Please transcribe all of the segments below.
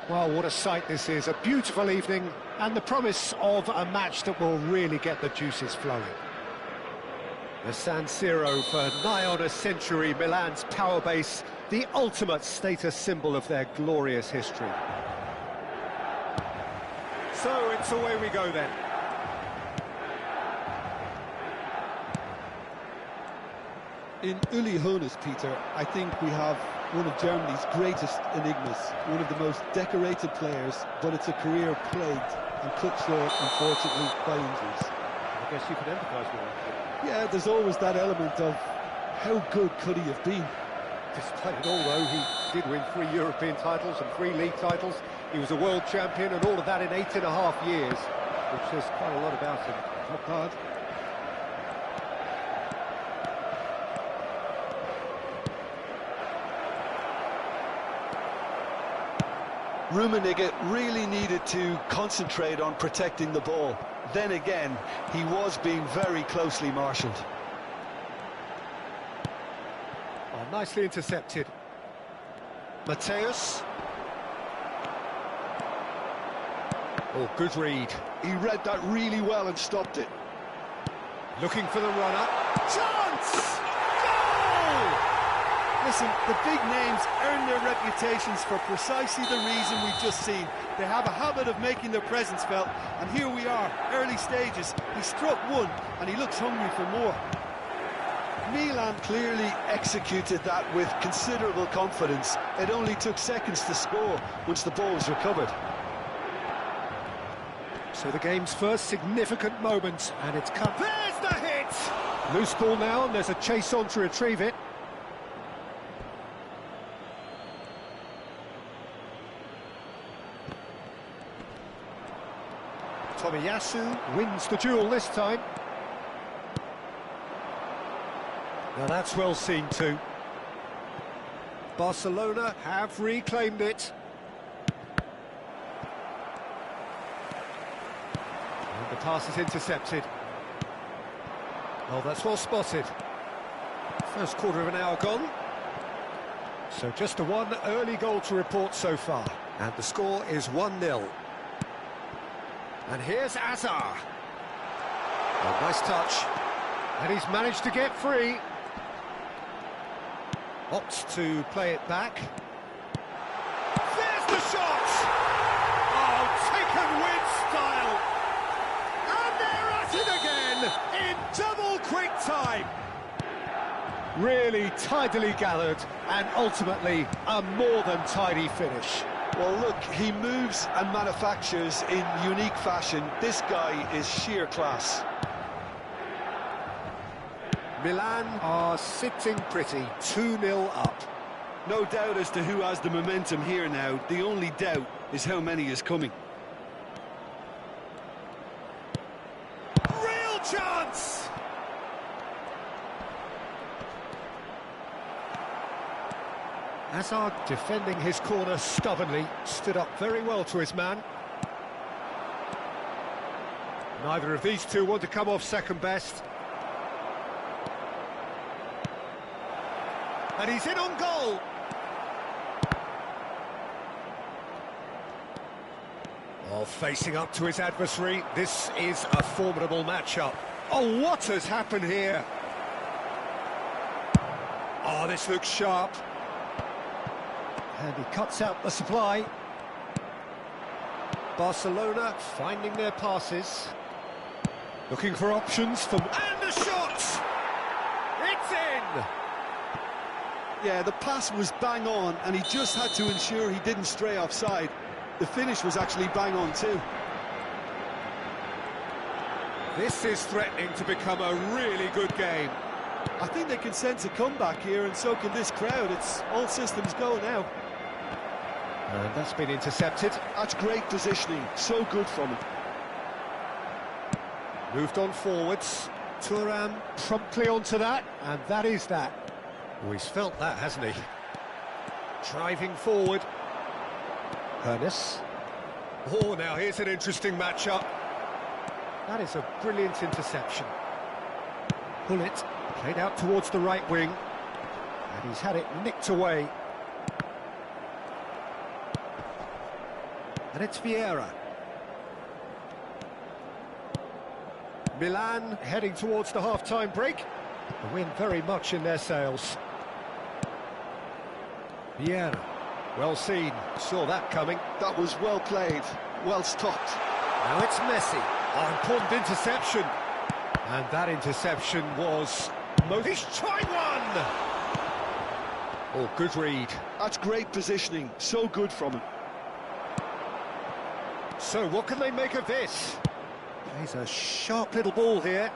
Well, what a sight this is. A beautiful evening and the promise of a match that will really get the juices flowing. The San Siro for nigh on a century, Milan's power base, the ultimate status symbol of their glorious history. So it's away we go then. In Uli Hoeneß, Peter, I think we have one of Germany's greatest enigmas, one of the most decorated players, but it's a career plagued and cut short, unfortunately, by injuries. I guess you could empathise with that. Yeah, there's always that element of how good could he have been. Despite it all, though, he did win 3 European titles and 3 league titles. He was a world champion and all of that in 8.5 years, which says quite a lot about him. Not bad. Rummenigge really needed to concentrate on protecting the ball. Then again, he was being very closely marshalled. Oh, nicely intercepted. Mateus. Oh, good read. He read that really well and stopped it. Looking for the runner. Chance! Goal! Listen, the big names earn their reputations for precisely the reason we've just seen. They have a habit of making their presence felt, and here we are, early stages. He struck one, and he looks hungry for more. Milan clearly executed that with considerable confidence. It only took seconds to score once the ball was recovered. So the game's first significant moment, and it's come. There's the hit! Loose ball now, and there's a chase on to retrieve it. Tomiyasu wins the duel this time. Now that's well seen too. Barcelona have reclaimed it. And the pass is intercepted. Oh, that's well spotted. First quarter of an hour gone. So just the one early goal to report so far. And the score is 1-0. And here's Azar. Oh, nice touch. And he's managed to get free. Opts to play it back. There's the shot! Oh, taken with style. And they're at it again in double quick time. Really tidily gathered and ultimately a more than tidy finish. Well, look, he moves and manufactures in unique fashion. This guy is sheer class. Milan are sitting pretty, 2-0 up. No doubt as to who has the momentum here now. The only doubt is how many is coming. Real chance! Hazard defending his corner stubbornly, stood up very well to his man. Neither of these two want to come off second best. And he's in on goal. Oh, facing up to his adversary, this is a formidable matchup. Oh, what has happened here? Oh, this looks sharp. And he cuts out the supply. Barcelona finding their passes. Looking for options from... And the shot! It's in! Yeah, the pass was bang on, and he just had to ensure he didn't stray offside. The finish was actually bang on too. This is threatening to become a really good game. I think they can sense a comeback here, and so can this crowd. It's all systems go now. And that's been intercepted. That's great positioning, so good from him. Moved on forwards. Thuram promptly onto that, and that is that. Oh, he's felt that, hasn't he? Driving forward. Hoeneß. Oh, now here's an interesting matchup. That is a brilliant interception. Bullet played out towards the right wing, and he's had it nicked away. And it's Vieira. Milan heading towards the half-time break. The wind very much in their sails. Vieira, well seen, saw that coming. That was well played, well stopped. Now it's Messi. Oh, important interception. And that interception was... He's tried one! Oh, good read. That's great positioning, so good from him. So what can they make of this? He's a sharp little ball here.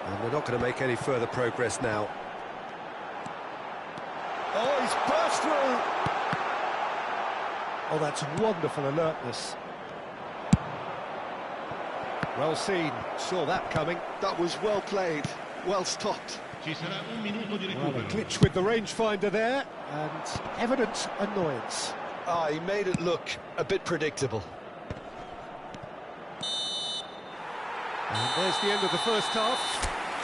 And they're not going to make any further progress now. Oh, he's burst through! Oh, that's wonderful alertness. Well seen, saw that coming. That was well played, well stopped. Well, a glitch with the rangefinder there, and evident annoyance. Ah, he made it look a bit predictable. And there's the end of the first half.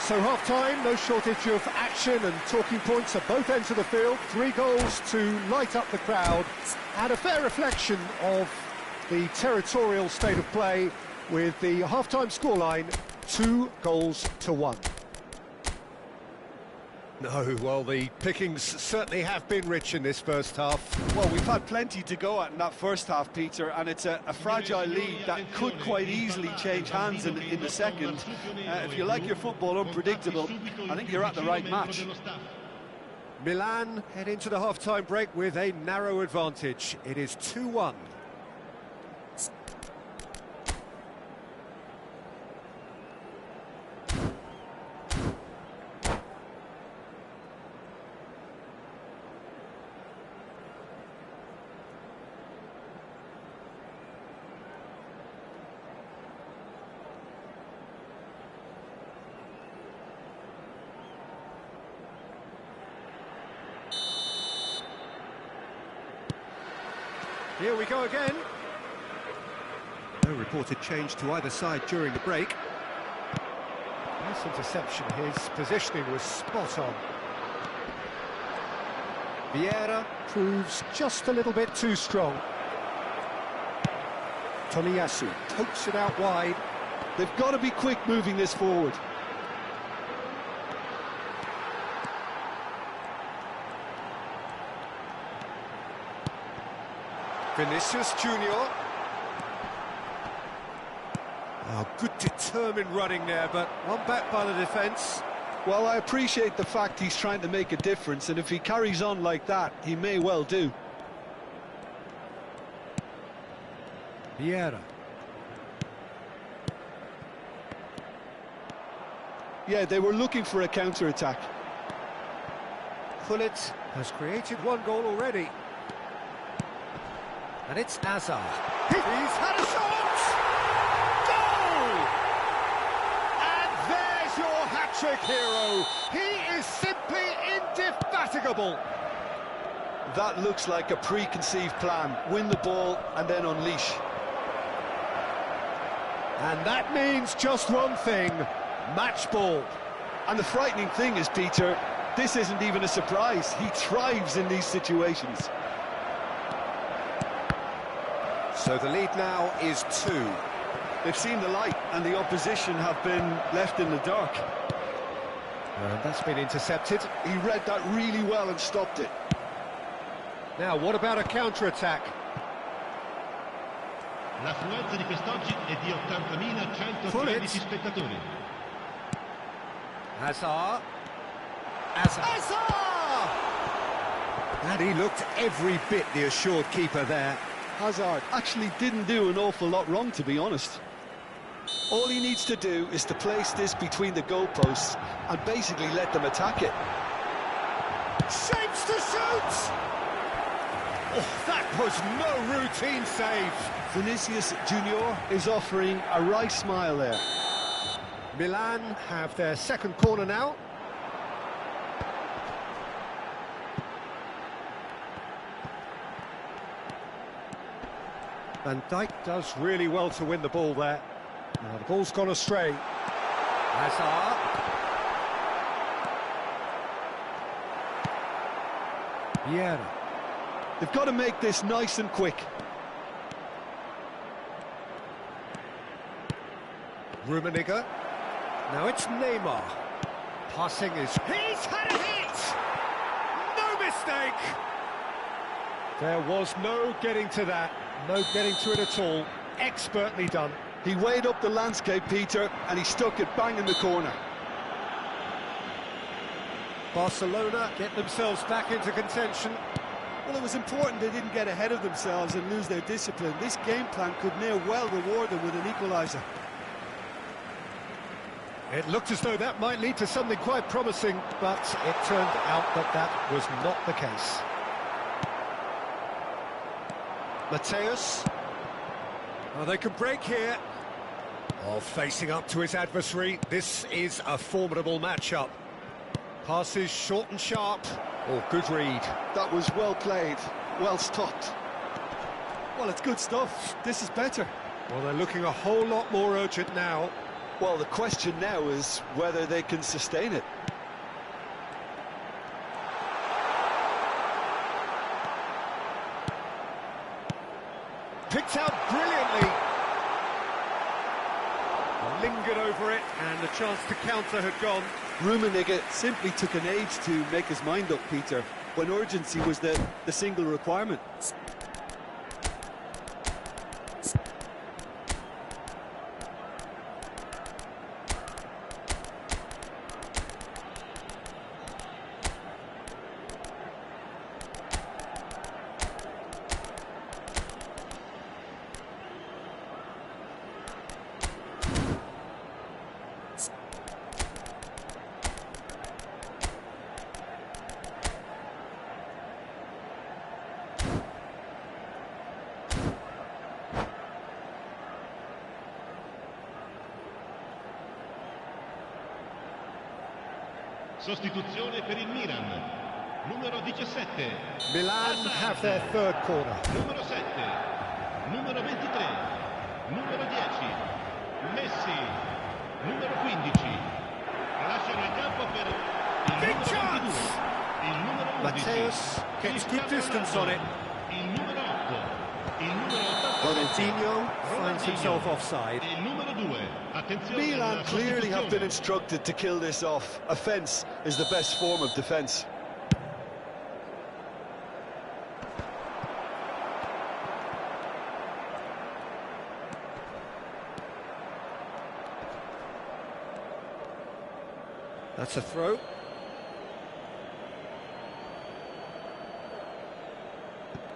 So half-time, no shortage of action and talking points at both ends of the field. 3 goals to light up the crowd, and a fair reflection of the territorial state of play with the half-time scoreline 2-1. No, well, the pickings certainly have been rich in this first half. Well, we've had plenty to go at in that first half, Peter, and it's a fragile lead that could quite easily change hands in the second. If you like your football unpredictable, I think you're at the right match. Milan head into the half-time break with a narrow advantage. It is 2-1. Here we go again. No reported change to either side during the break. Nice interception, his positioning was spot on. Vieira proves just a little bit too strong. Tomiyasu pokes it out wide. They've got to be quick moving this forward. Vinicius Junior. Oh, good determined running there, but one back by the defence. Well, I appreciate the fact he's trying to make a difference, and if he carries on like that, he may well do. Vieira. Yeah, they were looking for a counter-attack. Gullit has created 1 goal already. And it's Hazard. He's had a shot! Goal! And there's your hat-trick hero. He is simply indefatigable. That looks like a preconceived plan. Win the ball and then unleash. And that means just one thing, match ball. And the frightening thing is, Peter, this isn't even a surprise. He thrives in these situations. So the lead now is 2. They've seen the light and the opposition have been left in the dark. And that's been intercepted. He read that really well and stopped it. Now, what about a counter-attack? L'affluenza di quest'oggi è di 80.113 spettatori. Hazard. Hazard! And he looked every bit the assured keeper there. Hazard actually didn't do an awful lot wrong, to be honest. All he needs to do is to place this between the goalposts and basically let them attack it. Shapes to shoot! Oh, that was no routine save. Vinicius Junior is offering a wry smile there. Milan have their second corner now. Van Dijk does really well to win the ball there. Now the ball's gone astray. Hazard. Vieira. They've got to make this nice and quick. Rummenigge. Now it's Neymar. Passing is... He's had a hit! No mistake! There was no getting to that. No getting to it at all. Expertly done. He weighed up the landscape, Peter, and he stuck it bang in the corner. Barcelona get themselves back into contention. Well, it was important they didn't get ahead of themselves and lose their discipline. This game plan could now well reward them with an equaliser. It looked as though that might lead to something quite promising, but it turned out that that was not the case. Mateus. Oh, they could break here. Oh, facing up to his adversary. This is a formidable matchup. Passes short and sharp. Oh, good read. That was well played, well stopped. Well, it's good stuff. This is better. Well, they're looking a whole lot more urgent now. Well, the question now is whether they can sustain it. Picked out brilliantly. Lingered over it, and the chance to counter had gone. Rummenigge simply took an age to make his mind up, Peter, when urgency was the single requirement. Sostituzione per il Milan. Numero 17. Milan have their third corner. Numero 7. Numero 23. Numero 10. Messi. Numero 15. Lasciano il campo per il Big numero chance! 22. Il numero 11. Mateus gets good distance on it. Il numero 8. Il numero 87. Ronaldinho finds himself offside. Il numero 2. Attenzione. Milan clearly have been instructed to kill this off. Offence is the best form of defence. That's a throw.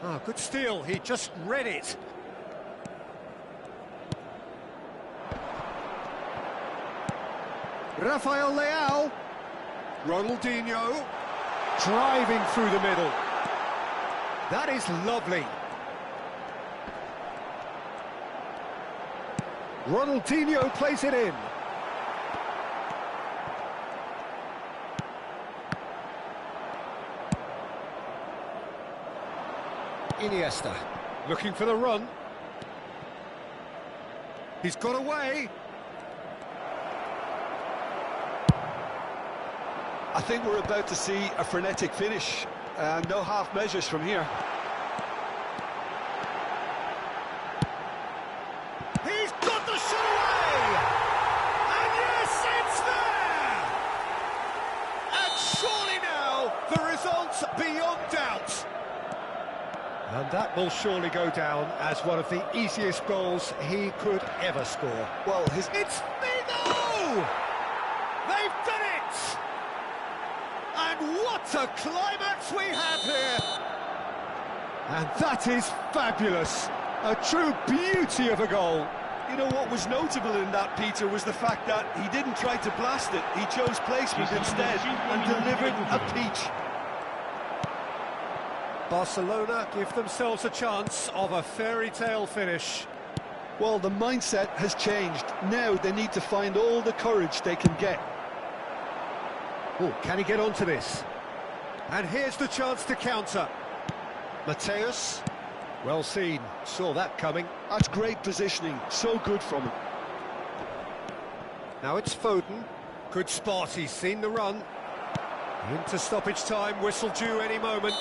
Ah, good steal. He just read it. Rafael Leao. Ronaldinho. Driving through the middle. That is lovely. Ronaldinho plays it in. Iniesta, looking for the run. He's got away. I think we're about to see a frenetic finish. No half measures from here. He's got the shot away! And yes, it's there! And surely now, the result's beyond doubt. And that will surely go down as one of the easiest goals he could ever score. Well, It's Figo! They've done it! And what a climax we have here! And that is fabulous. A true beauty of a goal. You know what was notable in that, Peter, was the fact that he didn't try to blast it. He chose placement instead and delivered a peach. Barcelona give themselves a chance of a fairy tale finish. Well, the mindset has changed. Now they need to find all the courage they can get. Oh, can he get onto this? And here's the chance to counter. Mateus, well seen, saw that coming. That's great positioning, so good from him. Now it's Foden, good spot, he's seen the run. Into stoppage time, whistle due any moment.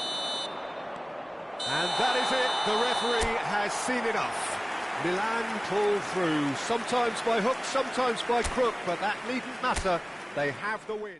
And that is it, the referee has seen enough. Milan pull through, sometimes by hook, sometimes by crook, but that needn't matter. They have the win.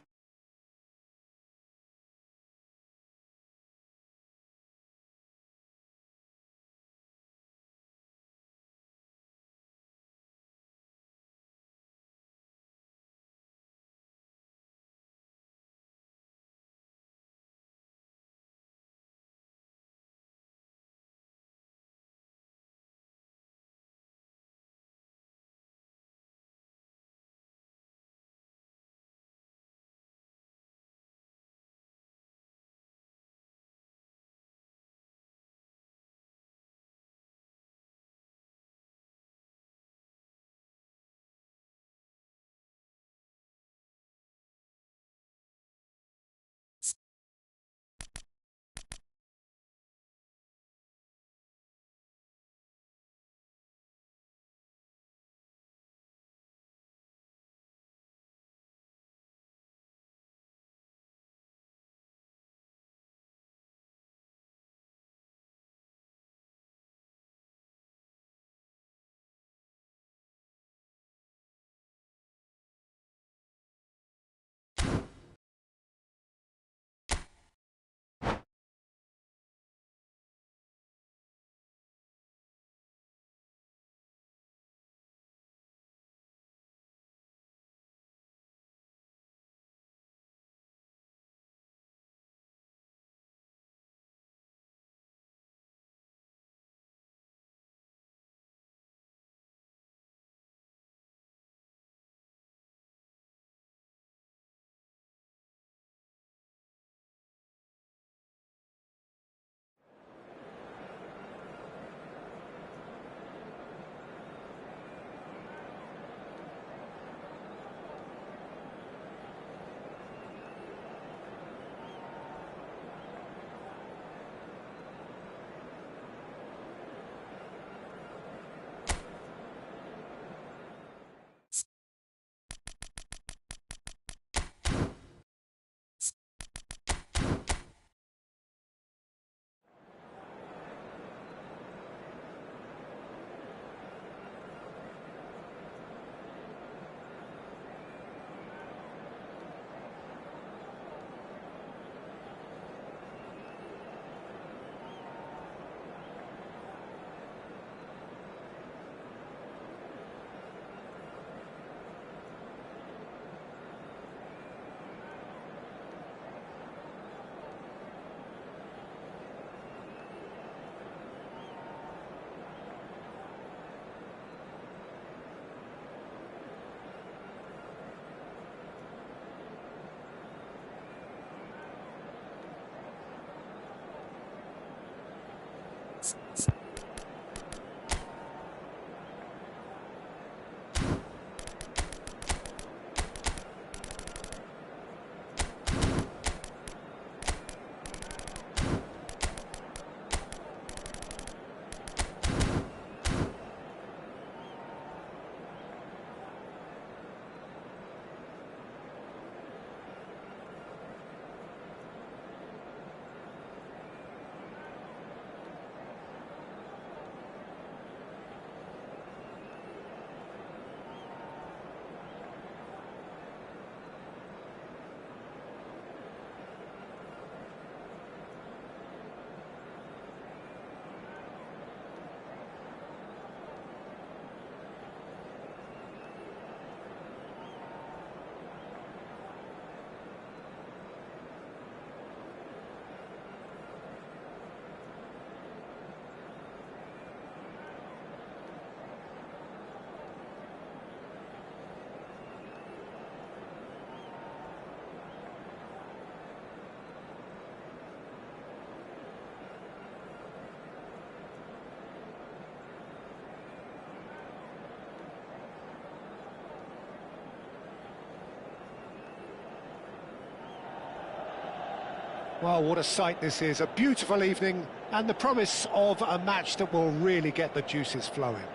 Well, what a sight this is. A beautiful evening and the promise of a match that will really get the juices flowing.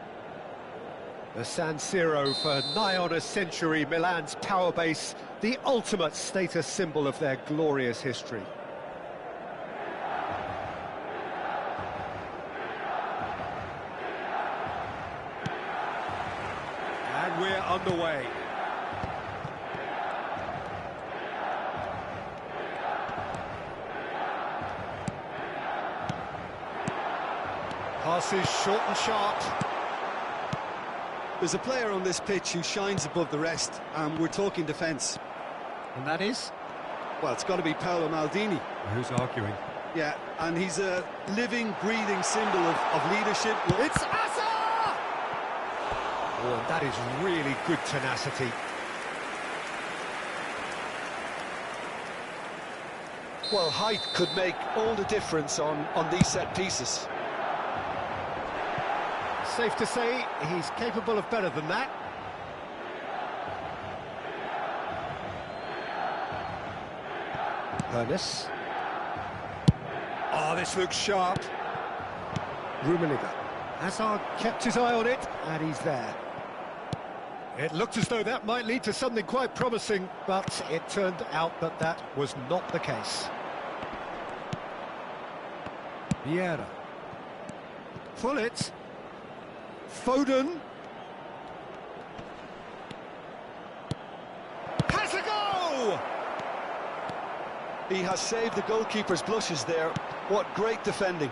The San Siro for nigh on a century, Milan's power base, the ultimate status symbol of their glorious history. we're underway. Passes short and sharp. There's a player on this pitch who shines above the rest, and we're talking defence. And that is? Well, it's got to be Paolo Maldini. Who's arguing? Yeah, and he's a living, breathing symbol of leadership. It's Asa! Oh, and that is really good tenacity. Well, height could make all the difference on these set pieces. Safe to say, he's capable of better than that. Ernest. Oh, this looks sharp. Rummenigge. Hazard kept his eye on it, and he's there. It looked as though that might lead to something quite promising, but it turned out that that was not the case. Vieira. Pull it. Foden. Has a go! He has saved the goalkeeper's blushes there. What great defending.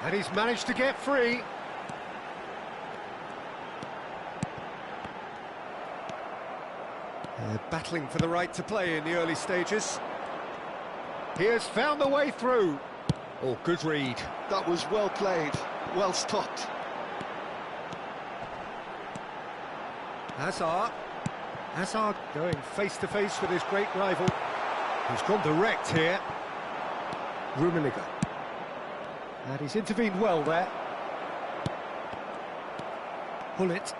And he's managed to get free. They're battling for the right to play in the early stages. He has found the way through. Oh, good read. That was well played, well stopped. Hazard. Hazard going face-to-face with his great rival. He's gone direct here. Rummenigge. And he's intervened well there. Pull it.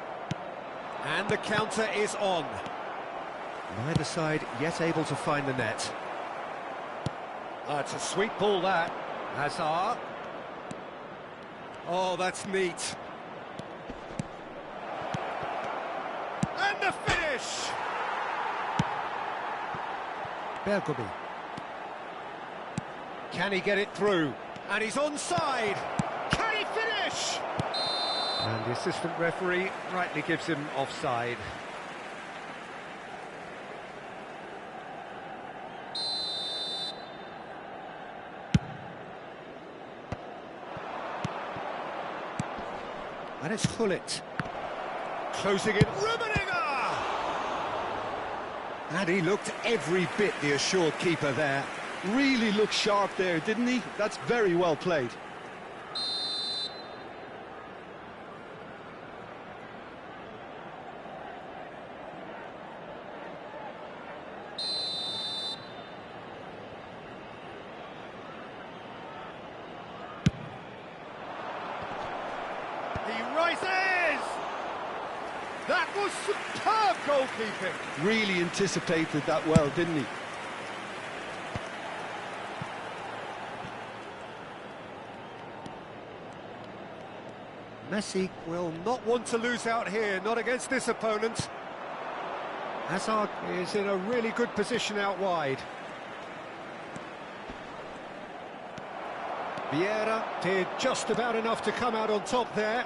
And the counter is on. Neither side yet able to find the net. It's a sweet ball, that. Hazard. Oh, that's neat. And the finish! Bergomi. Can he get it through? And he's onside! Can he finish? And the assistant referee rightly gives him offside. And it's Hullet. Closing in, Rummenigge! And he looked every bit the assured keeper there. Really looked sharp there, didn't he? That's very well played. He rises! That was superb goalkeeping! Really anticipated that well, didn't he? Messi will not want to lose out here, not against this opponent. Hazard is in a really good position out wide. Vieira did just about enough to come out on top there.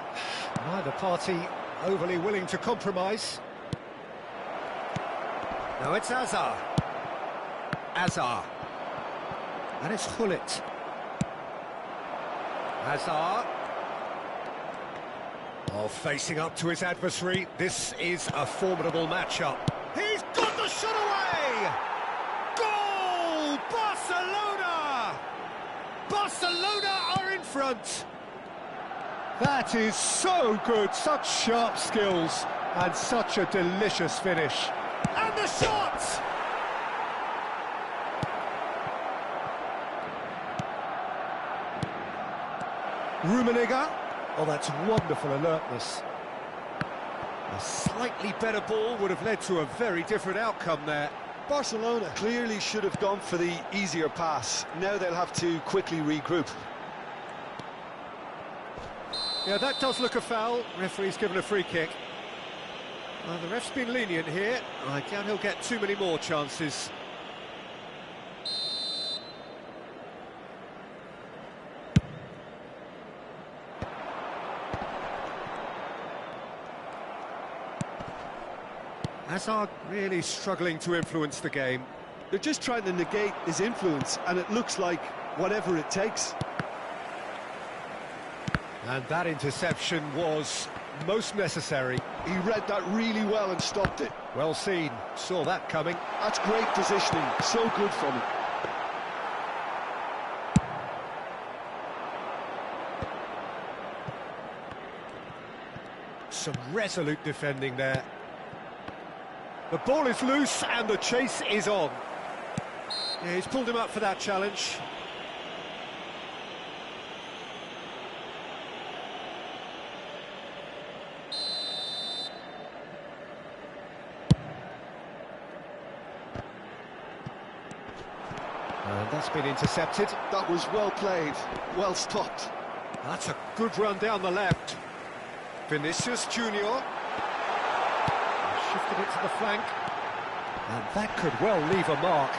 Neither party overly willing to compromise. Now it's Hazard. Hazard. And it's Hullet. Hazard. Oh, facing up to his adversary, this is a formidable matchup. He's got the shot away! Goal! Barcelona! Barcelona are in front! That is so good, such sharp skills, and such a delicious finish. And the shot! Rummenigge. Oh, that's wonderful alertness. A slightly better ball would have led to a very different outcome there. Barcelona clearly should have gone for the easier pass. Now they'll have to quickly regroup. Yeah, that does look a foul. Referee's given a free kick. The ref's been lenient here. I doubt he'll get too many more chances. Hazard really struggling to influence the game. They're just trying to negate his influence, and it looks like whatever it takes. And that interception was most necessary. He read that really well and stopped it. Well seen, saw that coming. That's great positioning, so good from him. Some resolute defending there. The ball is loose and the chase is on. Yeah, he's pulled him up for that challenge. And that's been intercepted. That was well played, well stopped. That's a good run down the left. Vinicius Junior. Shifted it to the flank. And that could well leave a mark.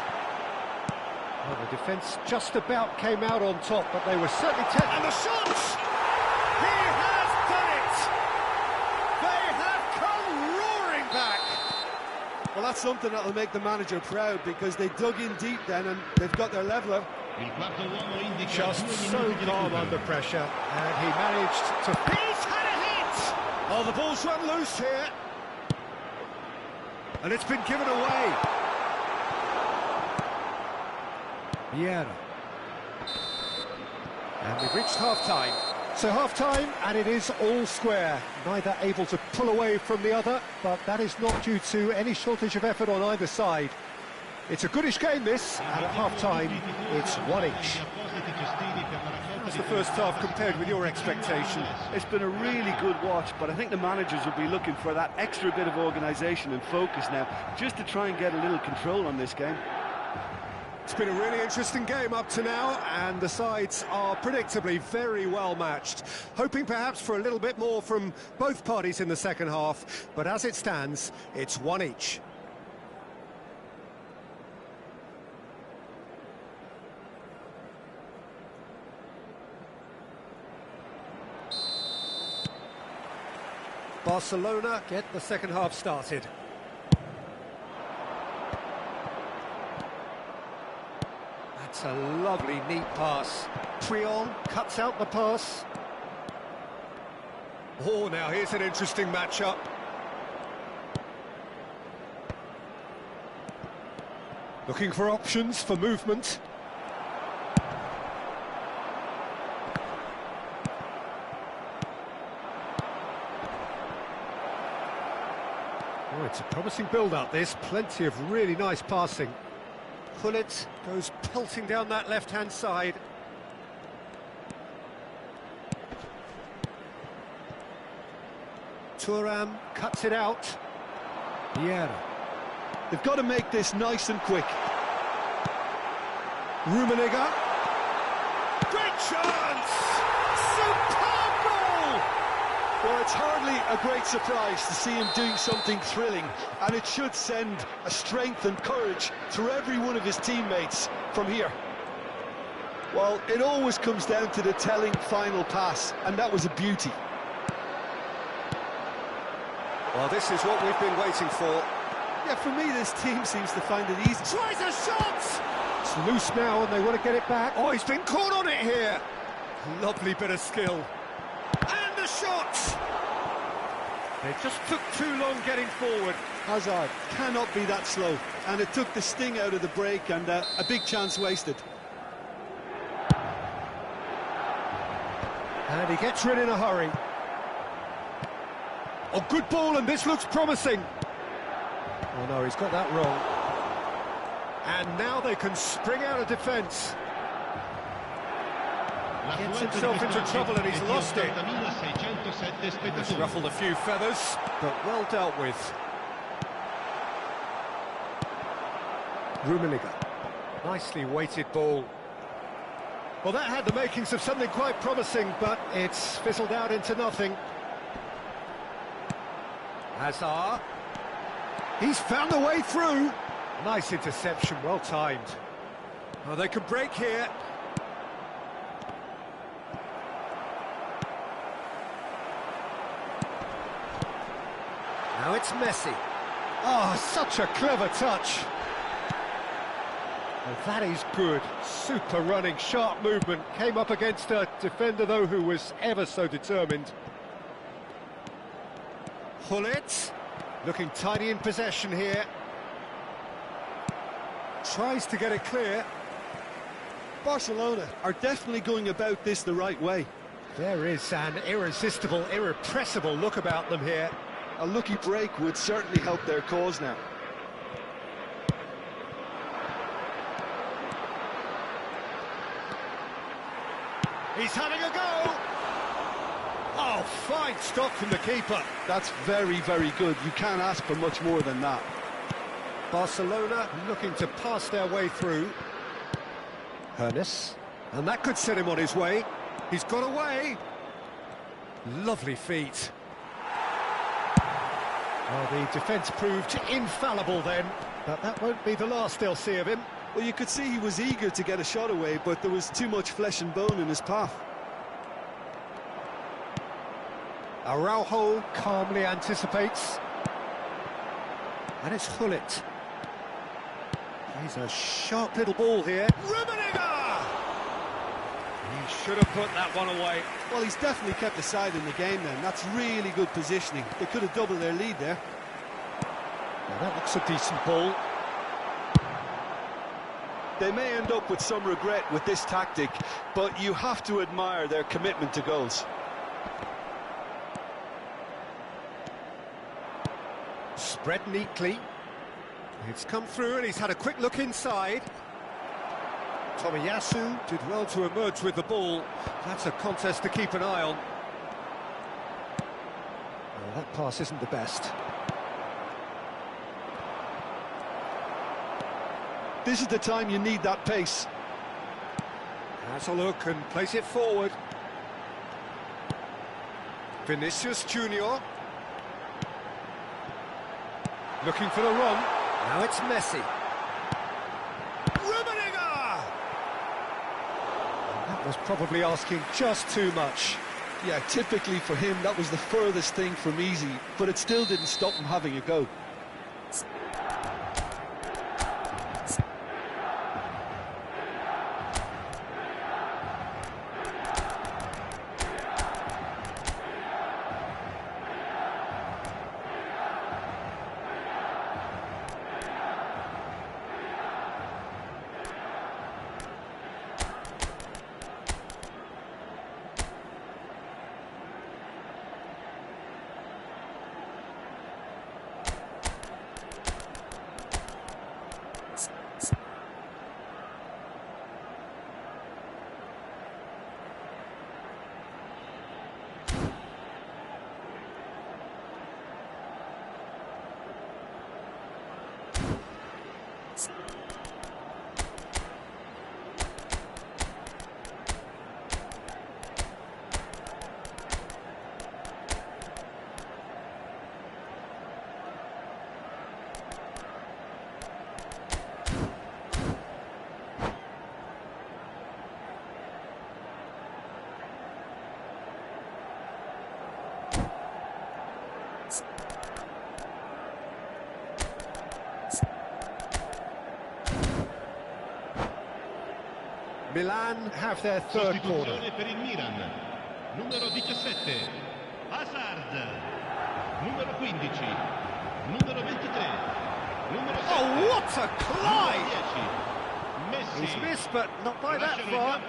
Well, the defence just about came out on top, but they were certainly and the shots! He has done it! They have come roaring back! Well, that's something that'll make the manager proud, because they dug in deep then and they've got their leveller. Just so calm under pressure, and he managed to... He's had a hit! Oh, the ball's run loose here. And it's been given away. Vieira. And we've reached half-time. So half-time, and it is all square. Neither able to pull away from the other, but that is not due to any shortage of effort on either side. It's a goodish game, this, and at half-time, it's one each. How's the first half compared with your expectation? It's been a really good watch, but I think the managers will be looking for that extra bit of organisation and focus now, just to try and get a little control on this game. It's been a really interesting game up to now, and the sides are predictably very well matched. Hoping perhaps for a little bit more from both parties in the second half, but as it stands, it's one each. Barcelona get the second half started. That's a lovely, neat pass. Triol cuts out the pass. Oh, now here's an interesting matchup. Looking for options for movement. Oh, it's a promising build-up, this. Plenty of really nice passing. Gullit goes pelting down that left-hand side. Thuram cuts it out. Vieira. They've got to make this nice and quick. Rummenigge. Great chance! Superb goal! Well, it's hardly a great surprise to see him doing something thrilling, and it should send a strength and courage through every one of his teammates from here. Well, it always comes down to the telling final pass, and that was a beauty. Well, this is what we've been waiting for. Yeah, for me, this team seems to find it easy. Tries a shot! It's loose now, and they want to get it back. Oh, he's been caught on it here. Lovely bit of skill. And the shot! They just took too long getting forward. Hazard cannot be that slow, and it took the sting out of the break, and a big chance wasted. And he gets rid in a hurry. Oh, good ball, and this looks promising. Oh no, he's got that wrong. And now they can spring out of defence. Gets himself into trouble and he's lost it. He's ruffled a few feathers, but well dealt with. Rummenigge. Nicely weighted ball. Well, that had the makings of something quite promising, but it's fizzled out into nothing. Hazard. He's found the way through. Nice interception, well timed. Oh, they can break here. Now it's Messi. Oh, such a clever touch. Oh, that is good. Super running, sharp movement. Came up against a defender, though, who was ever so determined. Hullet, looking tidy in possession here. Tries to get it clear. Barcelona are definitely going about this the right way. There is an irresistible, irrepressible look about them here. A lucky break would certainly help their cause now. He's having a go! Oh, fine stop from the keeper. That's very, very good. You can't ask for much more than that. Barcelona looking to pass their way through. Hernes, and that could set him on his way. He's got away. Lovely feet. Well, the defence proved infallible then, but that won't be the last they'll see of him. Well, you could see he was eager to get a shot away, but there was too much flesh and bone in his path. Araujo calmly anticipates. And it's Hullet. Plays a sharp little ball here. Rummenigge! He should have put that one away. Well, he's definitely kept the side in the game then. That's really good positioning. They could have doubled their lead there. Now that looks a decent ball. They may end up with some regret with this tactic, but you have to admire their commitment to goals. Spread neatly. It's come through and he's had a quick look inside. Tomiyasu did well to emerge with the ball. That's a contest to keep an eye on. Well, that pass isn't the best. This is the time you need that pace. Has a look and plays it forward. Vinicius Junior. Looking for the run. Now it's Messi. Rummenigge! That was probably asking just too much. Yeah, typically for him, that was the furthest thing from easy, but it still didn't stop him having a go. Milan have their third corner. Per il Milan. Numero 17, Hazard. Numero 15, numero 23, numero 7. Oh, what a climb! 10, He's Messi. missed, but not by that far.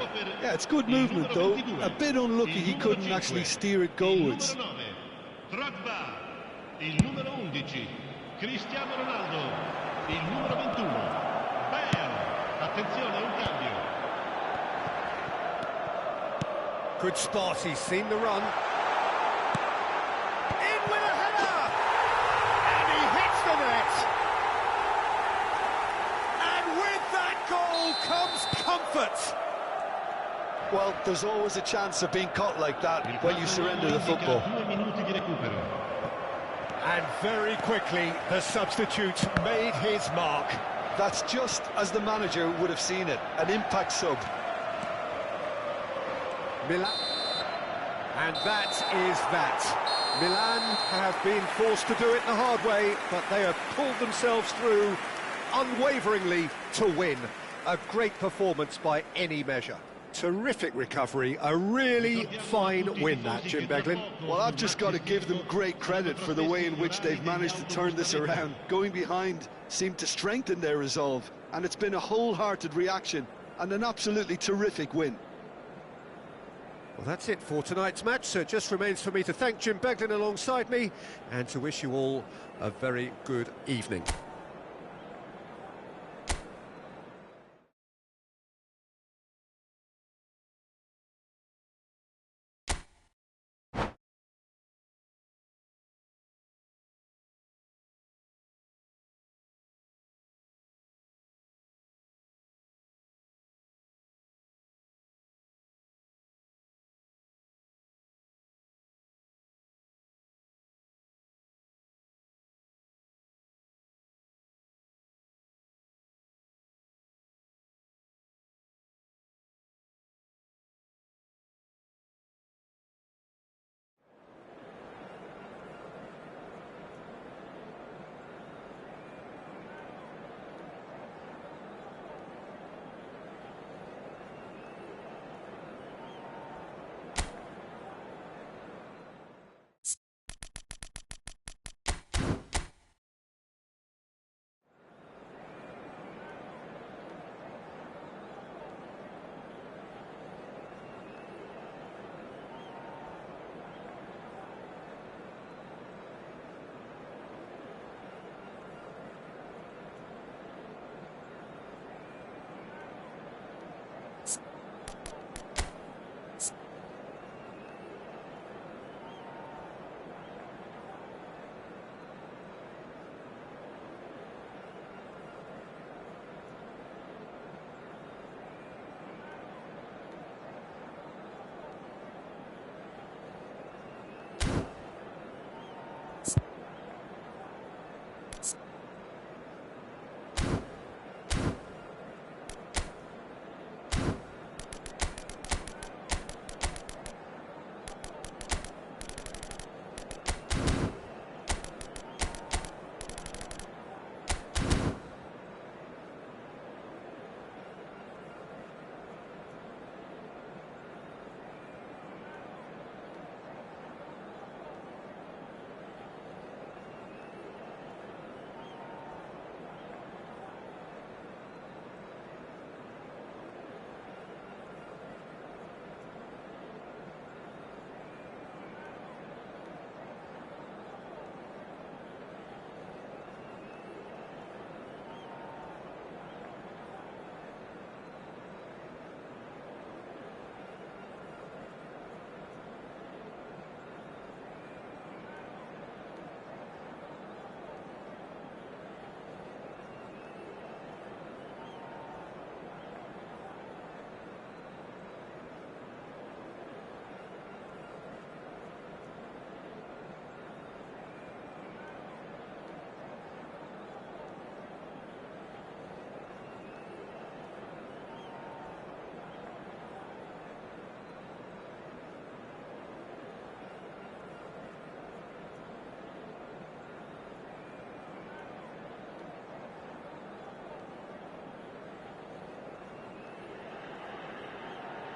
Yeah, it's good movement though. A bit unlucky he couldn't actually steer it goalwards. Il numero 9, Drogba. Il numero 11, Cristiano Ronaldo. Il numero 21, Bale. Attenzione, un cambio. Good spot, he's seen the run. In with a header! And he hits the net! And with that goal comes comfort! Well, there's always a chance of being caught like that when you surrender the football. 2 minuti di recupero. And very quickly, the substitute made his mark. That's just as the manager would have seen it, an impact sub. Milan. And that is that. Milan have been forced to do it the hard way, but they have pulled themselves through unwaveringly to win. A great performance by any measure. Terrific recovery, a really fine win that, Jim Beglin. Well, I've just got to give them great credit for the way in which they've managed to turn this around. Going behind seemed to strengthen their resolve, and it's been a wholehearted reaction and an absolutely terrific win. Well, that's it for tonight's match, so it just remains for me to thank Jim Beglin alongside me and to wish you all a very good evening.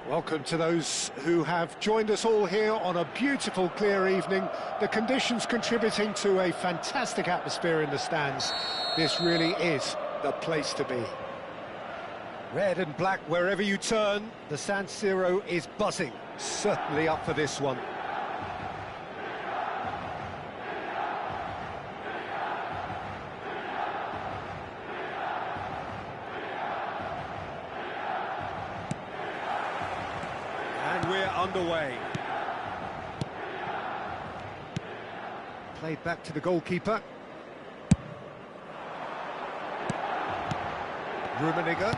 Welcome to those who have joined us all here on a beautiful, clear evening. The conditions contributing to a fantastic atmosphere in the stands. This really is the place to be. Red and black wherever you turn, the San Siro is buzzing. Certainly up for this one. And we're underway. Played back to the goalkeeper. Rummenigge.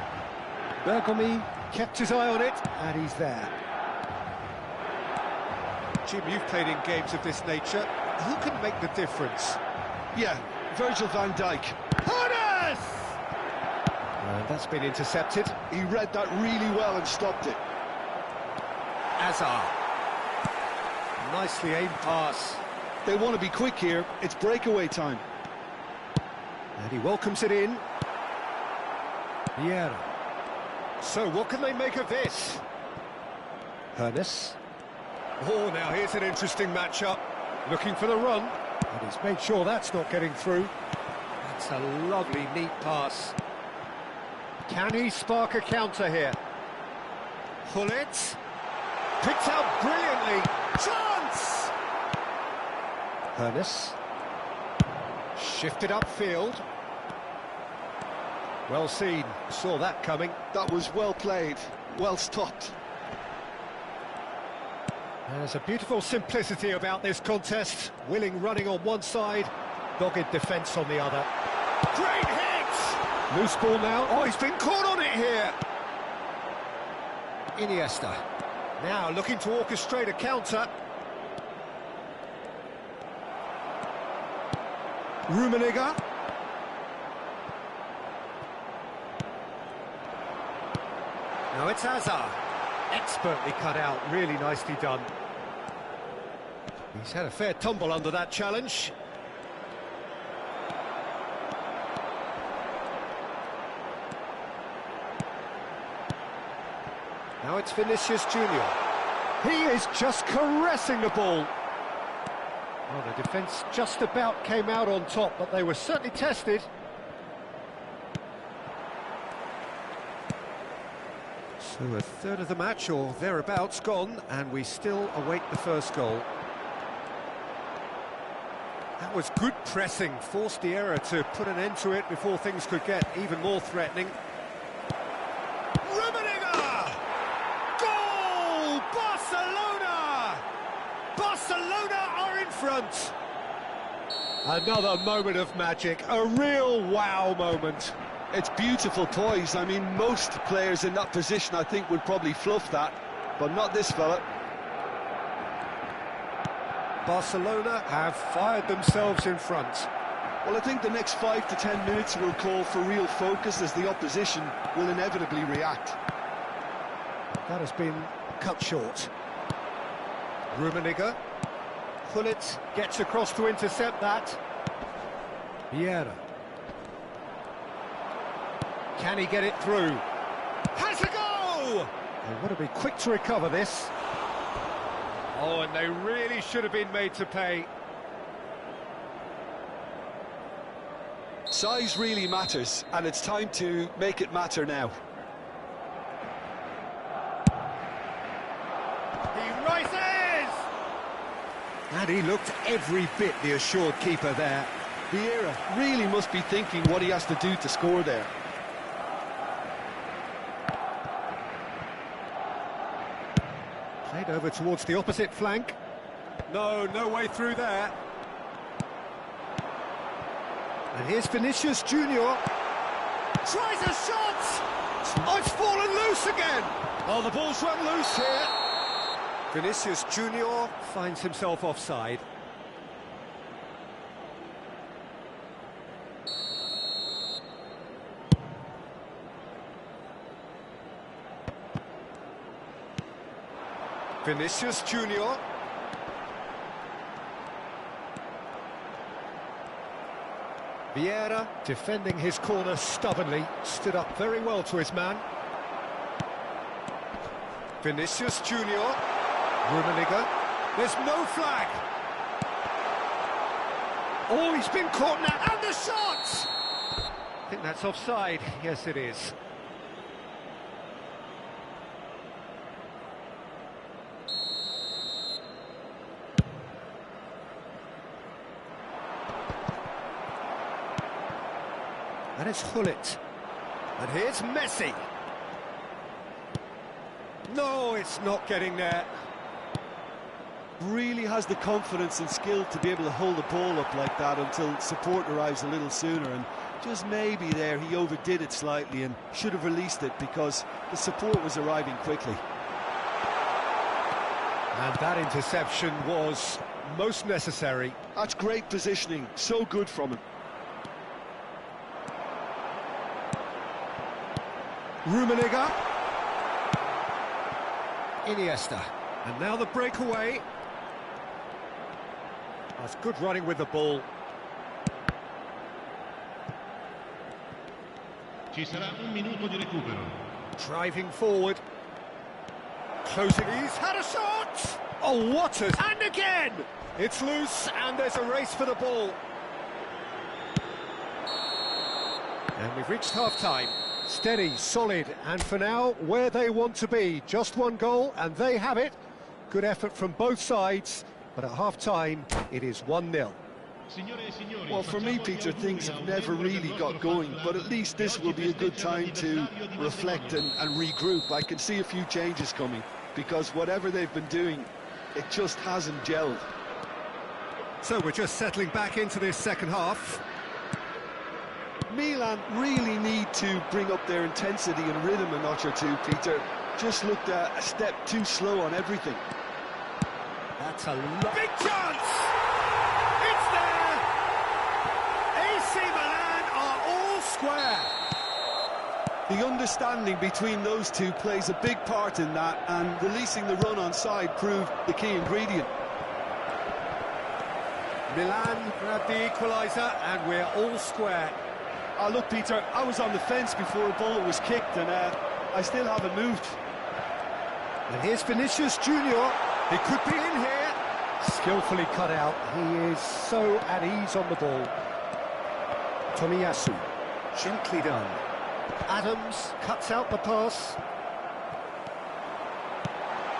Bergomi kept his eye on it, and he's there. Jim, you've played in games of this nature. Who can make the difference? Yeah, Virgil van Dijk. Horace! And that's been intercepted. He read that really well and stopped it. Azar. Nicely aimed pass. They want to be quick here. It's breakaway time. And he welcomes it in. Vieira. So what can they make of this? Hernes. Oh, now here's an interesting matchup. Looking for the run. And he's made sure that's not getting through. That's a lovely, neat pass. Can he spark a counter here? Hullet. Picked out brilliantly. Chance! Hernes. Shifted upfield. Well seen. Saw that coming. That was well played. Well stopped. There's a beautiful simplicity about this contest. Willing running on one side, dogged defence on the other. Great hit! Loose ball now. Oh, he's been caught on it here. Iniesta. Now looking to orchestrate a counter. Rummenigge. Now it's Hazard. Expertly cut out, really nicely done. He's had a fair tumble under that challenge. Now it's Vinicius Junior. He is just caressing the ball. Well, the defence just about came out on top, but they were certainly tested. So a third of the match, or thereabouts, gone, and we still await the first goal. That was good pressing, forced the error to put an end to it before things could get even more threatening. Rummenigge! Goal! Barcelona! Barcelona are in front! Another moment of magic, a real wow moment. It's beautiful poise. I mean, most players in that position, I think, would probably fluff that, but not this fella. Barcelona have fired themselves in front. Well, I think the next 5 to 10 minutes will call for real focus as the opposition will inevitably react. That has been cut short. Rummenigge. Hullet gets across to intercept that. Vieira. Can he get it through? Has a go! They want to be quick to recover this. Oh, and they really should have been made to pay. Size really matters, and it's time to make it matter now. He rises! And he looked every bit the assured keeper there. Vieira really must be thinking what he has to do to score there. Played over towards the opposite flank. No way through there. And here's Vinicius Junior. Tries a shot! Oh, it's fallen loose again! Oh, the ball's run loose here. Vinicius Junior finds himself offside. Vinicius Junior. Vieira defending his corner stubbornly, stood up very well to his man. Vinicius Junior. Rummenigge. There's no flag. Oh, he's been caught now, and the shot! I think that's offside. Yes, it is. And it's Hullet. And here's Messi. No, it's not getting there. Really has the confidence and skill to be able to hold the ball up like that until support arrives a little sooner, and just maybe there he overdid it slightly and should have released it because the support was arriving quickly. And that interception was most necessary. That's great positioning, so good from him. Rummenigge. Iniesta. And now the breakaway. That's good running with the ball. Ci sarà un minuto di recupero. Driving forward. Closing. He's had a shot! Oh, what a... And again! It's loose, and there's a race for the ball. And we've reached half-time. Steady, solid, and for now, where they want to be. Just one goal, and they have it. Good effort from both sides, but at half-time, it is 1-0. Well, for me, Peter, things have never really got going, but at least this will be a good time to reflect and regroup. I can see a few changes coming, because whatever they've been doing, it just hasn't gelled. So we're just settling back into this second half. Milan really need to bring up their intensity and rhythm a notch or two, Peter. Just looked a step too slow on everything. That's a big chance! It's there! AC Milan are all square. The understanding between those two plays a big part in that, and releasing the run on side proved the key ingredient. Milan grabbed the equaliser, and we're all square. Look, Peter, I was on the fence before a ball was kicked, and I still haven't moved. And here's Vinicius Junior. He could be in here. Skillfully cut out. He is so at ease on the ball. Tomiyasu. Gently done. Adams cuts out the pass.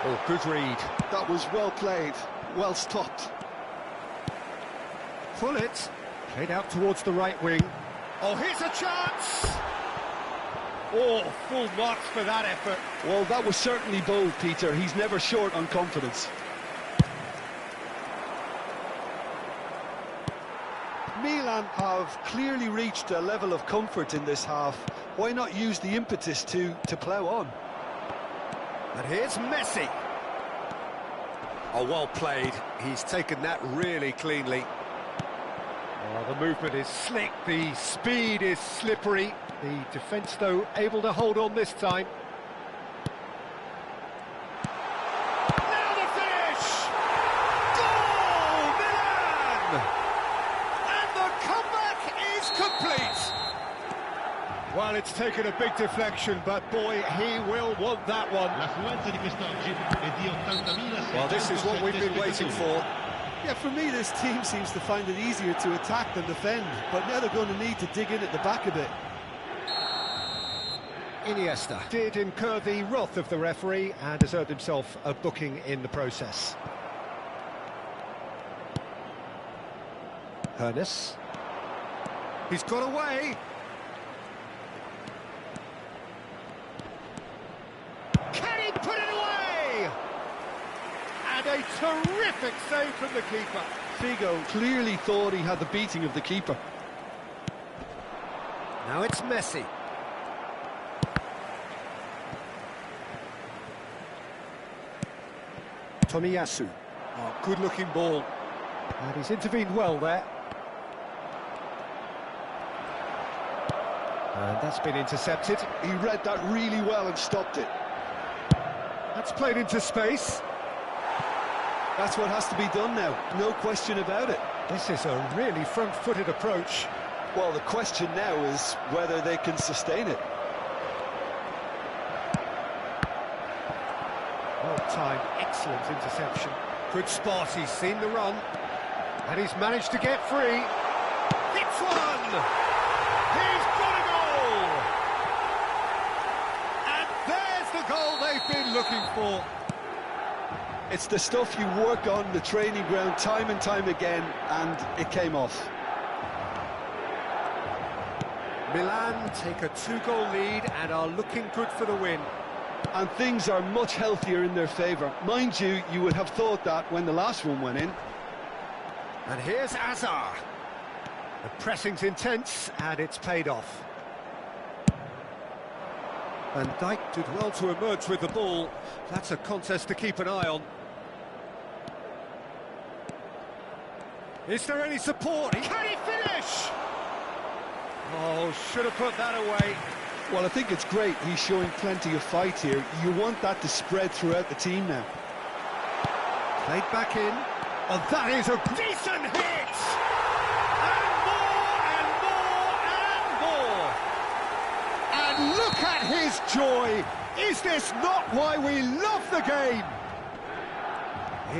Oh, good read. That was well played, well stopped. Pullet. Played out towards the right wing. Oh, here's a chance! Oh, full marks for that effort. Well, that was certainly bold, Peter. He's never short on confidence. Milan have clearly reached a level of comfort in this half. Why not use the impetus to plough on? And here's Messi. Oh, well played. He's taken that really cleanly. Oh, the movement is slick, the speed is slippery. The defence, though, able to hold on this time. Now the finish! Goal, Milan! And the comeback is complete. Well, it's taken a big deflection, but boy, he will want that one. Well, this is what we've been waiting for. Yeah, for me, this team seems to find it easier to attack than defend, but now they're going to need to dig in at the back a bit. Iniesta did incur the wrath of the referee and deserved himself a booking in the process. Hernes. He's got away. Can he put it away? And a terrific save from the keeper. Figo clearly thought he had the beating of the keeper. Now it's Messi. Tomiyasu. Oh, good-looking ball. And he's intervened well there. And that's been intercepted. He read that really well and stopped it. That's played into space. That's what has to be done now, no question about it. This is a really front-footed approach. Well, the question now is whether they can sustain it. Well-timed, excellent interception. Good spot, he's seen the run. And he's managed to get free. Hits one! He's got a goal! And there's the goal they've been looking for. It's the stuff you work on the training ground time and time again, and it came off. Milan take a 2-goal lead and are looking good for the win. And things are much healthier in their favour. Mind you, you would have thought that when the last one went in. And here's Azar. The pressing's intense, and it's paid off. Van Dijk did well to emerge with the ball. That's a contest to keep an eye on. Is there any support? Can he finish? Oh, should have put that away. Well, I think it's great. He's showing plenty of fight here. You want that to spread throughout the team now. Played back in. Oh, that is a decent hit! And more and more and more! And look at his joy! Is this not why we love the game?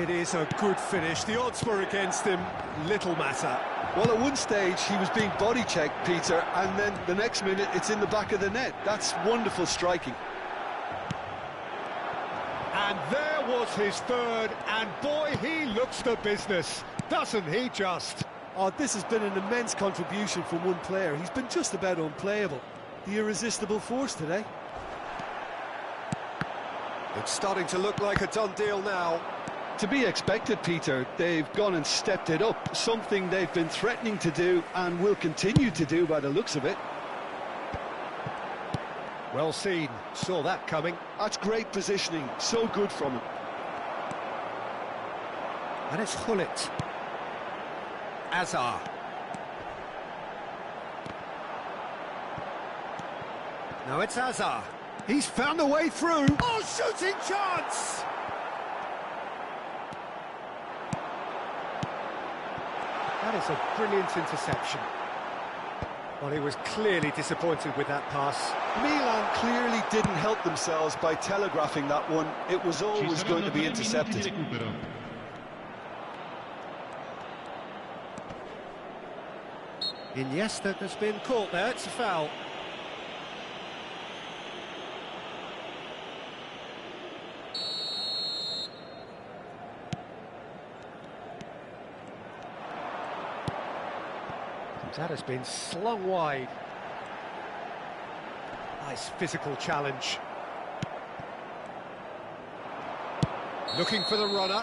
It is a good finish. The odds were against him. Little matter. Well, at one stage, he was being body-checked, Peter, and then the next minute, it's in the back of the net. That's wonderful striking. And there was his third, and boy, he looks the business, doesn't he just? Oh, this has been an immense contribution from one player. He's been just about unplayable. The irresistible force today. It's starting to look like a done deal now. To be expected, Peter. They've gone and stepped it up, something they've been threatening to do and will continue to do by the looks of it. Well seen, saw that coming. That's great positioning, so good from him. And it's Hullet. Azar. Now it's Azar. He's found a way through. Oh, shooting chance! That is a brilliant interception. Well, he was clearly disappointed with that pass. Milan clearly didn't help themselves by telegraphing that one. It was always going to be intercepted. Iniesta has been caught there, it's a foul. That has been slung wide. Nice physical challenge. Looking for the runner.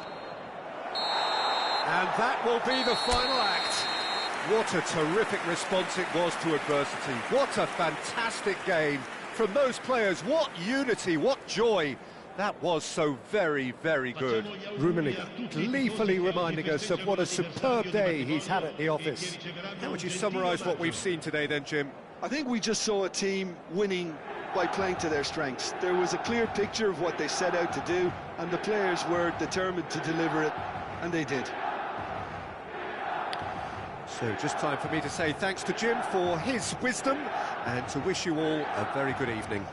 And that will be the final act. What a terrific response it was to adversity. What a fantastic game from those players. What unity, what joy. That was so very, very good. Rummenigge gleefully reminding us of what a superb day he's had at the office. How would you summarise what we've seen today then, Jim? I think we just saw a team winning by playing to their strengths. There was a clear picture of what they set out to do, and the players were determined to deliver it, and they did. So just time for me to say thanks to Jim for his wisdom, and to wish you all a very good evening.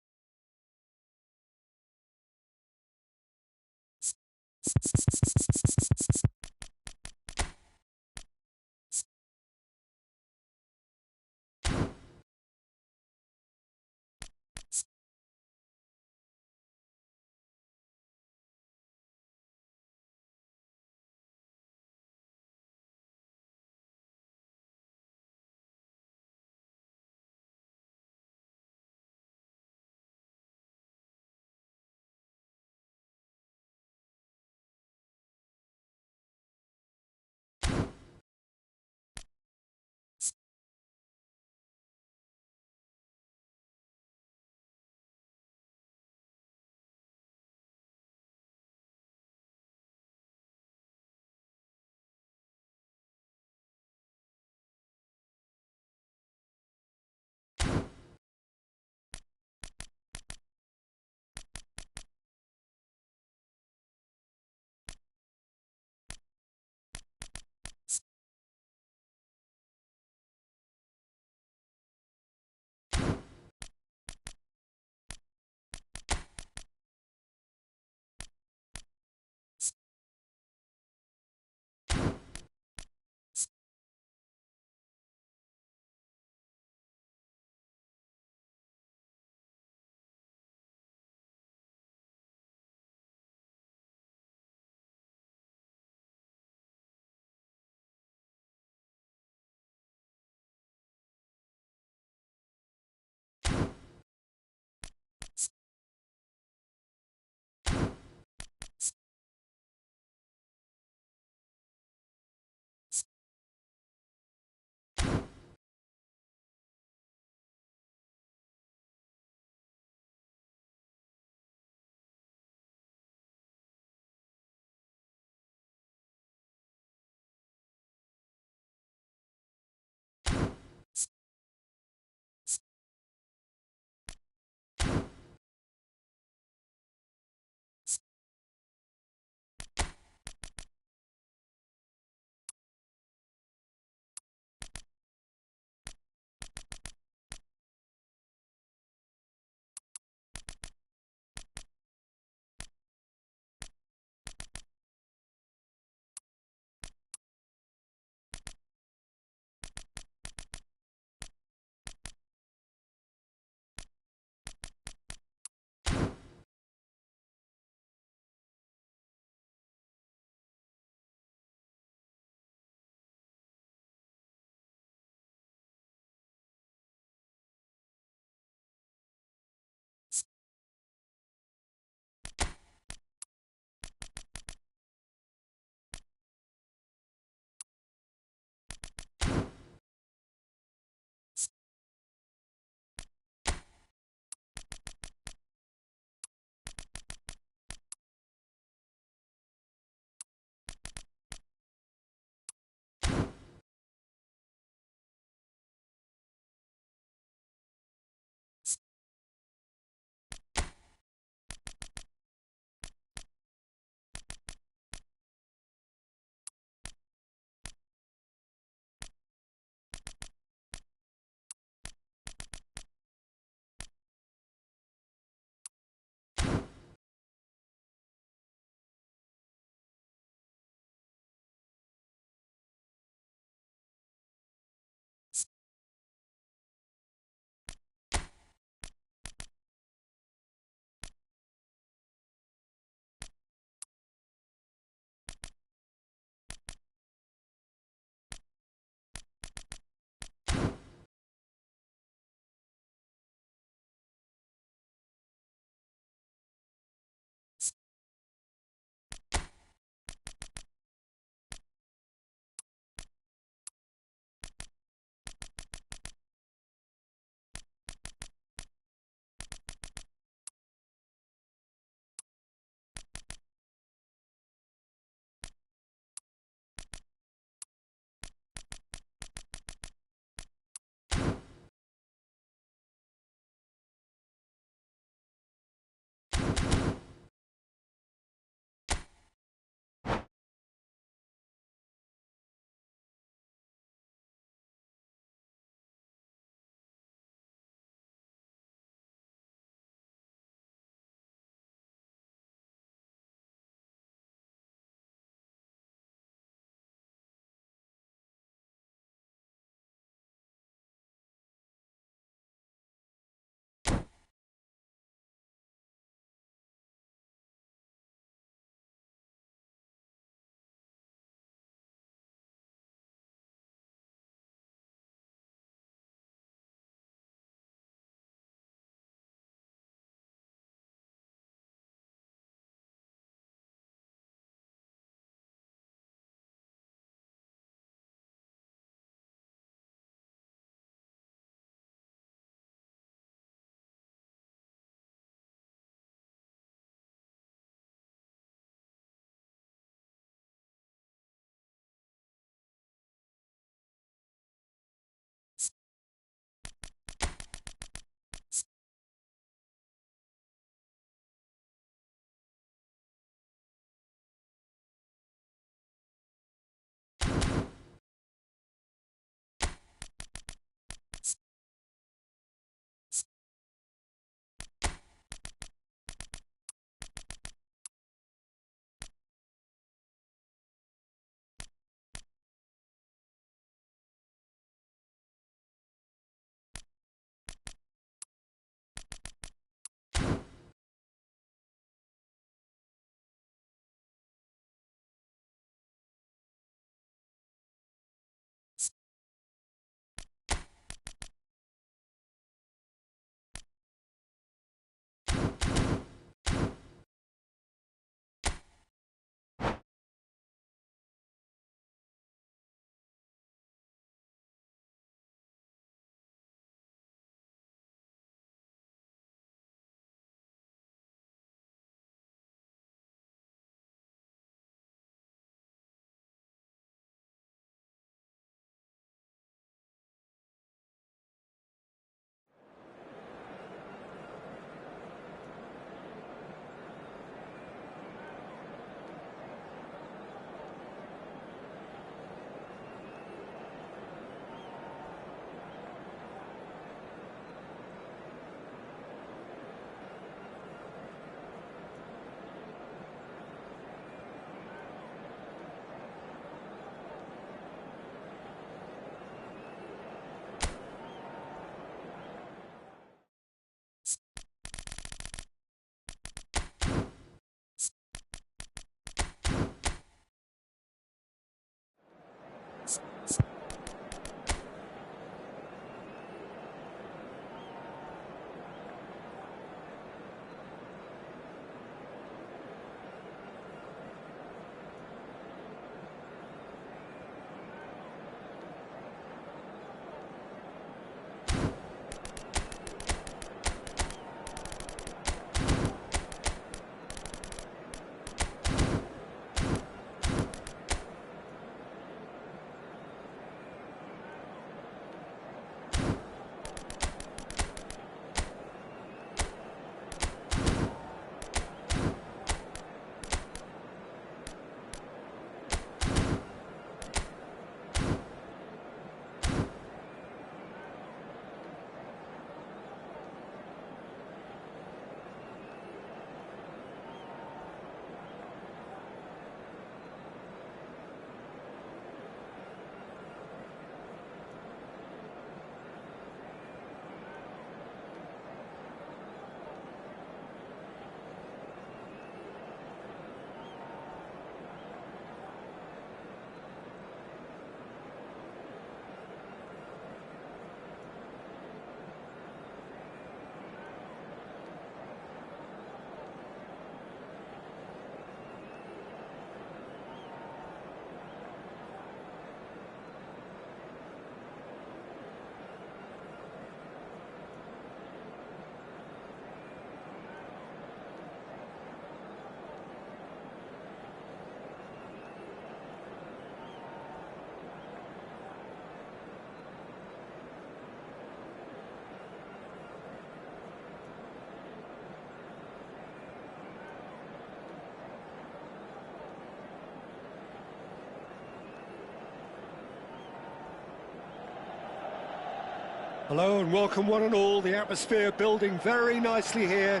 Hello and welcome one and all. The atmosphere building very nicely here.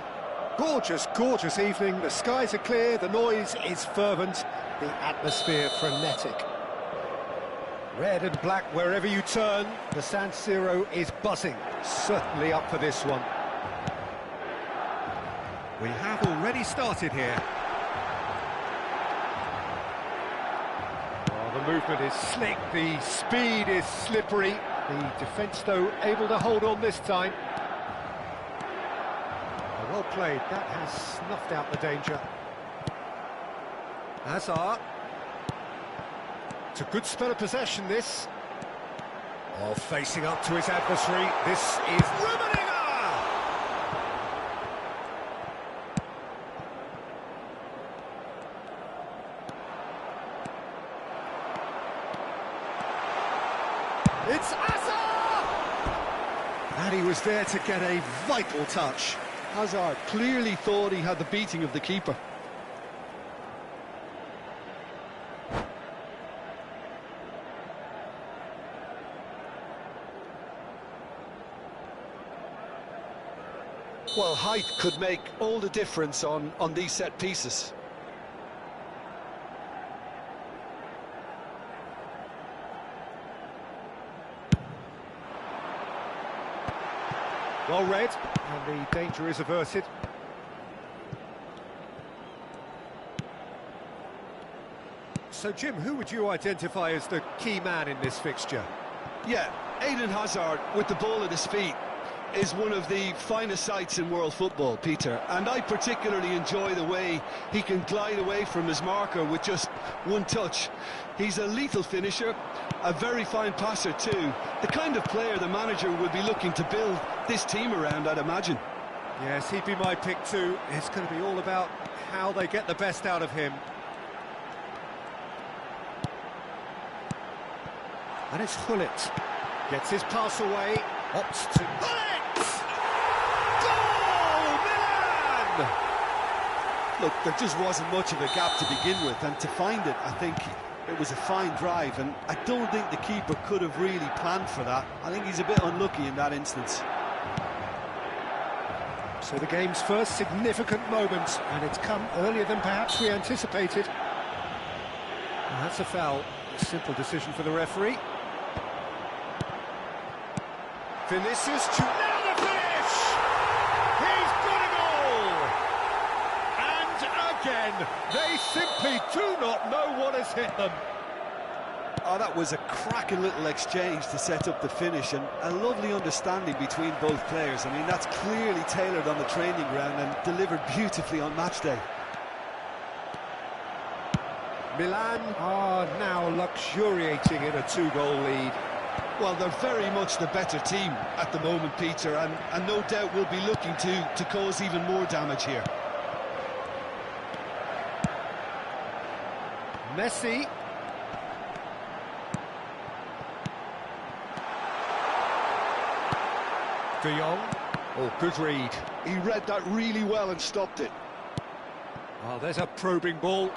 Gorgeous, gorgeous evening. The skies are clear, the noise is fervent, the atmosphere frenetic. Red and black wherever you turn, the San Siro is buzzing. Certainly up for this one. We have already started here. Oh, the movement is slick, the speed is slippery. The defence, though, able to hold on this time. Well played, that has snuffed out the danger. Hazard. It's a good spell of possession, this. Oh, facing up to his adversary, this is Rummenigge! It's Hazard! And he was there to get a vital touch. Hazard clearly thought he had the beating of the keeper. Well, height could make all the difference on these set pieces. Well read, and the danger is averted. So, Jim, who would you identify as the key man in this fixture? Yeah, Eden Hazard, with the ball at his feet, is one of the finest sights in world football, Peter. And I particularly enjoy the way he can glide away from his marker with just one touch. He's a lethal finisher, a very fine passer too. The kind of player the manager would be looking to build this team around, I'd imagine. Yes, he'd be my pick too. It's going to be all about how they get the best out of him. And it's Hullet. Gets his pass away, opts to... Hullet! Goal! Milan! Look, there just wasn't much of a gap to begin with, and to find it, I think it was a fine drive, and I don't think the keeper could have really planned for that. I think he's a bit unlucky in that instance. So the game's first significant moment, and it's come earlier than perhaps we anticipated. And that's a foul. A simple decision for the referee. Vinicius to now the finish! He's got a goal! And again, they simply do not know what has hit them. Oh, that was a cracking little exchange to set up the finish, and a lovely understanding between both players. I mean, that's clearly tailored on the training ground and delivered beautifully on match day. Milan are now luxuriating in a two-goal lead. Well, they're very much the better team at the moment, Peter, and no doubt will be looking to cause even more damage here. Messi. De Jong. Oh, good read. He read that really well and stopped it. Oh, there's a probing ball.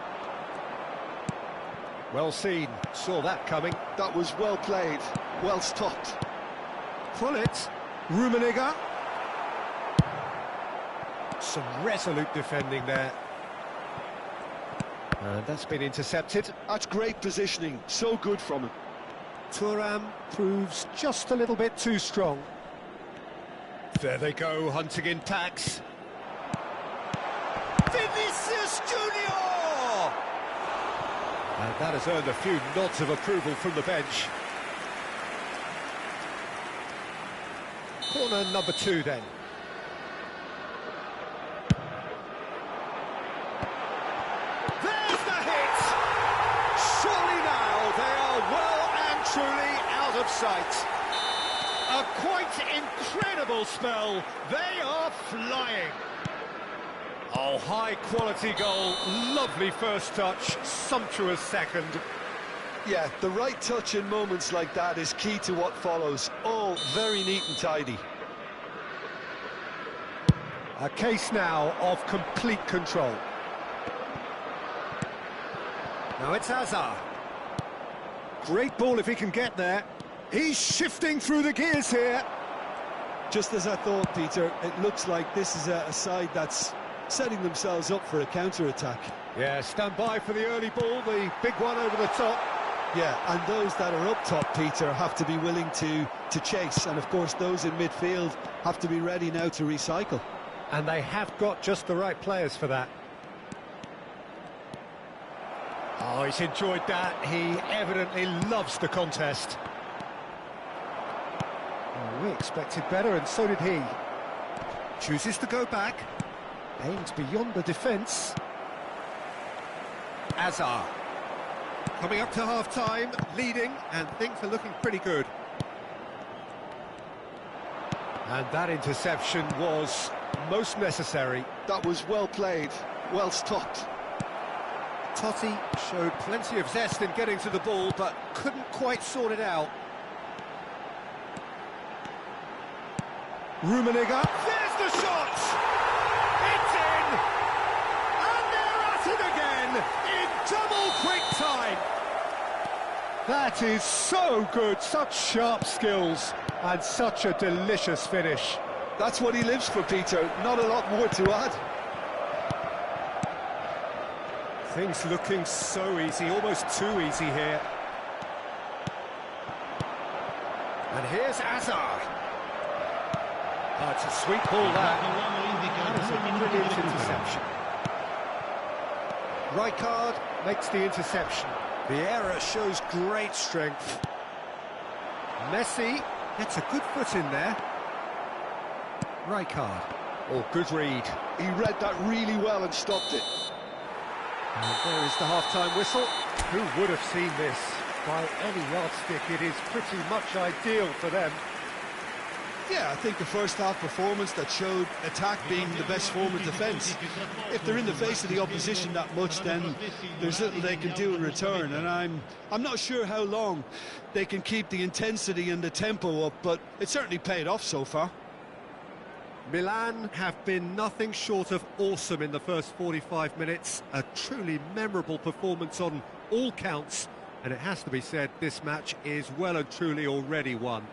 Well seen, saw that coming. That was well played, well stopped. Hullet, Rummenigge. Some resolute defending there. And that's been intercepted. That's great positioning, so good from him. Thuram proves just a little bit too strong. There they go, hunting in packs. Vinicius Junior! And that has earned a few nods of approval from the bench. Corner number 2 then. There's the hit! Surely now they are well and truly out of sight. A quite incredible spell. They are flying. Oh, high-quality goal, lovely first touch, sumptuous second. Yeah, the right touch in moments like that is key to what follows. All very neat and tidy. A case now of complete control. Now it's Hazard. Great ball if he can get there. He's shifting through the gears here. Just as I thought, Peter, it looks like this is a side that's setting themselves up for a counter-attack. Yeah, stand by for the early ball, the big one over the top. Yeah, and those that are up top, Peter, have to be willing to chase. And, of course, those in midfield have to be ready now to recycle. And they have got just the right players for that. Oh, he's enjoyed that. He evidently loves the contest. Oh, we expected better, and so did he. Chooses to go back. Aims beyond the defence. Azar. Coming up to half-time, leading, and things are looking pretty good. And that interception was most necessary. That was well played, well stopped. Totti showed plenty of zest in getting to the ball, but couldn't quite sort it out. Rummenigge, there's the shot! It's in! And they're at it again, in double quick time! That is so good, such sharp skills, and such a delicious finish. That's what he lives for, Peter, not a lot more to add. Things looking so easy, almost too easy here. And here's Azar. Oh, it's a sweet ball, that. That is a brilliant interception. Rijkaard makes the interception. The error shows great strength. Messi gets a good foot in there. Rijkaard. Oh, good read. He read that really well and stopped it. And there is the half-time whistle. Who would have seen this? By any yardstick, it is pretty much ideal for them. Yeah, I think the first half performance that showed attack being the best form of defence. If they're in the face of the opposition that much, then there's little they can do in return, and I'm not sure how long they can keep the intensity and the tempo up, but it certainly paid off so far. Milan have been nothing short of awesome in the first 45 minutes. A truly memorable performance on all counts, and it has to be said, this match is well and truly already won.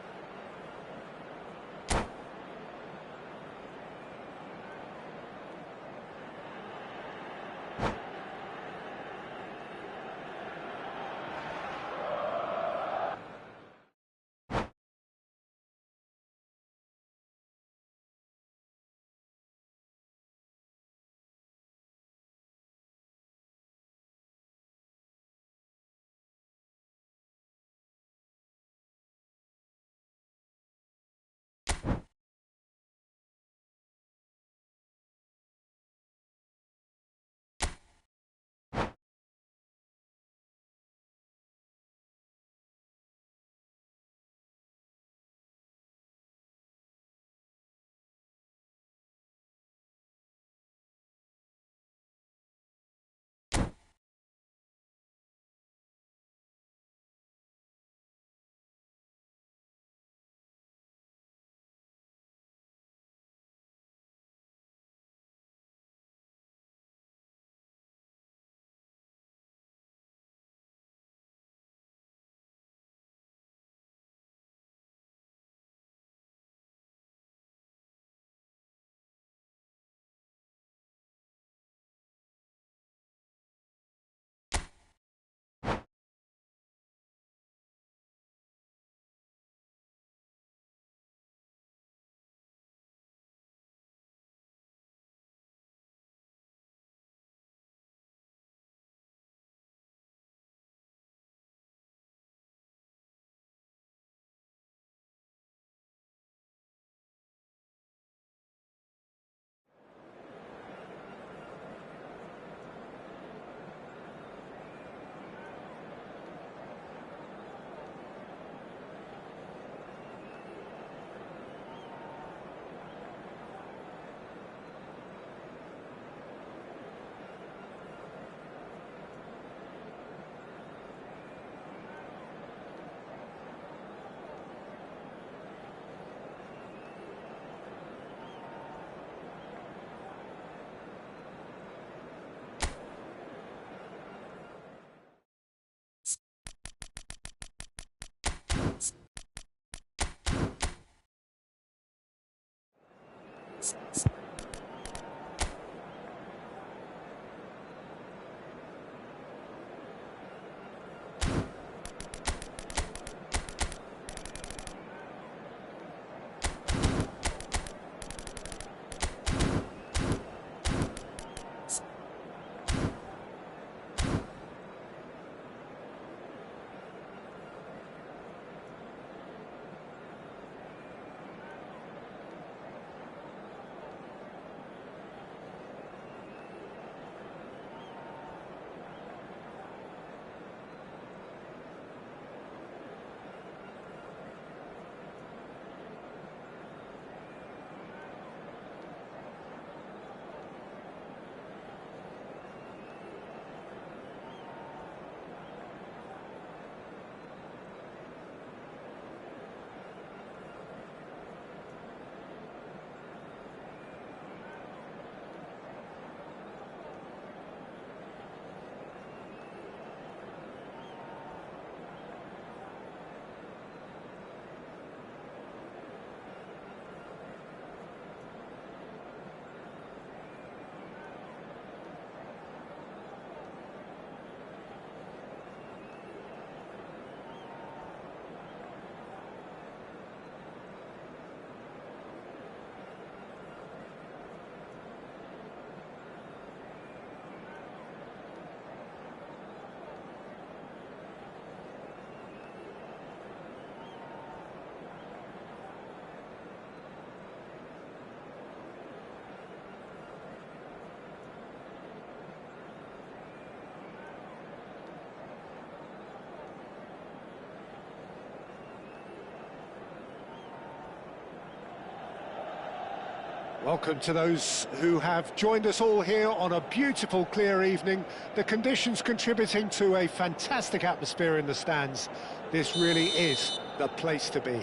Welcome to those who have joined us all here on a beautiful, clear evening. The conditions contributing to a fantastic atmosphere in the stands. This really is the place to be.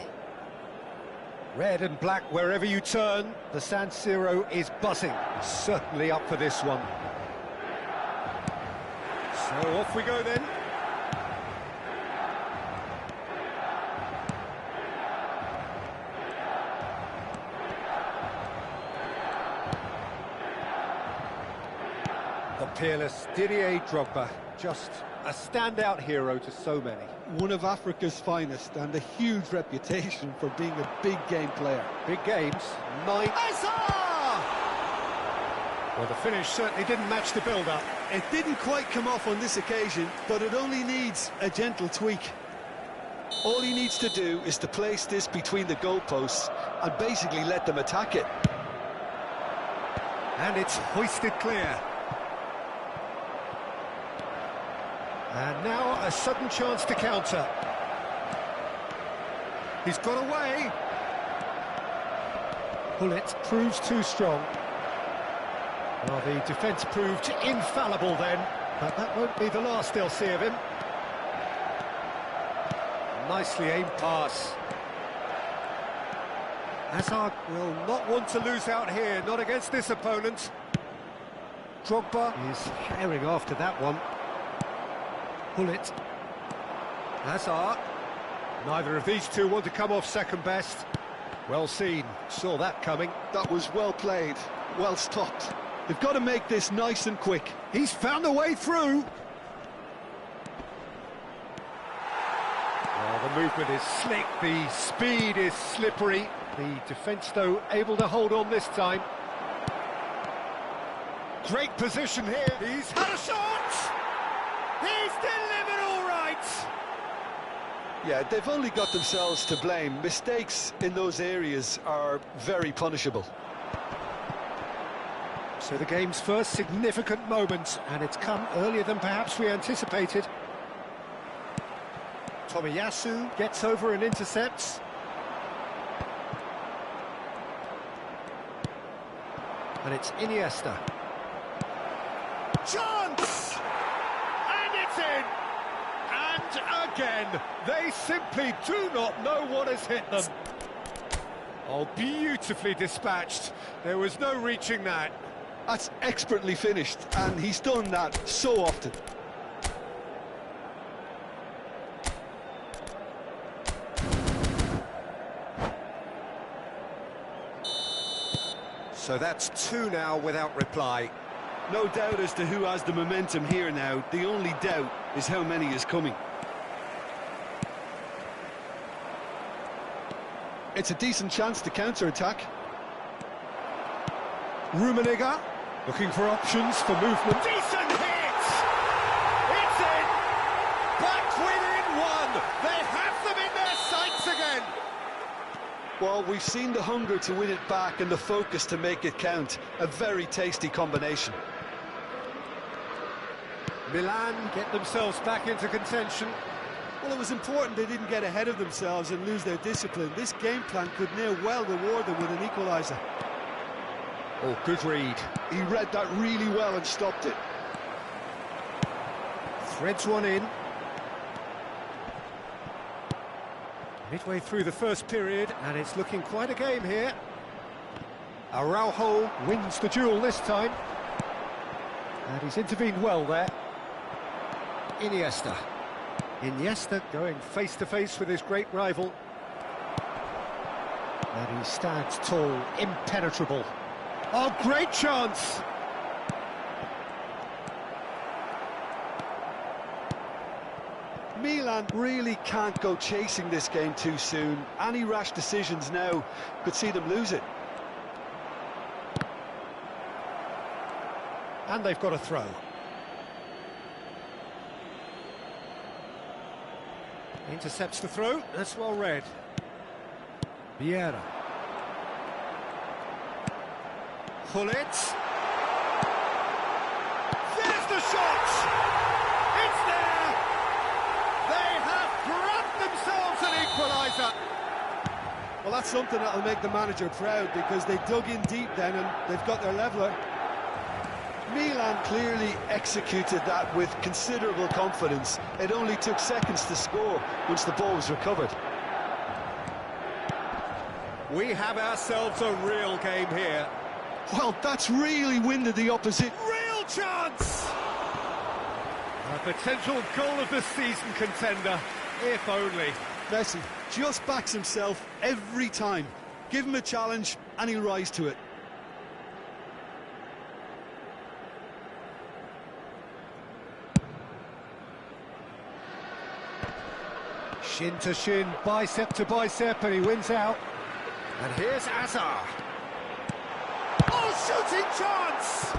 Red and black wherever you turn, the San Siro is buzzing. Certainly up for this one. So off we go then. The peerless Didier Drogba, just a standout hero to so many. One of Africa's finest and a huge reputation for being a big game player. Big games, 9. Well, the finish certainly didn't match the build-up. It didn't quite come off on this occasion, but it only needs a gentle tweak. All he needs to do is to place this between the goalposts and basically let them attack it. And it's hoisted clear. And now a sudden chance to counter. He's got away. Bullet proves too strong. Well, the defence proved infallible then, but that won't be the last they'll see of him. Nicely aimed pass. Hazard will not want to lose out here, not against this opponent. Drogba is herring after that one. Bullet. Hazard. Neither of these two want to come off second best. Well seen, saw that coming. That was well played, well stopped. They've got to make this nice and quick. He's found a way through. Well, the movement is slick, the speed is slippery. The defence, though, able to hold on this time. Great position here. He's had a shot! He's delivered all right! Yeah, they've only got themselves to blame. Mistakes in those areas are very punishable. So the game's first significant moment, and it's come earlier than perhaps we anticipated. Tomiyasu gets over and intercepts. And it's Iniesta. Chance! And it's in! And again, they simply do not know what has hit them. Oh, beautifully dispatched. There was no reaching that. That's expertly finished, and he's done that so often. So that's 2 now without reply. No doubt as to who has the momentum here now. The only doubt is how many is coming. It's a decent chance to counter-attack. Rummenigge looking for options for movement. Decent hit! It's in! Back within 1! They have them in their sights again! Well, we've seen the hunger to win it back and the focus to make it count. A very tasty combination. Milan get themselves back into contention. Well, it was important they didn't get ahead of themselves and lose their discipline. This game plan could now well reward them with an equaliser. Oh, good read. He read that really well and stopped it. Threads one in. Midway through the first period, and it's looking quite a game here. Araujo wins the duel this time. And he's intervened well there. Iniesta going face-to-face with his great rival. And he stands tall, impenetrable. Oh, great chance! Milan really can't go chasing this game too soon. Any rash decisions now could see them lose it. And they've got a throw. Intercepts the throw, that's well read. Vieira. Gullit. There's the shot! It's there! They have grabbed themselves an equaliser! Well, that's something that'll make the manager proud because they dug in deep then and they've got their leveller. Milan clearly executed that with considerable confidence. It only took seconds to score once the ball was recovered. We have ourselves a real game here. Well, that's really winded the opposite. Real chance! A potential goal of the season contender, if only. Messi just backs himself every time. Give him a challenge and he'll rise to it. Shin to shin, bicep to bicep, and he wins out. And here's Azar. Oh, shooting chance!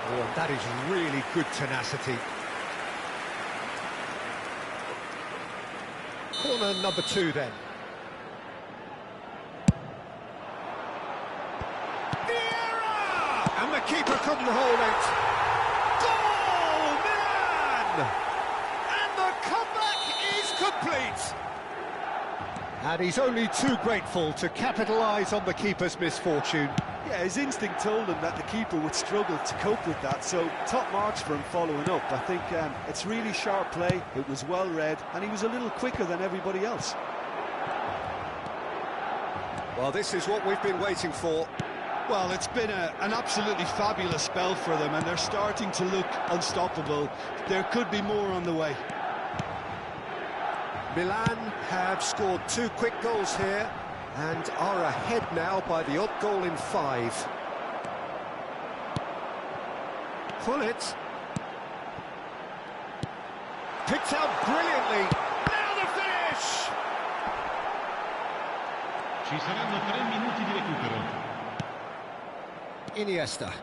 Oh, and that is really good tenacity. Corner number 2 then. Vieira! And the keeper couldn't hold it. Goal, Milan! And the comeback is complete! And he's only too grateful to capitalise on the keeper's misfortune. Yeah, his instinct told him that the keeper would struggle to cope with that, so top marks for him following up. I think it's really sharp play, it was well read, and he was a little quicker than everybody else. Well, this is what we've been waiting for. Well, it's been an absolutely fabulous spell for them, and they're starting to look unstoppable. There could be more on the way. Milan have scored 2 quick goals here and are ahead now by the odd goal in 5. Gullit picked out brilliantly. Now the finish! Ci saranno 3 minuti di recupero. Iniesta.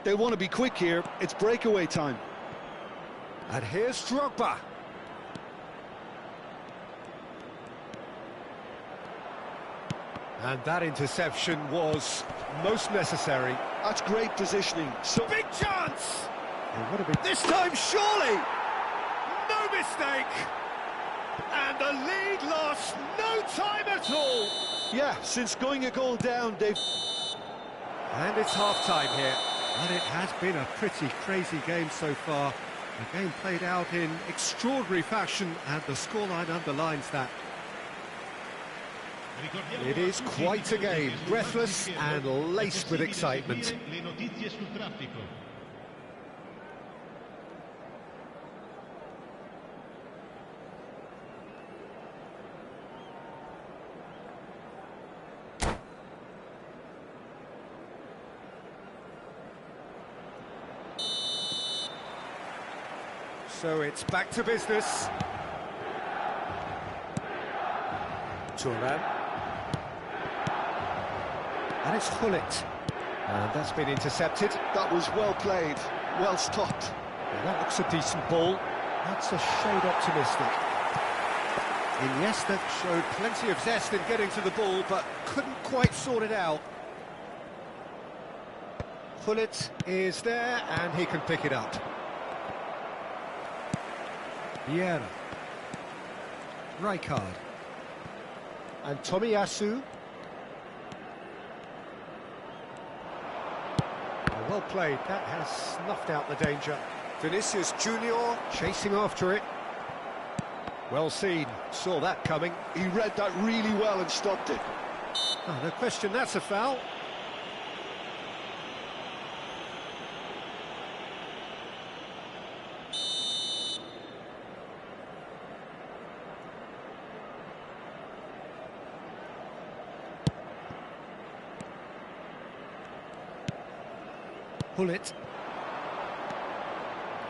They want to be quick here, it's breakaway time. And here's Drogba. And that interception was most necessary. That's great positioning. So Big chance! It would have been... This time, surely! No mistake! And the lead lost no time at all! yeah, since going a goal down, they've... And it's half-time here. And it has been a pretty crazy game so far. The game played out in extraordinary fashion, and the scoreline underlines that. It is quite a game, breathless and laced with excitement. Le notizie sul traffico. So it's back to business. Thuram. And it's Gullit. And that's been intercepted. That was well played, well stopped. Well, that looks a decent ball. That's a shade optimistic. Iniesta showed plenty of zest in getting to the ball, but couldn't quite sort it out. Gullit is there, and he can pick it up. Vieira. Rijkaard. And Tomiyasu. Well played, that has snuffed out the danger. Vinicius Junior chasing after it. Well seen, saw that coming. He read that really well and stopped it. Oh, no question, that's a foul. Gullit.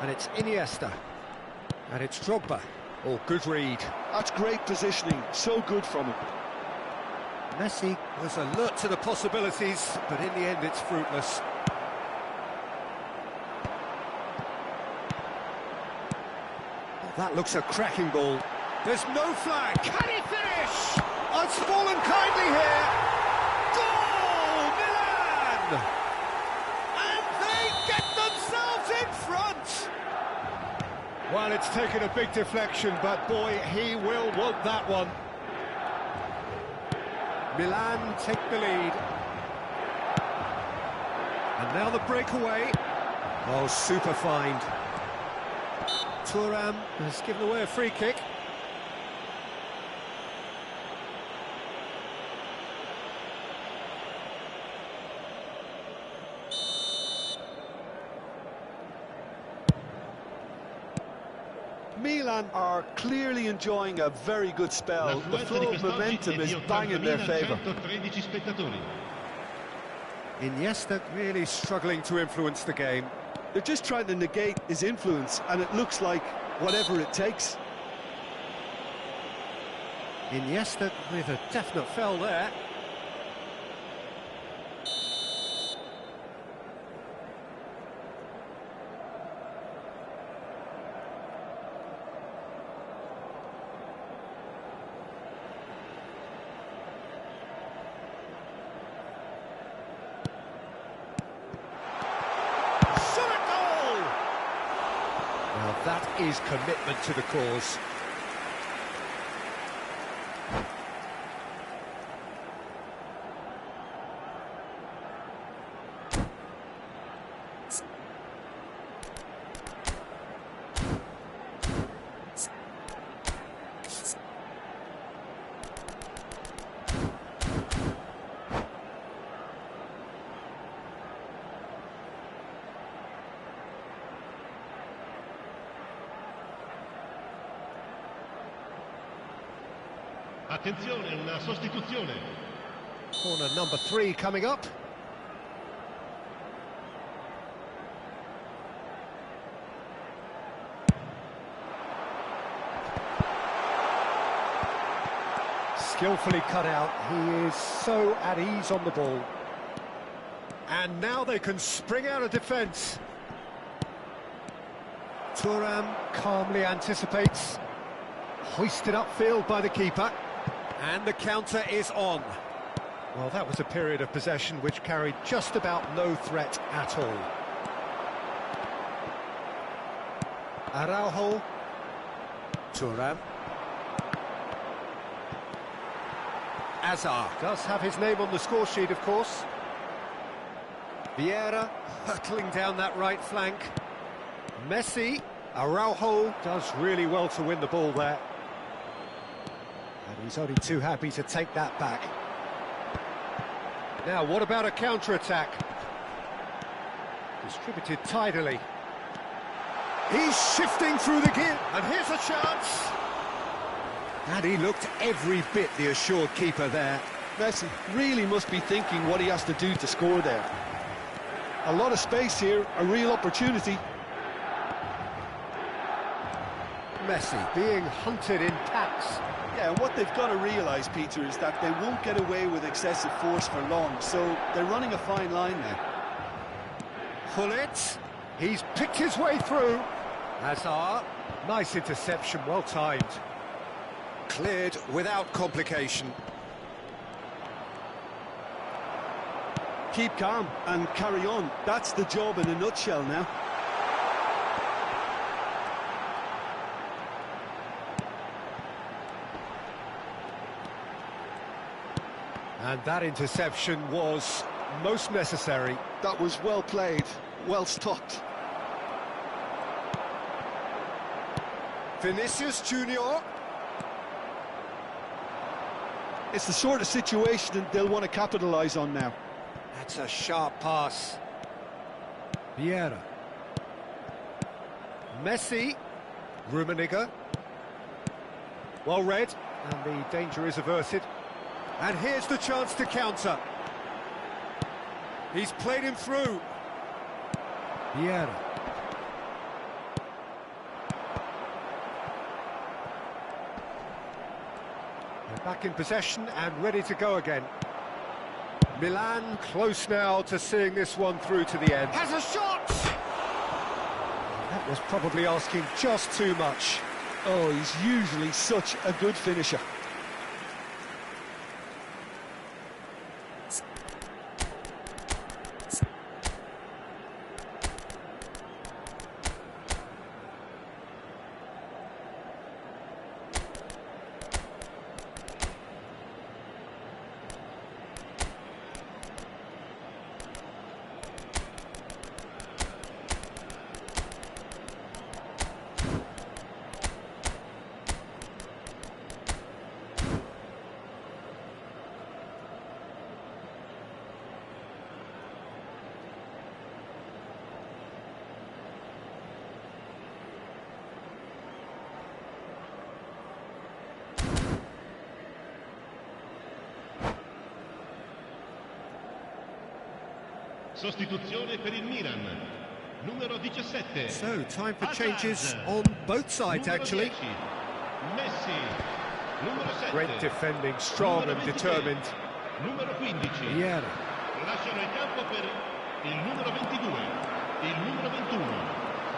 And it's Iniesta. And it's Drogba. Oh, good read. That's great positioning, so good from him. Messi was alert to the possibilities, but in the end it's fruitless. Oh, that looks a cracking ball. There's no flag. Can he finish? Oh, it's fallen kindly here. Goal, Milan! And they get themselves in front. Well, it's taken a big deflection, but boy, he will want that one. Milan take the lead. And now the breakaway. Oh, super find. Thuram has given away a free kick. Milan are clearly enjoying a very good spell. The flow of momentum is bang in their favour. Iniesta really struggling to influence the game. They're just trying to negate his influence, and it looks like whatever it takes. Iniesta with a definite foul there. That is commitment to the cause. Attenzione, una sostituzione. Corner number 3 coming up. Skillfully cut out. He is so at ease on the ball. And now they can spring out of defence. Thuram calmly anticipates. Hoisted upfield by the keeper. And the counter is on. Well, that was a period of possession which carried just about no threat at all. Araujo. Thuram. Azar does have his name on the score sheet, of course. Vieira hurtling down that right flank. Messi. Araujo does really well to win the ball there. And he's only too happy to take that back. Now, what about a counter-attack? Distributed tidily. He's shifting through the gear, and here's a chance. And he looked every bit the assured keeper there. Messi really must be thinking what he has to do to score there. A lot of space here, a real opportunity. Messi being hunted in packs. Yeah, and what they've got to realise, Peter, is that they won't get away with excessive force for long, so they're running a fine line now. Pullet, he's picked his way through. Hazard, nice interception, well timed. Cleared without complication. Keep calm and carry on. That's the job in a nutshell now. And that interception was most necessary. That was well played, well stopped. Vinicius Junior. It's the sort of situation they'll want to capitalise on now. That's a sharp pass. Vieira. Messi. Rummenigge. Well read, and the danger is averted. And here's the chance to counter. He's played him through. Vieira. They're back in possession and ready to go again. Milan close now to seeing this one through to the end. Has a shot! That was probably asking just too much. Oh, he's usually such a good finisher. Sostituzione per il Milan, numero 17. So, time for Hazard. changes on both sides, Numero actually. 10, Messi, numero 7. Great defending, strong Numero and 23, determined. Numero 15. Vieira. Lasciano il campo per il numero 22, il numero 21,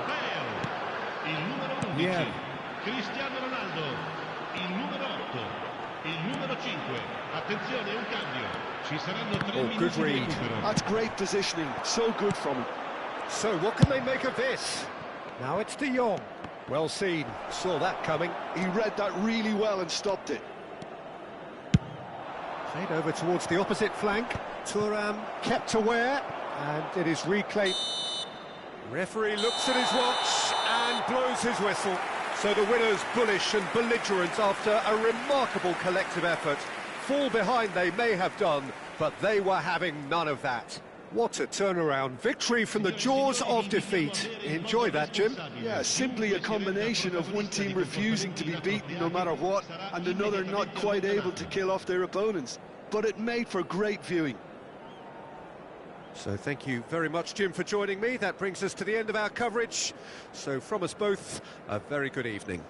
Bale, il numero 11, Vieira. Cristiano Ronaldo, il numero 8, il numero 5. Attenzione, un cambio. Ci saranno 3 Oh, minuti good di read. recupero. That's great positioning, so good from him. So, what can they make of this? Now it's De Jong. Well seen, saw that coming. He read that really well and stopped it. Played over towards the opposite flank. Thuram kept aware, and it is reclaimed. Referee looks at his watch and blows his whistle. So the winners bullish and belligerent after a remarkable collective effort. Fall behind they may have done, but they were having none of that. What a turnaround. Victory from the jaws of defeat. Enjoy that, Jim. Yeah, simply a combination of one team refusing to be beaten no matter what, and another not quite able to kill off their opponents. But it made for great viewing. So thank you very much, Jim, for joining me. That brings us to the end of our coverage. So from us both, a very good evening.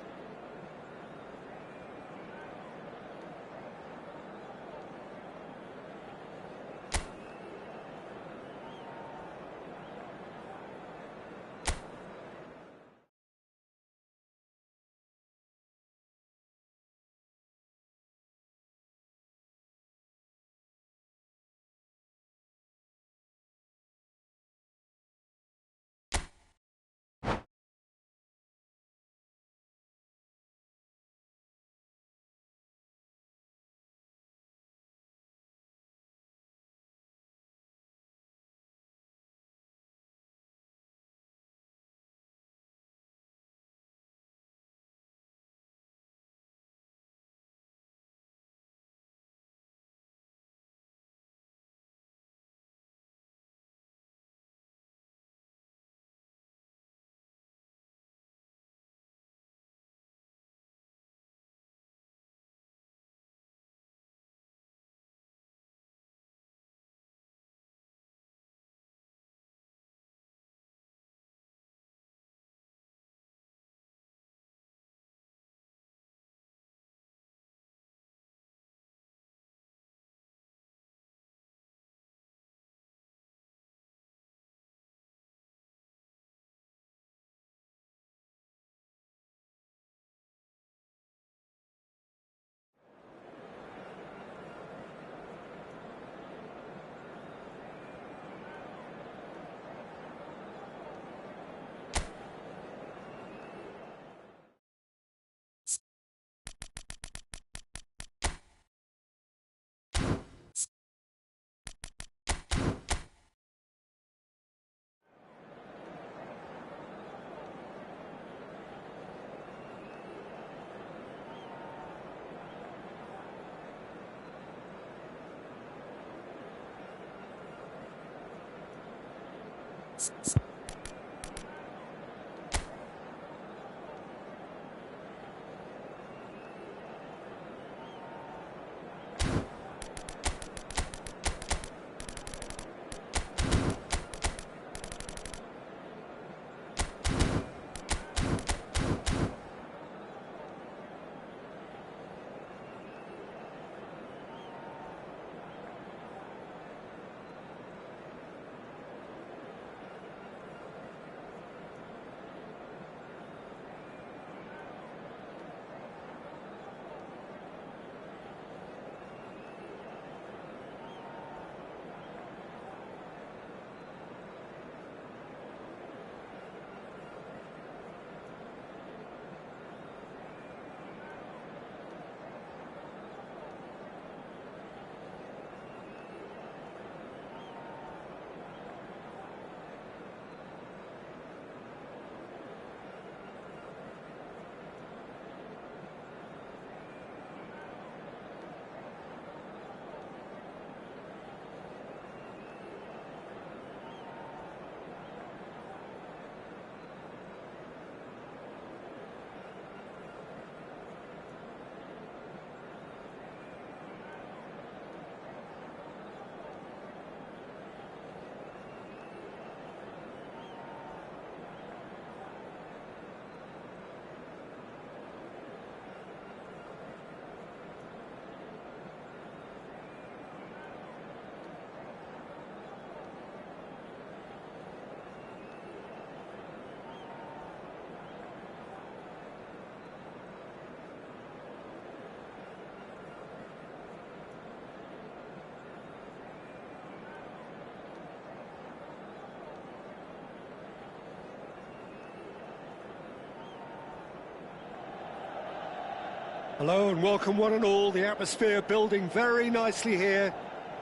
Hello and welcome one and all. The atmosphere building very nicely here.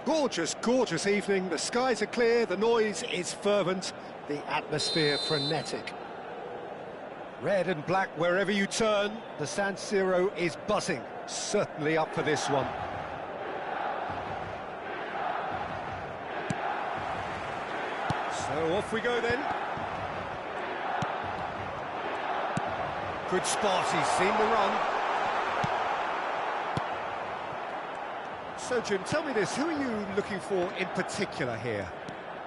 Gorgeous, gorgeous evening. The skies are clear, the noise is fervent, the atmosphere frenetic. Red and black wherever you turn, the San Siro is buzzing. Certainly up for this one. So off we go then. Good spot, he's seen the run. So, Jim, tell me this, who are you looking for in particular here?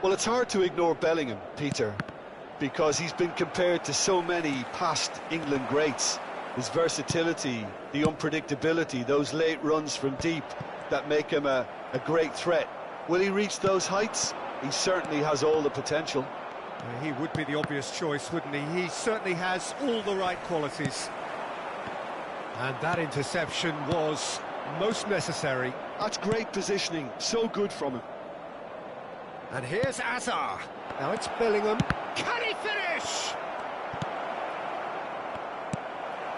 Well, it's hard to ignore Bellingham, Peter, because he's been compared to so many past England greats. His versatility, the unpredictability, those late runs from deep that make him a great threat. Will he reach those heights? He certainly has all the potential. He would be the obvious choice, wouldn't he? He certainly has all the right qualities. And that interception was most necessary. That's great positioning, so good from him. And here's Azar. Now it's Bellingham. Can he finish?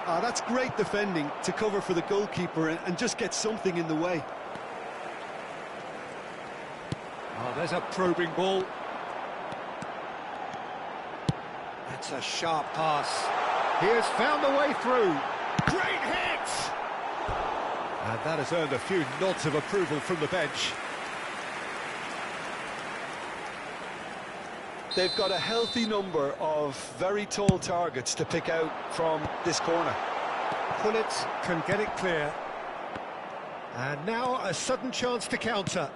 That's great defending to cover for the goalkeeper and just get something in the way. Oh, there's a probing ball. That's a sharp pass. He has found the way through. Great hit! And that has earned a few nods of approval from the bench. They've got a healthy number of very tall targets to pick out from this corner. Pullet can get it clear. And now a sudden chance to counter.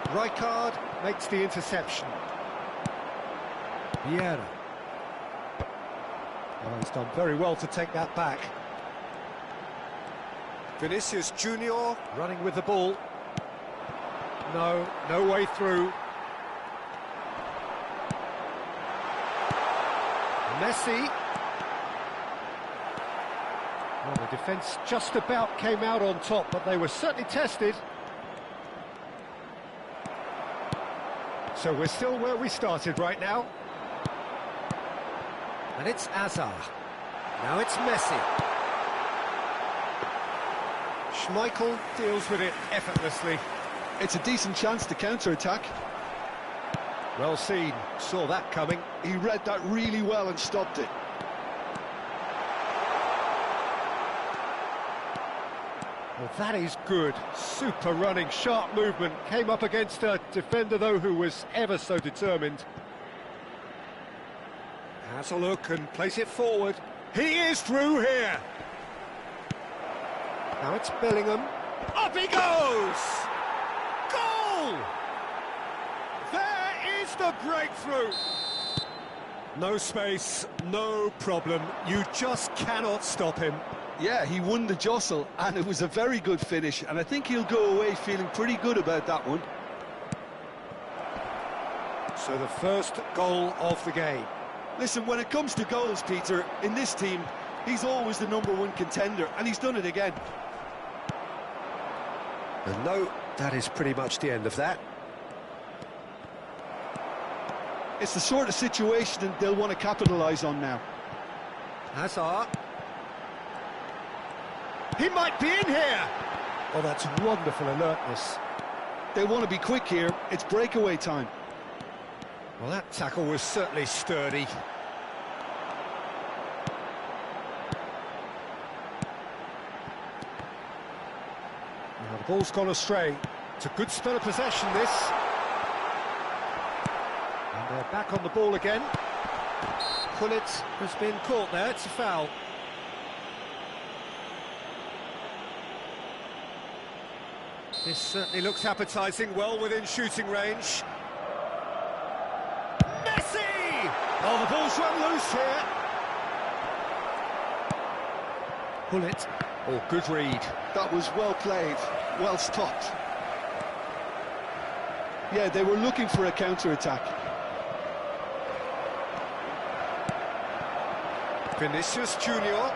Rijkaard makes the interception. Vieira. Oh, he's done very well to take that back. Vinicius Junior running with the ball. No way through. Messi. Well, the defence just about came out on top, but they were certainly tested. So we're still where we started right now. And it's Azar. Now it's Messi. Schmeichel deals with it effortlessly. It's a decent chance to counter-attack. Well seen, saw that coming. He read that really well and stopped it. Well, that is good. Super running, sharp movement. Came up against a defender, though, who was ever so determined. Has a look and plays it forward. He is through here. Now it's Bellingham. Up he goes! Goal! There is the breakthrough. No space, no problem. You just cannot stop him. Yeah, he won the jostle, and it was a very good finish, and I think he'll go away feeling pretty good about that one. So the first goal of the game. Listen, when it comes to goals, Peter, in this team, he's always the #1 contender, and he's done it again. And no, that is pretty much the end of that. It's the sort of situation that they'll want to capitalise on now. Hazard. He might be in here! Oh, that's wonderful alertness. They want to be quick here. It's breakaway time. Well, that tackle was certainly sturdy. Now the ball's gone astray. It's a good spell of possession, this. And they're back on the ball again. Pullet has been caught there, it's a foul. This certainly looks appetising, well within shooting range. Messi! Oh, the ball's run loose here. Pullet. Oh, good read. That was well played, well stopped. Yeah, they were looking for a counter-attack. Vinicius Junior.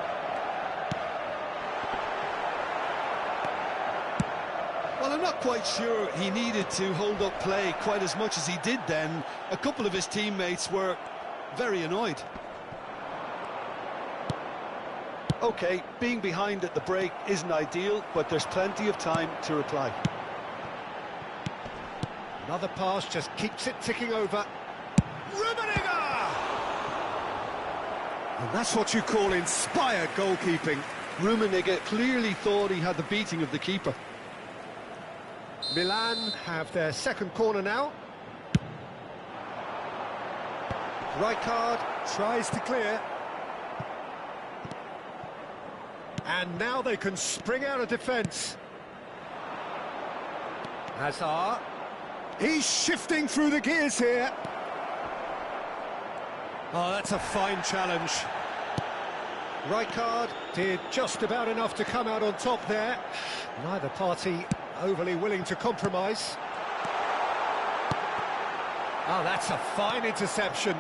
Well, I'm not quite sure he needed to hold up play quite as much as he did then. A couple of his teammates were very annoyed. OK, being behind at the break isn't ideal, but there's plenty of time to reply. Another pass just keeps it ticking over. Rummenigge! And that's what you call inspired goalkeeping. Rummenigge clearly thought he had the beating of the keeper. Milan have their second corner now. Rijkaard tries to clear. And now they can spring out of defence. Hazard. He's shifting through the gears here. Oh, that's a fine challenge. Rijkaard did just about enough to come out on top there. Neither party overly willing to compromise. Oh, that's a fine interception.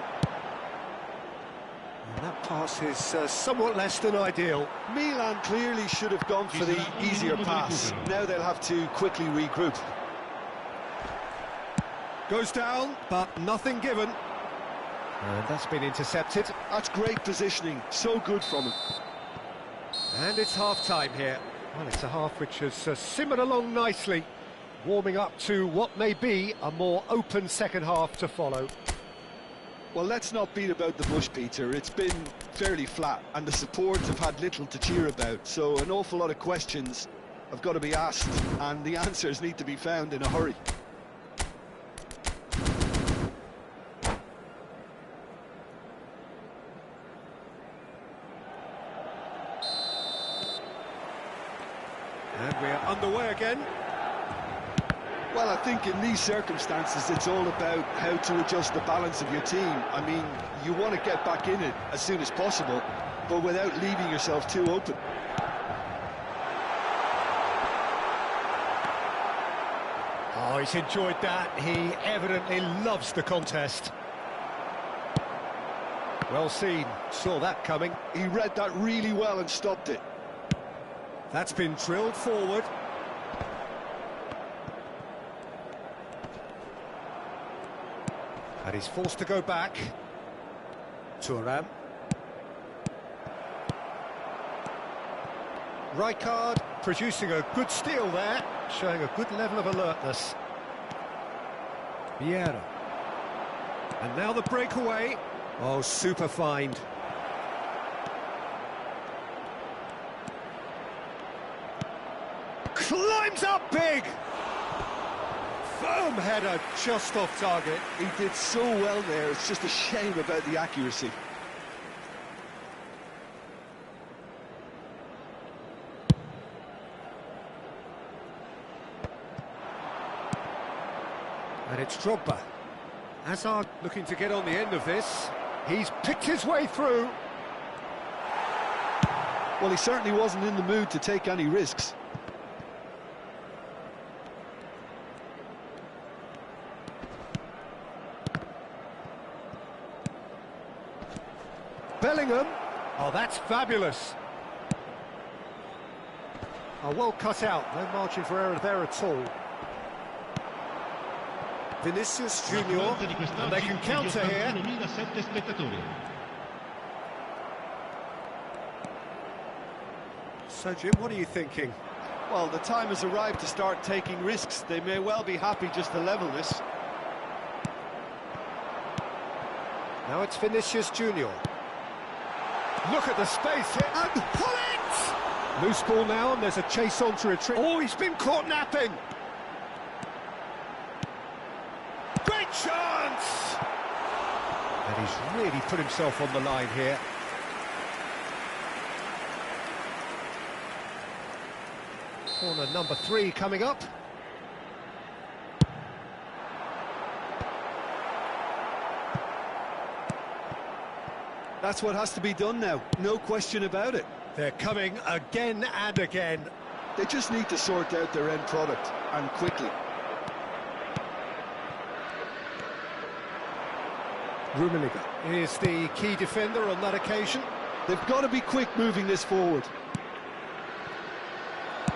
And that pass is somewhat less than ideal. Milan clearly should have gone for the easier pass. Now they'll have to quickly regroup. Goes down, but nothing given. And that's been intercepted. That's great positioning, so good from him. And it's half-time here. Well, it's a half which has simmered along nicely, warming up to what may be a more open second half to follow. Well, let's not beat about the bush, Peter. It's been fairly flat, and the supports have had little to cheer about, so an awful lot of questions have got to be asked, and the answers need to be found in a hurry. And we're underway again. Well, I think in these circumstances, it's all about how to adjust the balance of your team. I mean, you want to get back in it as soon as possible, but without leaving yourself too open. Oh, he's enjoyed that. He evidently loves the contest. Well seen. Saw that coming. He read that really well and stopped it. That's been drilled forward. And he's forced to go back. Thuram. Rijkaard producing a good steal there, showing a good level of alertness. Vieira. And now the breakaway. Oh, super find. comes up big! Firm header, just off target. He did so well there, it's just a shame about the accuracy. And it's Drogba. Hazard looking to get on the end of this. He's picked his way through. Well, he certainly wasn't in the mood to take any risks. Bellingham. Oh, that's fabulous. Oh, well cut out. No margin for error there at all. Vinicius Junior, and they can counter here. So, Jim, what are you thinking? Well, the time has arrived to start taking risks. They may well be happy just to level this. Now it's Vinicius Junior. Look at the space here, and pull it! Loose ball now, and there's a chase on to retreat. Oh, he's been caught napping! Great chance! And he's really put himself on the line here. Corner number 3 coming up. That's what has to be done now, no question about it. They're coming again and again. They just need to sort out their end product, and quickly. Rummenigge is the key defender on that occasion. They've got to be quick moving this forward.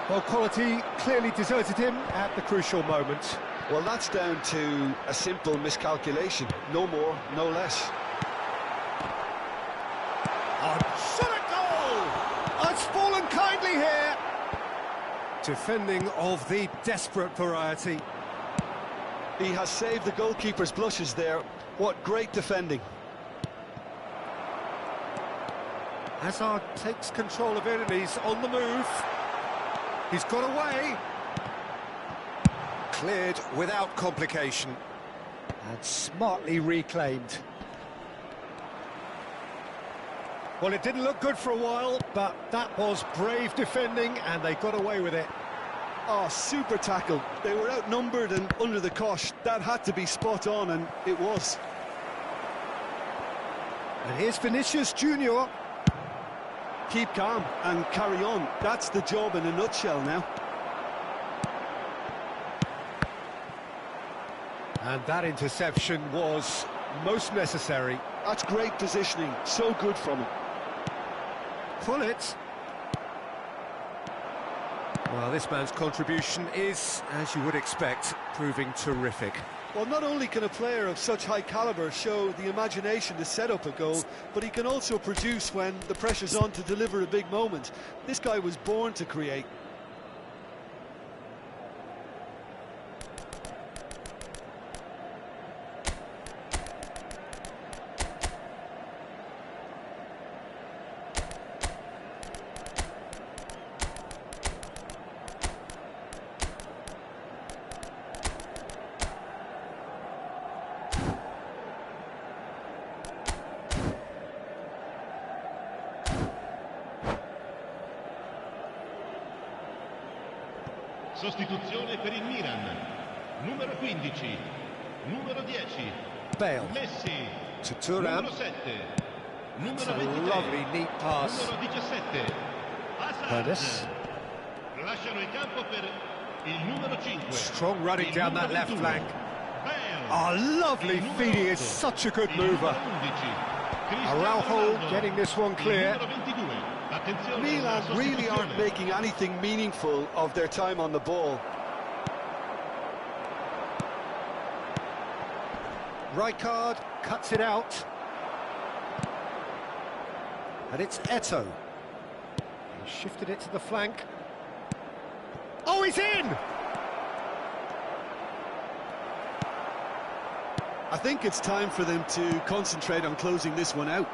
Well, quality clearly deserted him at the crucial moment. Well, that's down to a simple miscalculation. No more, no less. Shot a goal! It's fallen kindly here. Defending of the desperate variety. He has saved the goalkeeper's blushes there. What great defending. Hazard takes control of it and he's on the move. He's got away. Cleared without complication. And smartly reclaimed. Well, it didn't look good for a while, but that was brave defending and they got away with it. Oh, super tackle. They were outnumbered and under the cosh. That had to be spot on, and it was. And here's Vinicius Junior. Keep calm and carry on. That's the job in a nutshell now. And that interception was most necessary. That's great positioning. So good from him. Pull it. Well, this man's contribution is, as you would expect, proving terrific. Well, not only can a player of such high calibre show the imagination to set up a goal, but he can also produce when the pressure's on to deliver a big moment. This guy was born to create. Sostituzione per il Milan. Numero 15, numero 10. Bale. Messi. To Thuram. Numero 7. It's Numero a 23. lovely, neat pass. Numero 17. Perez. Lasciano il campo per il numero 5. Strong running Il down numero that left 21. flank. Bale. Oh, lovely Il numero feeding, 8. is such a good Il mover. numero 11. Cristiano Araujo Ronaldo. getting this one clear. Il numero 22. Attenzione, Milan una really aren't sostituzione. making anything meaningful of their time on the ball. Rijkaard cuts it out. And it's Eto'o. He shifted it to the flank. Oh, he's in! I think it's time for them to concentrate on closing this one out.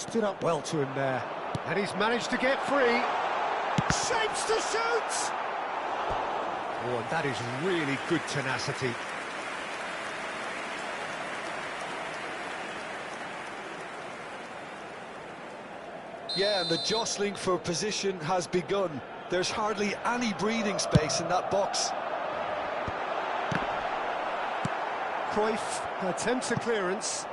Stood up well to him there. And he's managed to get free. Shapes to shoot! Oh, and that is really good tenacity. Yeah, and the jostling for position has begun. There's hardly any breathing space in that box. Cruyff attempts a clearance.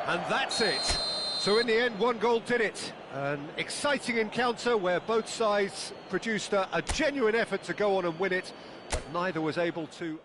And that's it. So in the end, one goal did it. An exciting encounter where both sides produced a genuine effort to go on and win it, but neither was able to...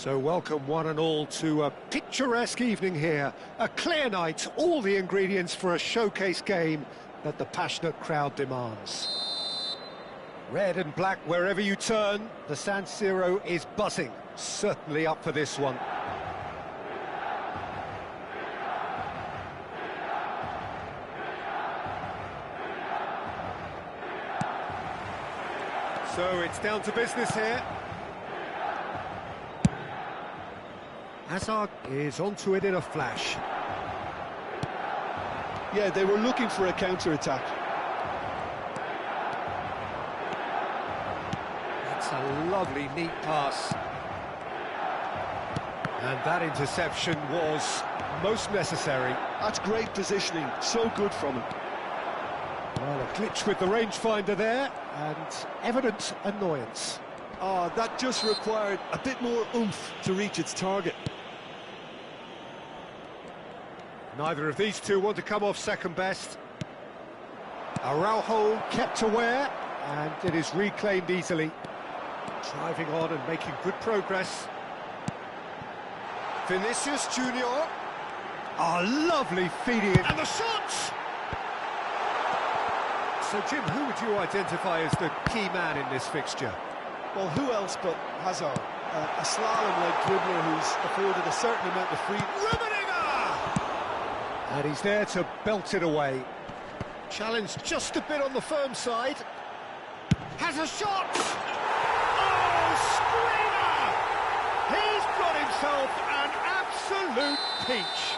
So welcome one and all to a picturesque evening here. A clear night, all the ingredients for a showcase game that the passionate crowd demands. Red and black wherever you turn, the San Siro is buzzing. Certainly up for this one. So it's down to business here. Hazard is onto it in a flash. Yeah, they were looking for a counter-attack. That's a lovely, neat pass. And that interception was most necessary. That's great positioning, so good from him. Well, a glitch with the rangefinder there, and evident annoyance. Oh, that just required a bit more oomph to reach its target. Neither of these two want to come off second best. Araujo kept aware, and it is reclaimed easily. Driving on and making good progress. Vinicius Junior. Oh, lovely feeding it. And the shots! So, Jim, who would you identify as the key man in this fixture? Well, who else but Hazard? A slalom-like dribbler who's afforded a certain amount of freedom. And he's there to belt it away. Challenged just a bit on the firm side. Has a shot! Oh, screamer! He's got himself an absolute peach.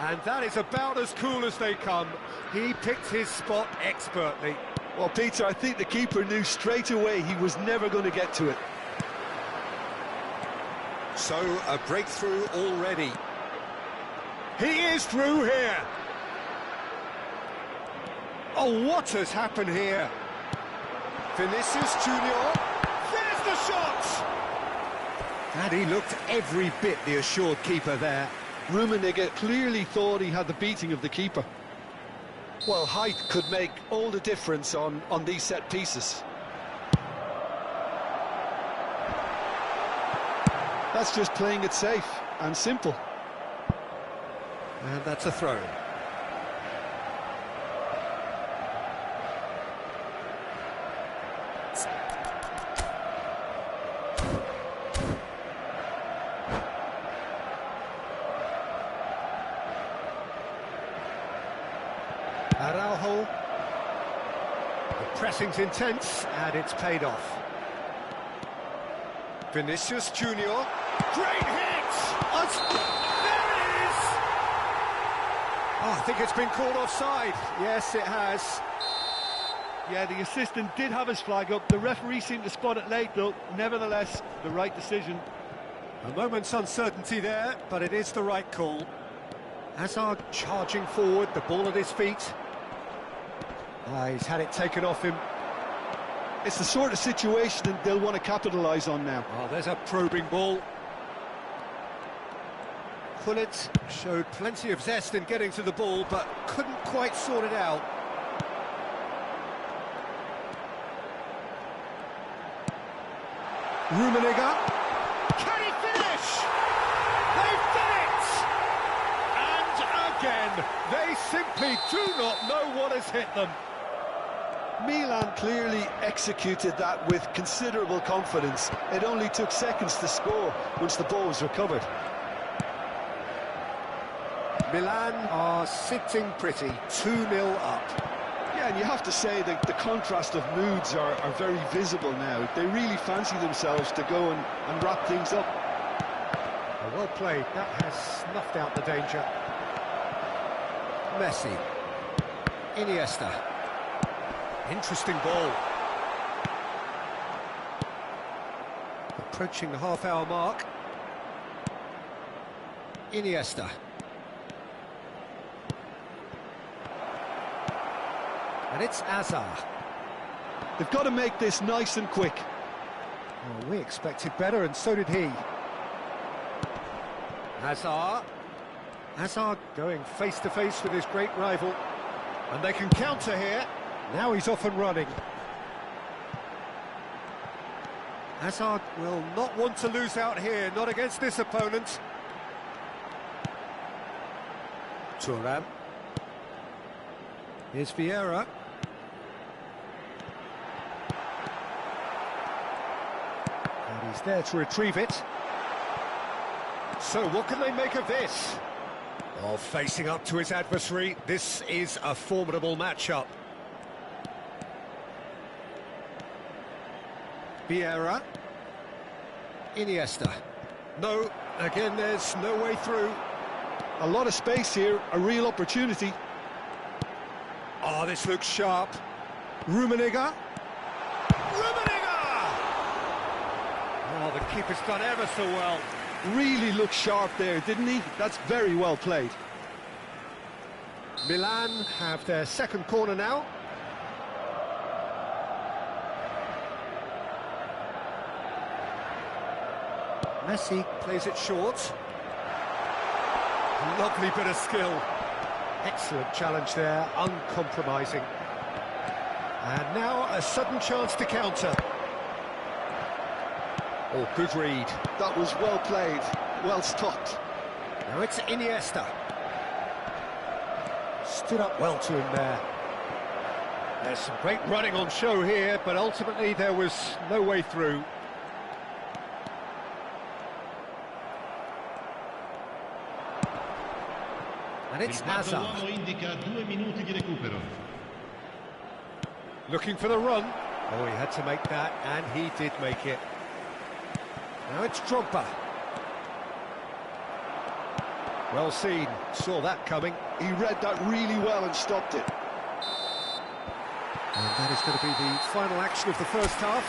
And that is about as cool as they come. He picked his spot expertly. Well, Peter, I think the keeper knew straight away he was never going to get to it. So, a breakthrough already. He is through here. Oh, what has happened here? Vinicius Junior. There's the shot! And he looked every bit the assured keeper there. Rummenigge clearly thought he had the beating of the keeper. Well, height could make all the difference on these set pieces. That's just playing it safe and simple. And that's a throw. Araujo. The pressing's intense, and it's paid off. Vinicius Junior. Great hit! There it is! Oh, I think it's been called offside. Yes, it has. Yeah, the assistant did have his flag up. The referee seemed to spot it late, though. Nevertheless, the right decision. A moment's uncertainty there, but it is the right call. Hazard charging forward, the ball at his feet. He's had it taken off him. It's the sort of situation that they'll want to capitalise on now. Oh, there's a probing ball. Pullet showed plenty of zest in getting to the ball, but couldn't quite sort it out. Rummenigge. Can he finish? They've done it! And again, they simply do not know what has hit them. Milan clearly executed that with considerable confidence. It only took seconds to score once the ball was recovered. Milan are sitting pretty, 2-0 up. Yeah, and you have to say that the contrast of moods are very visible now. They really fancy themselves to go and wrap things up. Well played, that has snuffed out the danger. Messi. Iniesta. Interesting ball. Approaching the half-hour mark. Iniesta. And it's Hazard. They've got to make this nice and quick. Well, we expected better, and so did he. Hazard. Hazard going face-to-face with his great rival. And they can counter here. Now he's off and running. Hazard will not want to lose out here, not against this opponent. Thuram. Here's Vieira. And he's there to retrieve it. So what can they make of this? Oh, facing up to his adversary, this is a formidable matchup. Vieira. Iniesta. No, Again, there's no way through. A lot of space here, a real opportunity. Oh, this looks sharp. Rummenigge. Oh, the keeper's done ever so well. Really looked sharp there, didn't he? That's very well played. Milan have their second corner now. Messi plays it short. Lovely bit of skill. Excellent challenge there, uncompromising. And now a sudden chance to counter. Oh, good read. That was well played, well stopped. Now it's Iniesta. Stood up well to him there. There's some great running on show here, but ultimately there was no way through. And it's Hazard. Indica 2 minuti di recupero. Looking for the run. Oh, he had to make that, and he did make it. Now it's Drogba. Well seen, saw that coming. He read that really well and stopped it. And that is going to be the final action of the first half.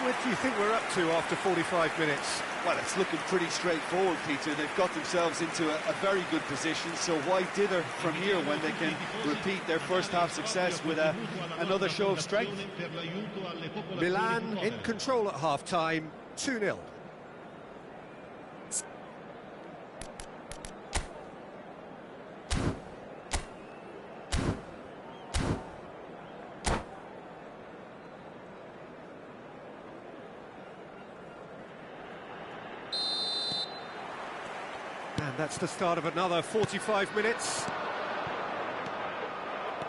What do you think we're up to after 45 minutes? Well, it's looking pretty straightforward, Peter. They've got themselves into a very good position, so why dither from here when they can repeat their first half success with another show of strength? Milan in control at half-time, 2-0. And that's the start of another 45 minutes.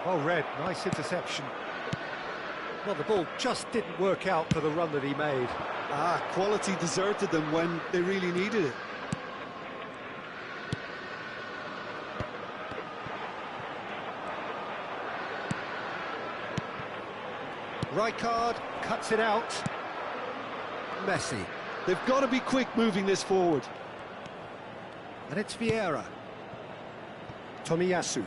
Well read, nice interception. Well, the ball just didn't work out for the run that he made. Quality deserted them when they really needed it. Rijkaard cuts it out. Messi. They've got to be quick moving this forward. And it's Vieira. Tomiyasu.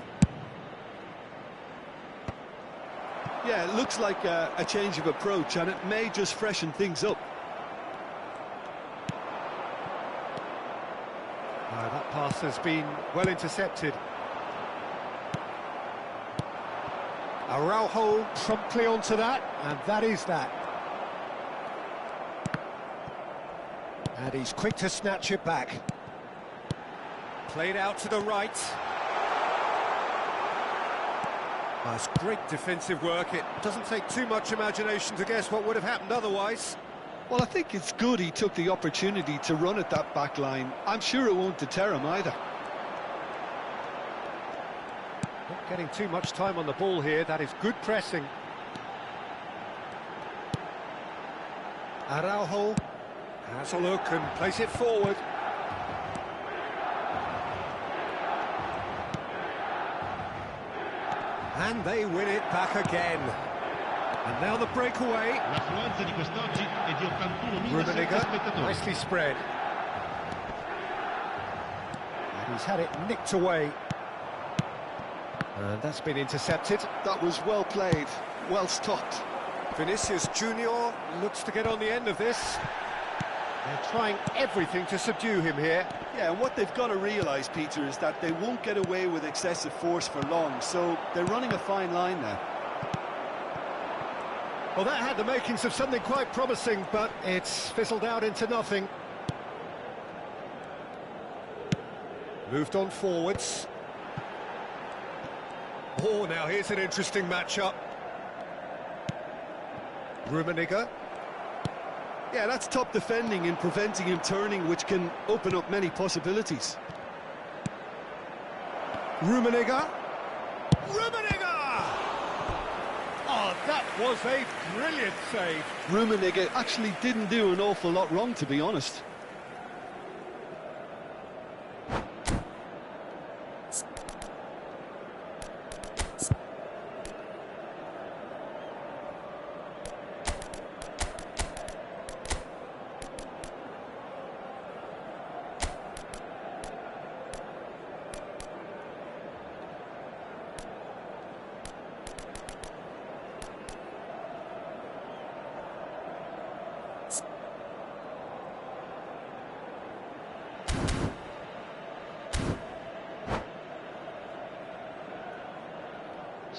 Yeah, it looks like a change of approach, and it may just freshen things up. That pass has been well intercepted. Araujo promptly onto that, and that is that. And he's quick to snatch it back. Played out to the right. That's great defensive work. It doesn't take too much imagination to guess what would have happened otherwise. Well, I think it's good he took the opportunity to run at that back line. I'm sure it won't deter him either. Not getting too much time on the ball here. That is good pressing. Araujo has a look and plays it forward. And they win it back again. And now the breakaway. L'affluenza di quest'oggi è di 81.000 Rummenigge, nicely spread. And he's had it nicked away. And that's been intercepted. That was well played, well stopped. Vinicius Junior looks to get on the end of this. They're trying everything to subdue him here. Yeah, and what they've got to realise, Peter, is that they won't get away with excessive force for long, so they're running a fine line now. Well, that had the makings of something quite promising, but it's fizzled out into nothing. Moved on forwards. Oh, now here's an interesting matchup. Rummenigge. Yeah, that's top defending and preventing him turning, which can open up many possibilities. Rummenigge. Rummenigge! Oh, that was a brilliant save. Rummenigge actually didn't do an awful lot wrong, to be honest.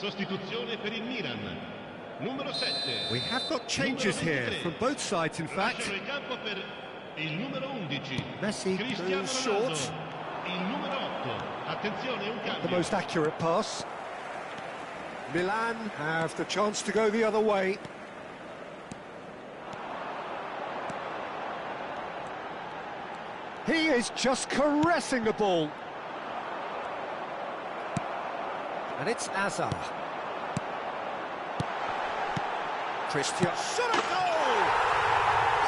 Sostituzione per il Milan. Numero 7. We have got changes here from both sides, in fact. Lasciano il campo per il numero 11. Messi Cristiano goes Ronaldo. short. Il numero 8. Attenzione, un The cambio. most accurate pass. Milan have the chance to go the other way. He is just caressing the ball. And it's Azar. Christian. Shot a goal!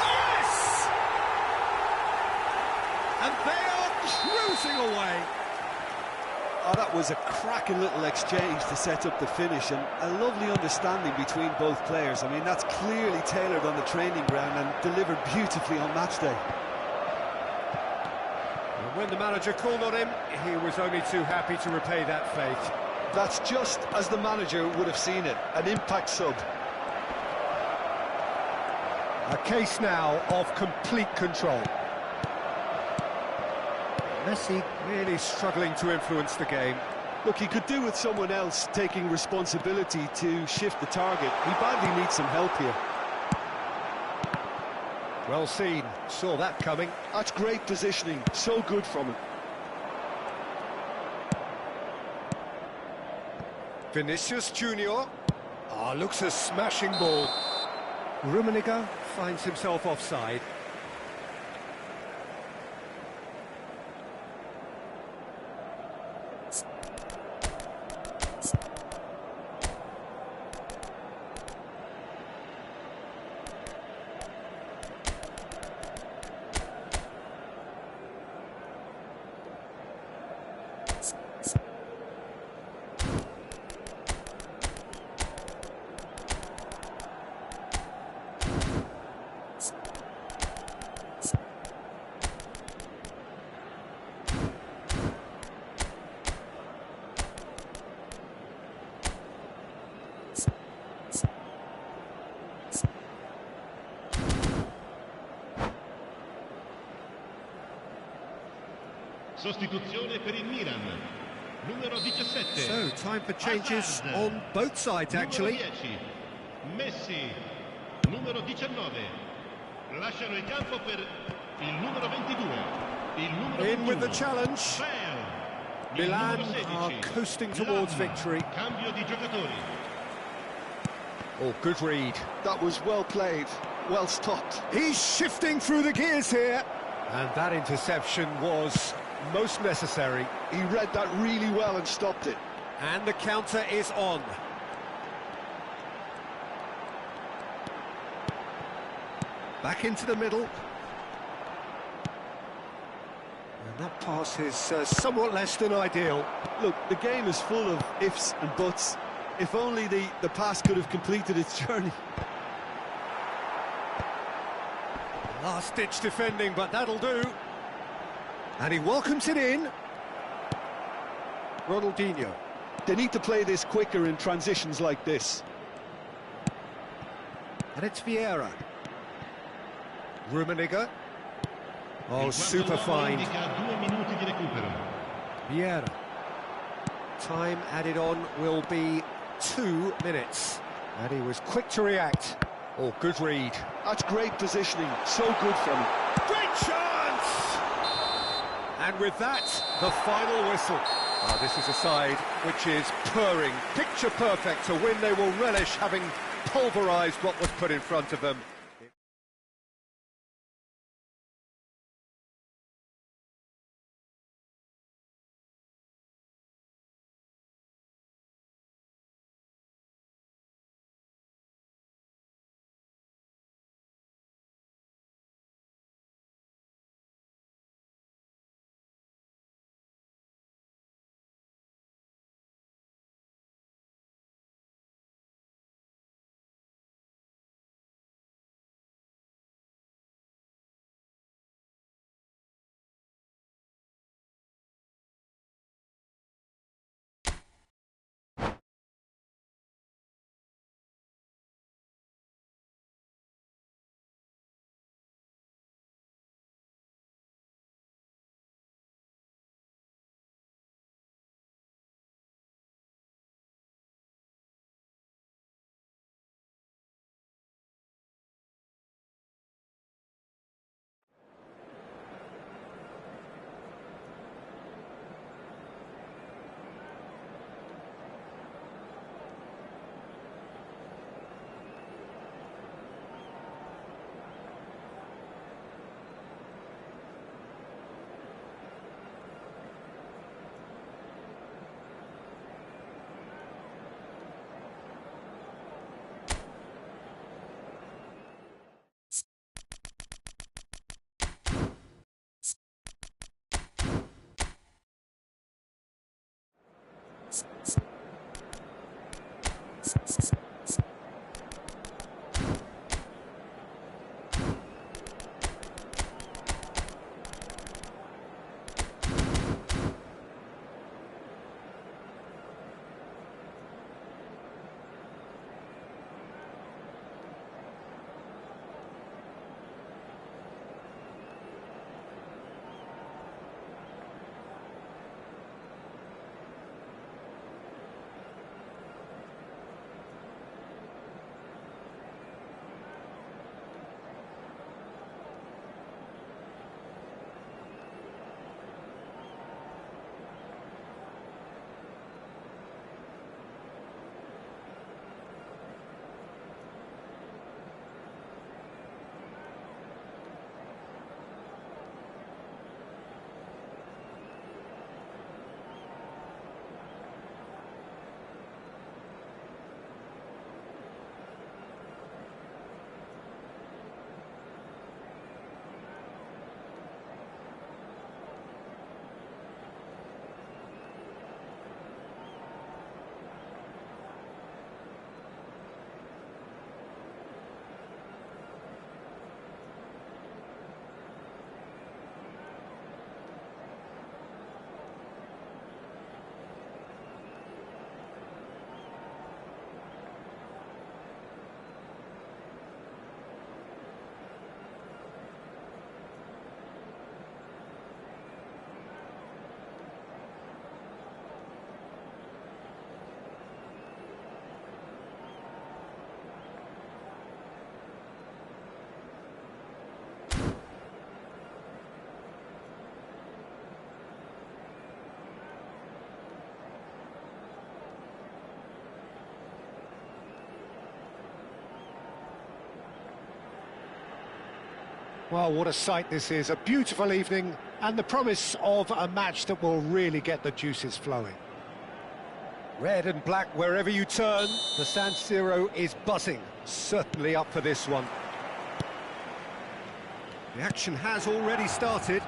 Yes! And they are cruising away. Oh, that was a cracking little exchange to set up the finish, and a lovely understanding between both players. I mean, that's clearly tailored on the training ground and delivered beautifully on match day. And when the manager called on him, he was only too happy to repay that faith. That's just as the manager would have seen it, an impact sub. A case now of complete control. Messi really struggling to influence the game. Look, he could do with someone else taking responsibility to shift the target. He badly needs some help here. Well seen, saw that coming. That's great positioning, so good from him. Vinicius Junior. Looks a smashing ball. Rummenigge finds himself offside. Sostituzione per il Milan. Numero 17. So, time for changes Hazard. on both sides, actually. Numero 10. Messi. Numero 19. Lasciano il campo per il numero 22. Il numero In 21. with the challenge. Bale. Milan Il numero are 16. coasting towards Lam. victory. Cambio di giocatori. Oh, good read. That was well played, well stopped. He's shifting through the gears here. And that interception was most necessary. He read that really well and stopped it. And the counter is on. Back into the middle. And that pass is somewhat less than ideal. Look, the game is full of ifs and buts. If only the pass could have completed its journey. Last-ditch defending, but that'll do. And he welcomes it in. Ronaldinho. They need to play this quicker in transitions like this. And it's Vieira. Rummenigge. Oh, super find. Indica 2 minuti di recupero. Vieira. Time added on will be 2 minutes. And he was quick to react. Oh, good read. That's great positioning, so good from him. Great chance! And with that, the final whistle. This is a side which is purring, picture perfect, a win they will relish, having pulverised what was put in front of them. Well, what a sight this is. A beautiful evening and the promise of a match that will really get the juices flowing. Red and black wherever you turn, the San Siro is buzzing. Certainly up for this one. The action has already started.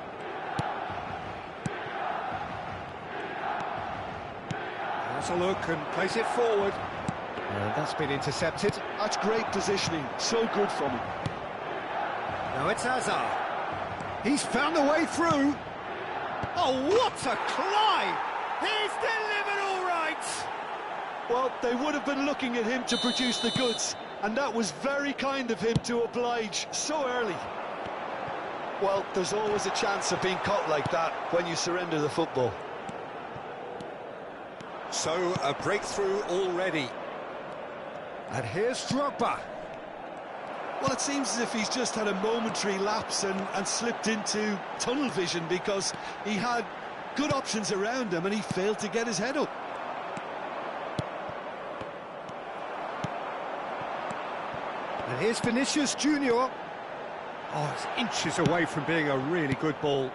Has a look and plays it forward. And that's been intercepted. That's great positioning, so good from him. Now it's Hazard. He's found a way through. Oh, what a climb! He's delivered all right! Well, they would have been looking at him to produce the goods, and that was very kind of him to oblige so early. Well, there's always a chance of being caught like that when you surrender the football. So, a breakthrough already. And here's Drogba. Well, it seems as if he's just had a momentary lapse and slipped into tunnel vision, because he had good options around him and he failed to get his head up. And here's Vinicius Junior. Oh, it's inches away from being a really good ball.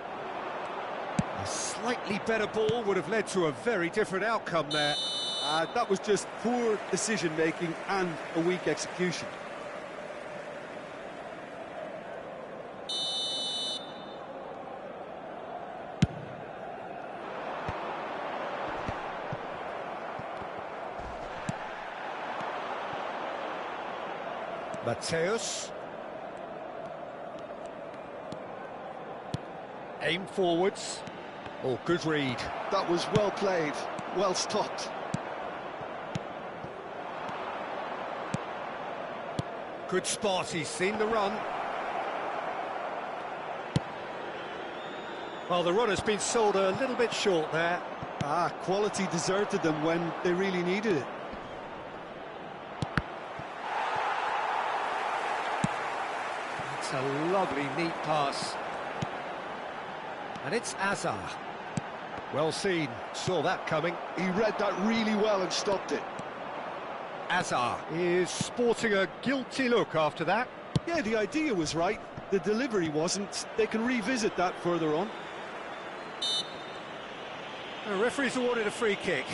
A slightly better ball would have led to a very different outcome there. That was just poor decision-making and a weak execution. Mateus. Aim forwards. Oh, good read. That was well played, well stopped. Good spot, he's seen the run. Well, the run has been sold a little bit short there. Quality deserted them when they really needed it. It's a lovely, neat pass. And it's Hazard. Well seen, saw that coming. He read that really well and stopped it. Hazard is sporting a guilty look after that. Yeah, the idea was right, the delivery wasn't. They can revisit that further on. The referee's awarded a free kick.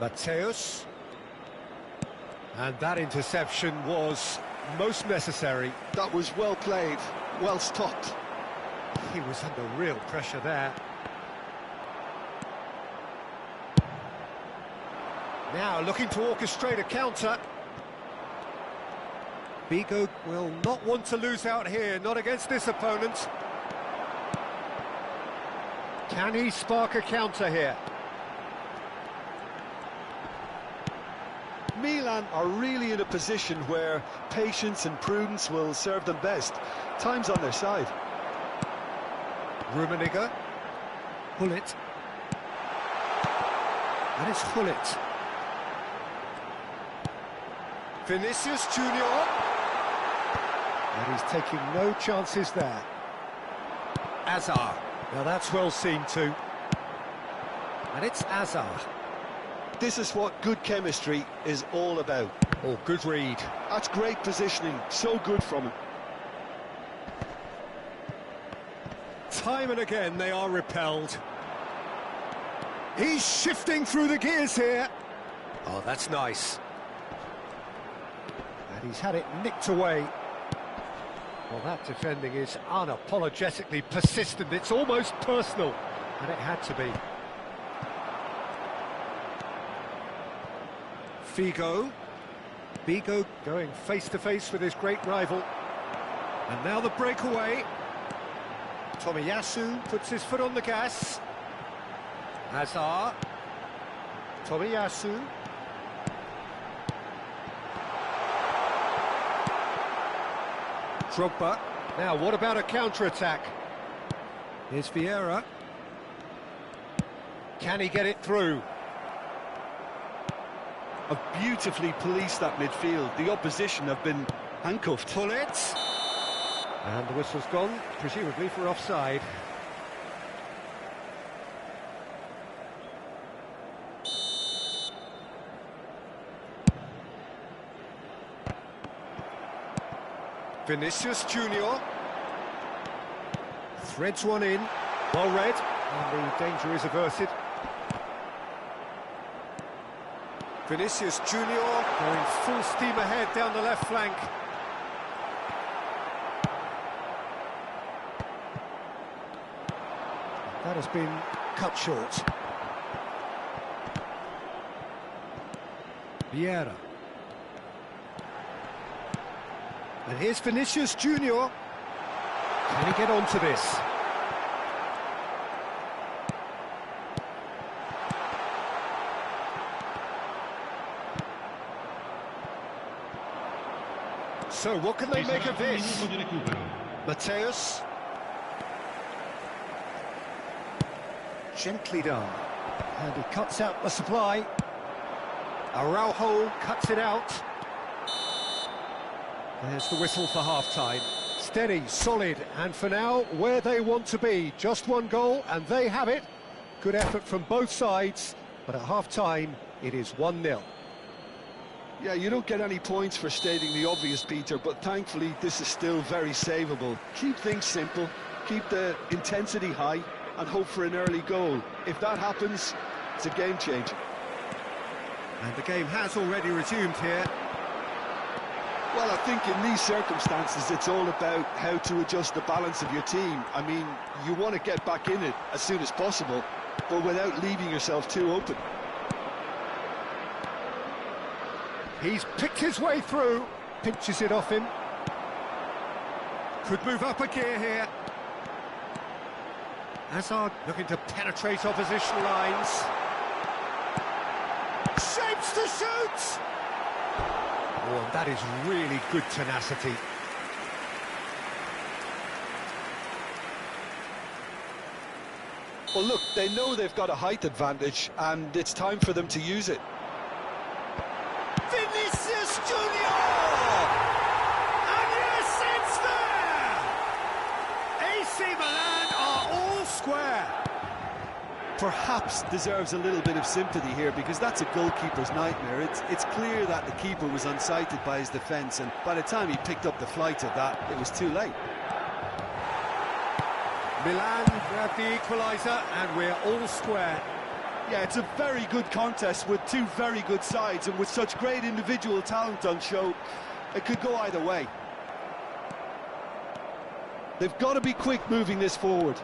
Mateus. And that interception was most necessary. That was well played. Well stopped. He was under real pressure there. Now looking to orchestrate a counter. Vigo will not want to lose out here, not against this opponent. Can he spark a counter here? Milan are really in a position where patience and prudence will serve them best. Time's on their side. Rummenigge. Hullet. And it's Hullet. Vinicius Junior. And he's taking no chances there. Azar. Now that's well seen too. And it's Azar. This is what good chemistry is all about. Oh, good read. That's great positioning, so good from him. Time and again they are repelled. He's shifting through the gears here. Oh, that's nice. And he's had it nicked away. Well, that defending is unapologetically persistent. It's almost personal. And it had to be. Figo. Vigo going face-to-face with his great rival. And now the breakaway. Tomiyasu puts his foot on the gas. Hazard. Tomiyasu. Drogba. Now, what about a counter-attack? Here's Vieira. Can he get it through? Have beautifully policed that midfield. The opposition have been handcuffed. Hullet. And the whistle's gone, presumably for offside. Vinicius Junior. Threads one in. Well read. And the danger is averted. Vinicius Junior going full steam ahead down the left flank. That has been cut short. Vieira. And here's Vinicius Junior. Can he get onto this? So what can they make of this? Mateus. Gently done. And he cuts out the supply. Araujo cuts it out. There's the whistle for half-time. Steady, solid, and for now, where they want to be. Just one goal, and they have it. Good effort from both sides, but at half-time, it is 1-0. Yeah, you don't get any points for stating the obvious, Peter, but thankfully this is still very savable. Keep things simple, keep the intensity high, and hope for an early goal. If that happens, it's a game changer. And the game has already resumed here. Well, I think in these circumstances it's all about how to adjust the balance of your team. I mean, you want to get back in it as soon as possible, but without leaving yourself too open. He's picked his way through, pinches it off him. Could move up a gear here. Hazard looking to penetrate opposition lines. Shapes to shoot! Oh, and that is really good tenacity. Well, look, they know they've got a height advantage, and it's time for them to use it. Vinicius Junior! And yes, it's there! AC Milan are all square. Perhaps deserves a little bit of sympathy here, because that's a goalkeeper's nightmare. It's clear that the keeper was unsighted by his defence, and by the time he picked up the flight of that, it was too late. Milan grab the equaliser, and we're all square. Yeah, it's a very good contest with two very good sides, and with such great individual talent on show, it could go either way. They've got to be quick moving this forward.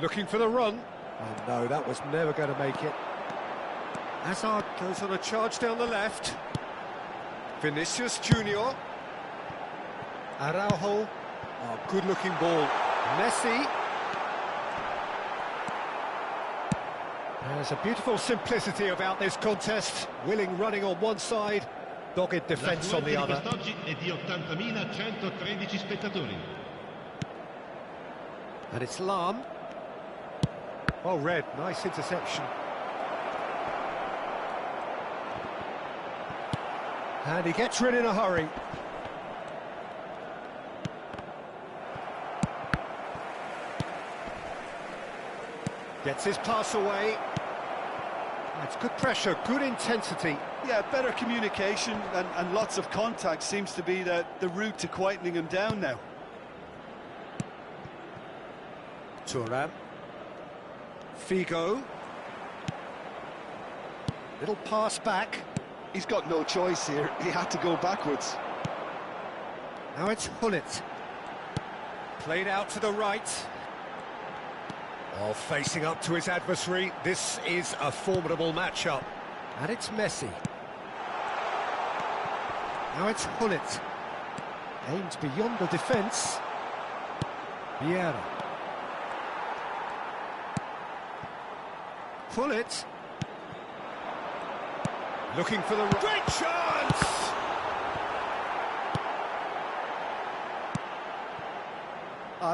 Looking for the run. Oh no, that was never going to make it. Hazard goes on a charge down the left. Vinicius Junior. Araujo. Oh, good-looking ball. Messi. There's a beautiful simplicity about this contest. Willing running on one side, dogged defence on the other. Quest'oggi è di 80.113 spettatori. And it's Lam. Well read, nice interception. And he gets rid in a hurry. Gets his pass away. It's good pressure, good intensity. Yeah, better communication and lots of contact seems to be the route to quietening him down now. Thuram. Figo. Little pass back. He's got no choice here. He had to go backwards. Now it's Hullet. Played out to the right. Oh, facing up to his adversary. This is a formidable matchup. And it's Messi. Now it's Hullet. Aimed beyond the defence. Vieira. Hullet. Looking for the... Great chance!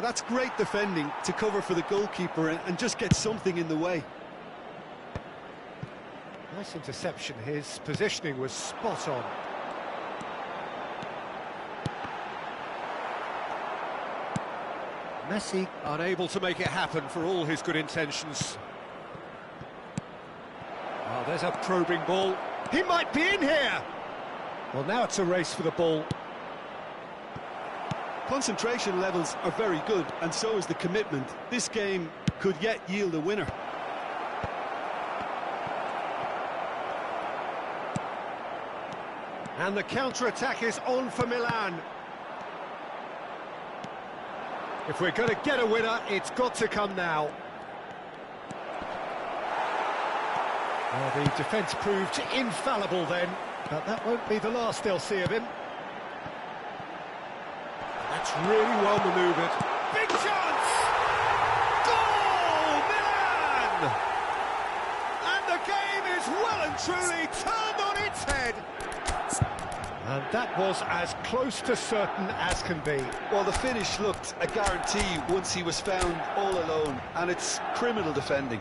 That's great defending to cover for the goalkeeper and just get something in the way. Nice interception. His positioning was spot on. Messi unable to make it happen for all his good intentions. Oh, there's a probing ball. He might be in here! Well, now it's a race for the ball. Concentration levels are very good, and so is the commitment. This game could yet yield a winner. And the counter-attack is on for Milan. If we're going to get a winner, it's got to come now. Well, the defence proved infallible then, but that won't be the last they'll see of him. That's really well manoeuvred. Big chance! Goal! Milan! And the game is well and truly turned on its head. And that was as close to certain as can be. Well, the finish looked a guarantee once he was found all alone, and it's criminal defending.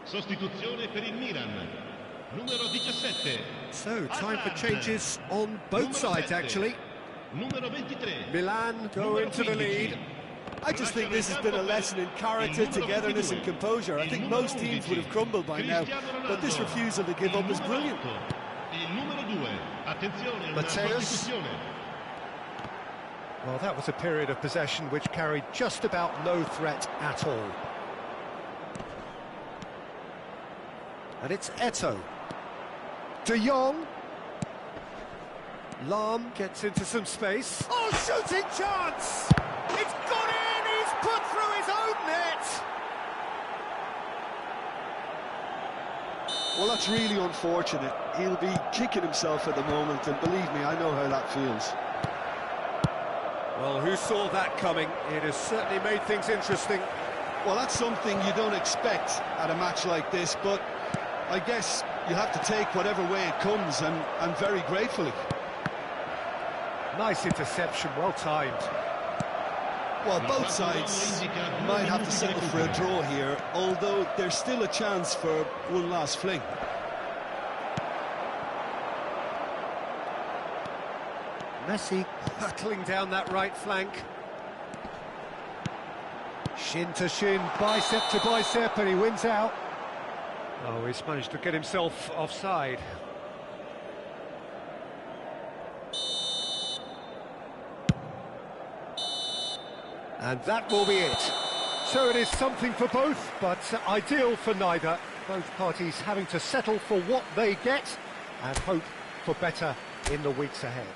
Sostituzione per il Milan, numero 17. So, time for changes on both sides, actually. Numero 23. Milan go into the lead. I just think this has been a lesson in character, togetherness and composure. I think most teams would have crumbled by now, but this refusal to give up is brilliant. Il numero 2. Attenzione, una Mateus. sostituzione. Well, that was a period of possession which carried just about no threat at all. And it's Eto'o. De Jong. Lam gets into some space. Oh, shooting chance! It's gone in! He's put through his own net! Well, that's really unfortunate. He'll be kicking himself at the moment, and believe me, I know how that feels. Well, who saw that coming? It has certainly made things interesting. Well, that's something you don't expect at a match like this, but I guess you have to take whatever way it comes, and very gratefully. Nice interception, well timed. Well, both sides might have to settle for a draw here, although there's still a chance for one last fling. Messi hurtling down that right flank. Shin to shin, bicep to bicep, and he wins out. Oh, he's managed to get himself offside. And that will be it. So it is something for both, but ideal for neither. Both parties having to settle for what they get and hope for better in the weeks ahead.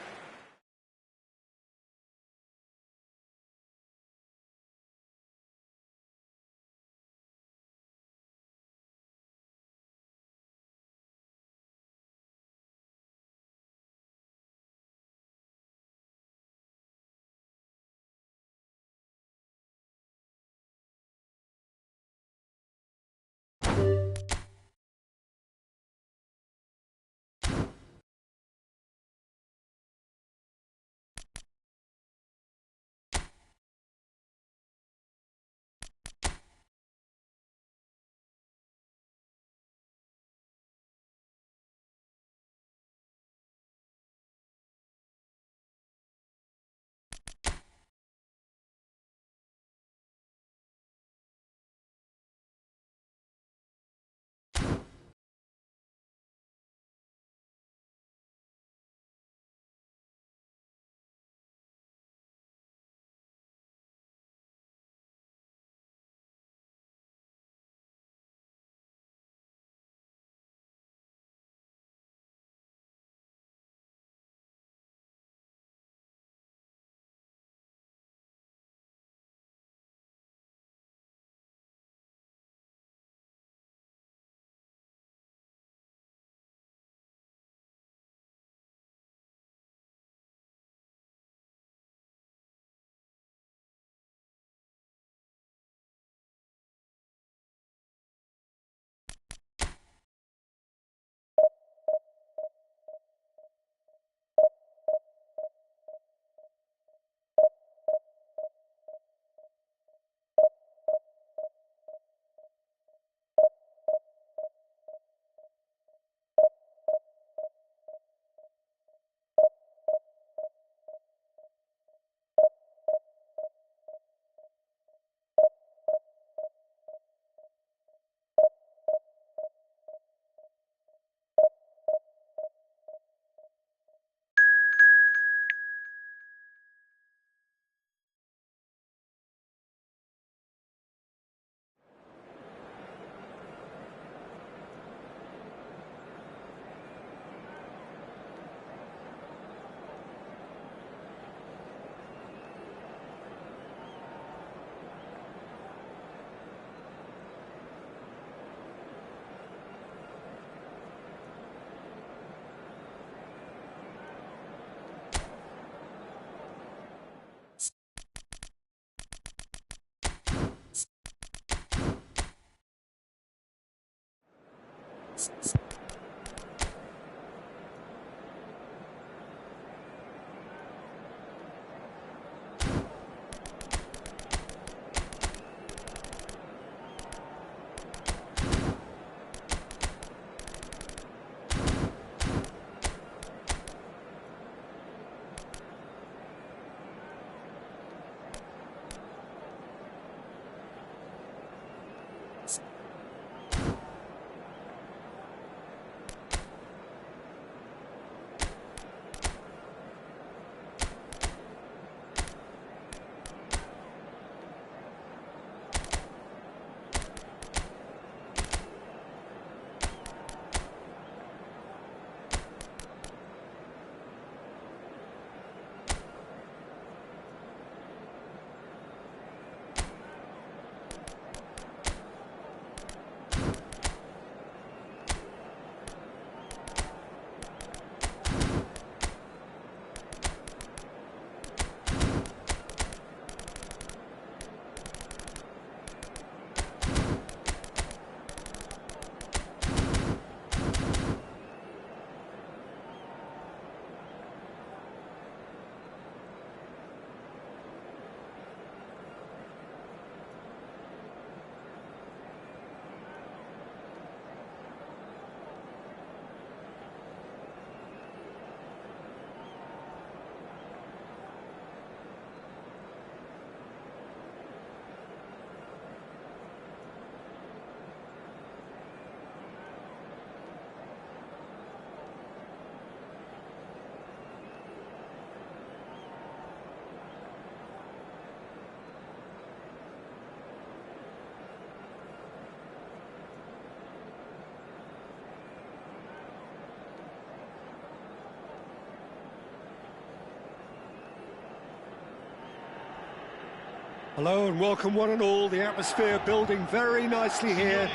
Hello and welcome one and all. The atmosphere building very nicely here.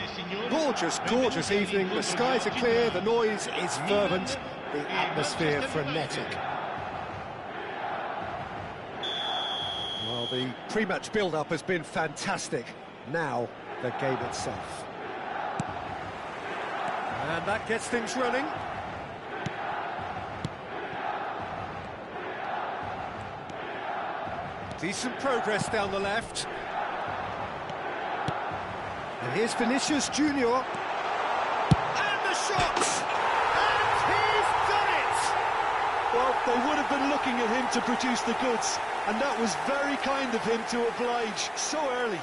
Gorgeous, gorgeous evening. The skies are clear, the noise is fervent, the atmosphere frenetic. Well, the pre-match build-up has been fantastic. Now, the game itself. And that gets things running. Decent progress down the left. And here's Vinicius Junior. And the shot! And he's done it! Well, they would have been looking at him to produce the goods, and that was very kind of him to oblige so early.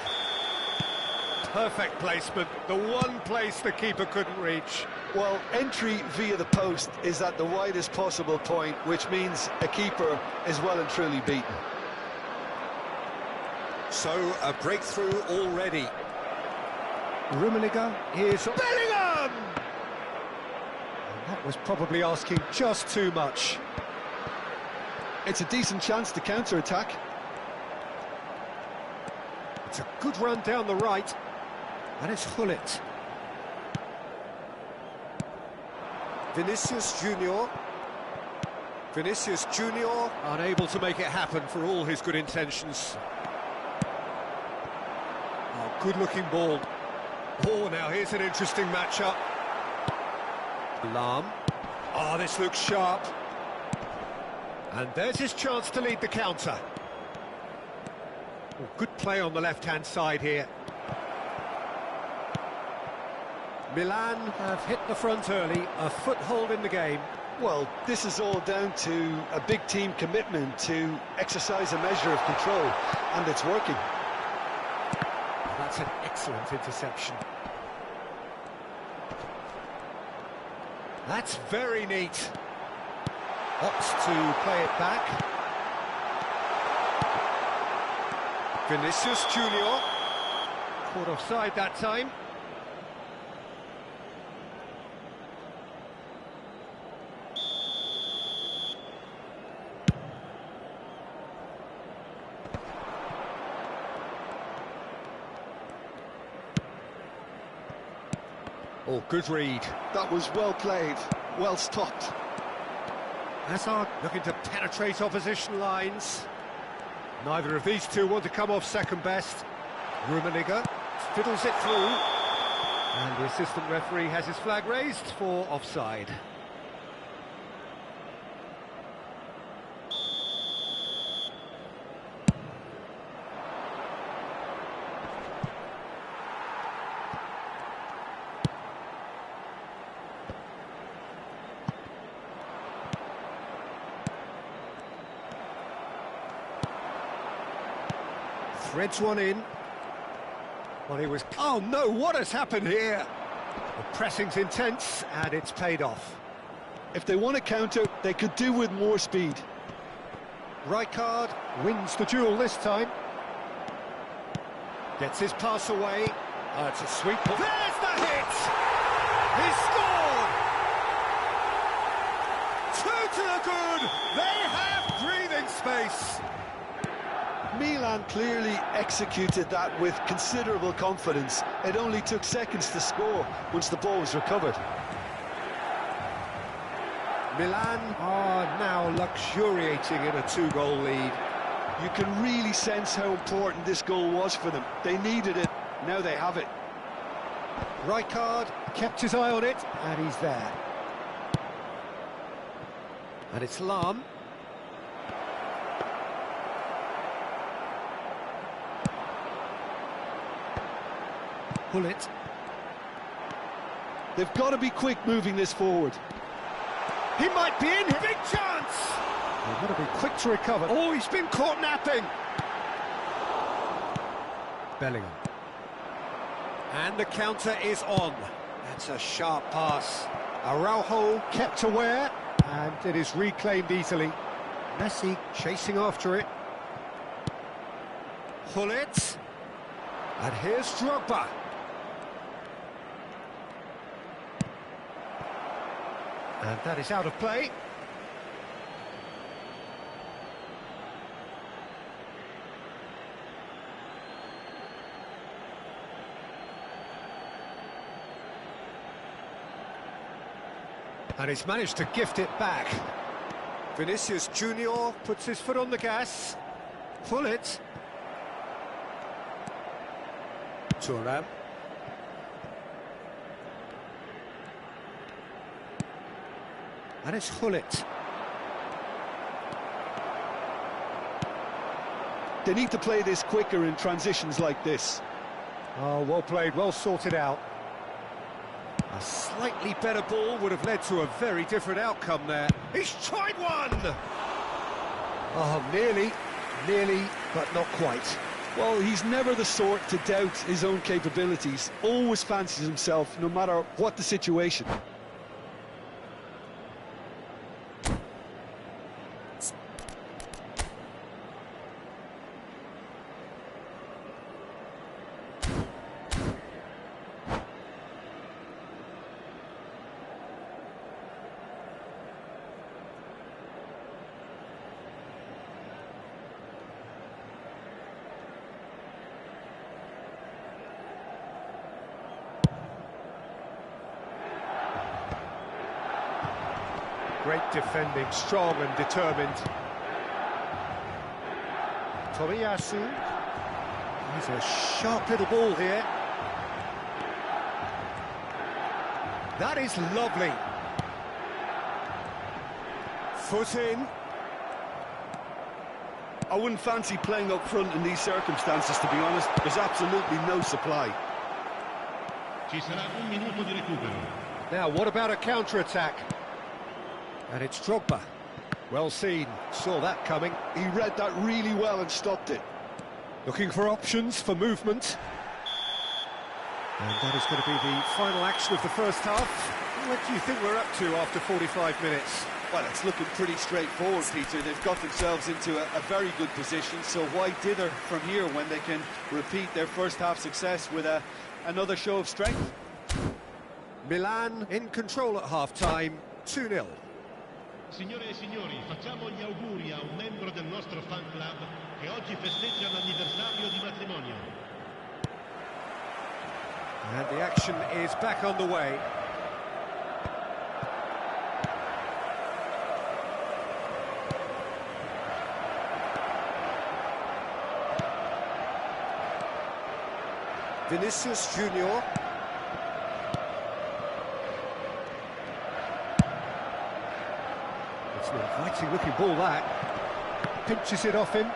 Perfect placement, the one place the keeper couldn't reach. Well, entry via the post is at the widest possible point, which means a keeper is well and truly beaten. So, a breakthrough already. Rummenigge, here's Bellingham! And that was probably asking just too much. It's a decent chance to counter-attack. It's a good run down the right. And it's Hullet. Vinicius Junior. Vinicius Junior, unable to make it happen for all his good intentions. Oh, good-looking ball. Oh, now here's an interesting matchup. Lahm. Oh, this looks sharp. And there's his chance to lead the counter. Oh, good play on the left-hand side here. Milan have hit the front early, a foothold in the game. Well, this is all down to a big team commitment to exercise a measure of control, and it's working. That's an excellent interception. That's very neat. Opts to play it back. Vinicius Junior. Caught offside that time. Oh, good read. That was well played, well stopped. Hazard looking to penetrate opposition lines. Neither of these two want to come off second best. Rummenigge fiddles it through. And the assistant referee has his flag raised for offside. Threads one in. Well, he was... Oh, no, what has happened here? The pressing's intense, and it's paid off. If they want to counter, they could do with more speed. Rijkaard wins the duel this time. Gets his pass away. It's a sweet ball. There's the hit! He scored! Two to the good! They have breathing space! Milan clearly executed that with considerable confidence. It only took seconds to score once the ball was recovered. Milan are now luxuriating in a two-goal lead. You can really sense how important this goal was for them. They needed it, now they have it. Rijkaard kept his eye on it, and he's there. And it's Lahm. Hullet. They've got to be quick moving this forward. He might be in, big chance! They've got to be quick to recover. Oh, he's been caught napping! Bellingham. And the counter is on. That's a sharp pass. Araujo kept aware, and it is reclaimed easily. Messi chasing after it. Hullet. And here's Drogba. And that is out of play. And he's managed to gift it back. Vinicius Junior puts his foot on the gas. Pull it. Thuram. And it's Hullet. They need to play this quicker in transitions like this. Oh, well played, well sorted out. A slightly better ball would have led to a very different outcome there. He's tried one! Oh, nearly, but not quite. Well, he's never the sort to doubt his own capabilities. Always fancies himself, no matter what the situation. Great defending, strong and determined. Tomiyasu. He's a sharp little ball here. That is lovely. Foot in. I wouldn't fancy playing up front in these circumstances, to be honest. There's absolutely no supply. Ci sarà un minuto di recupero. Now, what about a counter-attack? And it's Drogba. Well seen, saw that coming. He read that really well and stopped it. Looking for options for movement. And that is going to be the final action of the first half. What do you think we're up to after 45 minutes? Well, it's looking pretty straightforward, Peter. They've got themselves into a very good position, so why dither from here when they can repeat their first half success with another show of strength? Milan in control at half-time, 2-0. Signore e signori, facciamo gli auguri a un membro del nostro fan club che oggi festeggia l'anniversario di matrimonio. And the action is back on the way. Vinicius Junior. It's an inviting looking ball, that. Pinches it off him.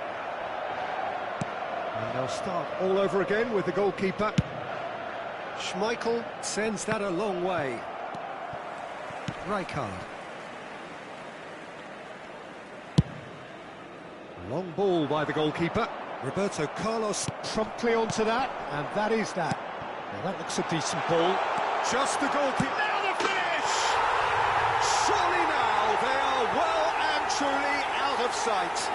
And they'll start all over again with the goalkeeper. Schmeichel sends that a long way. Rijkaard. Long ball by the goalkeeper. Roberto Carlos promptly onto that, and that is that. Now that looks a decent ball. Just the goalkeeper. Now the finish! Surely now they are well and truly out of sight.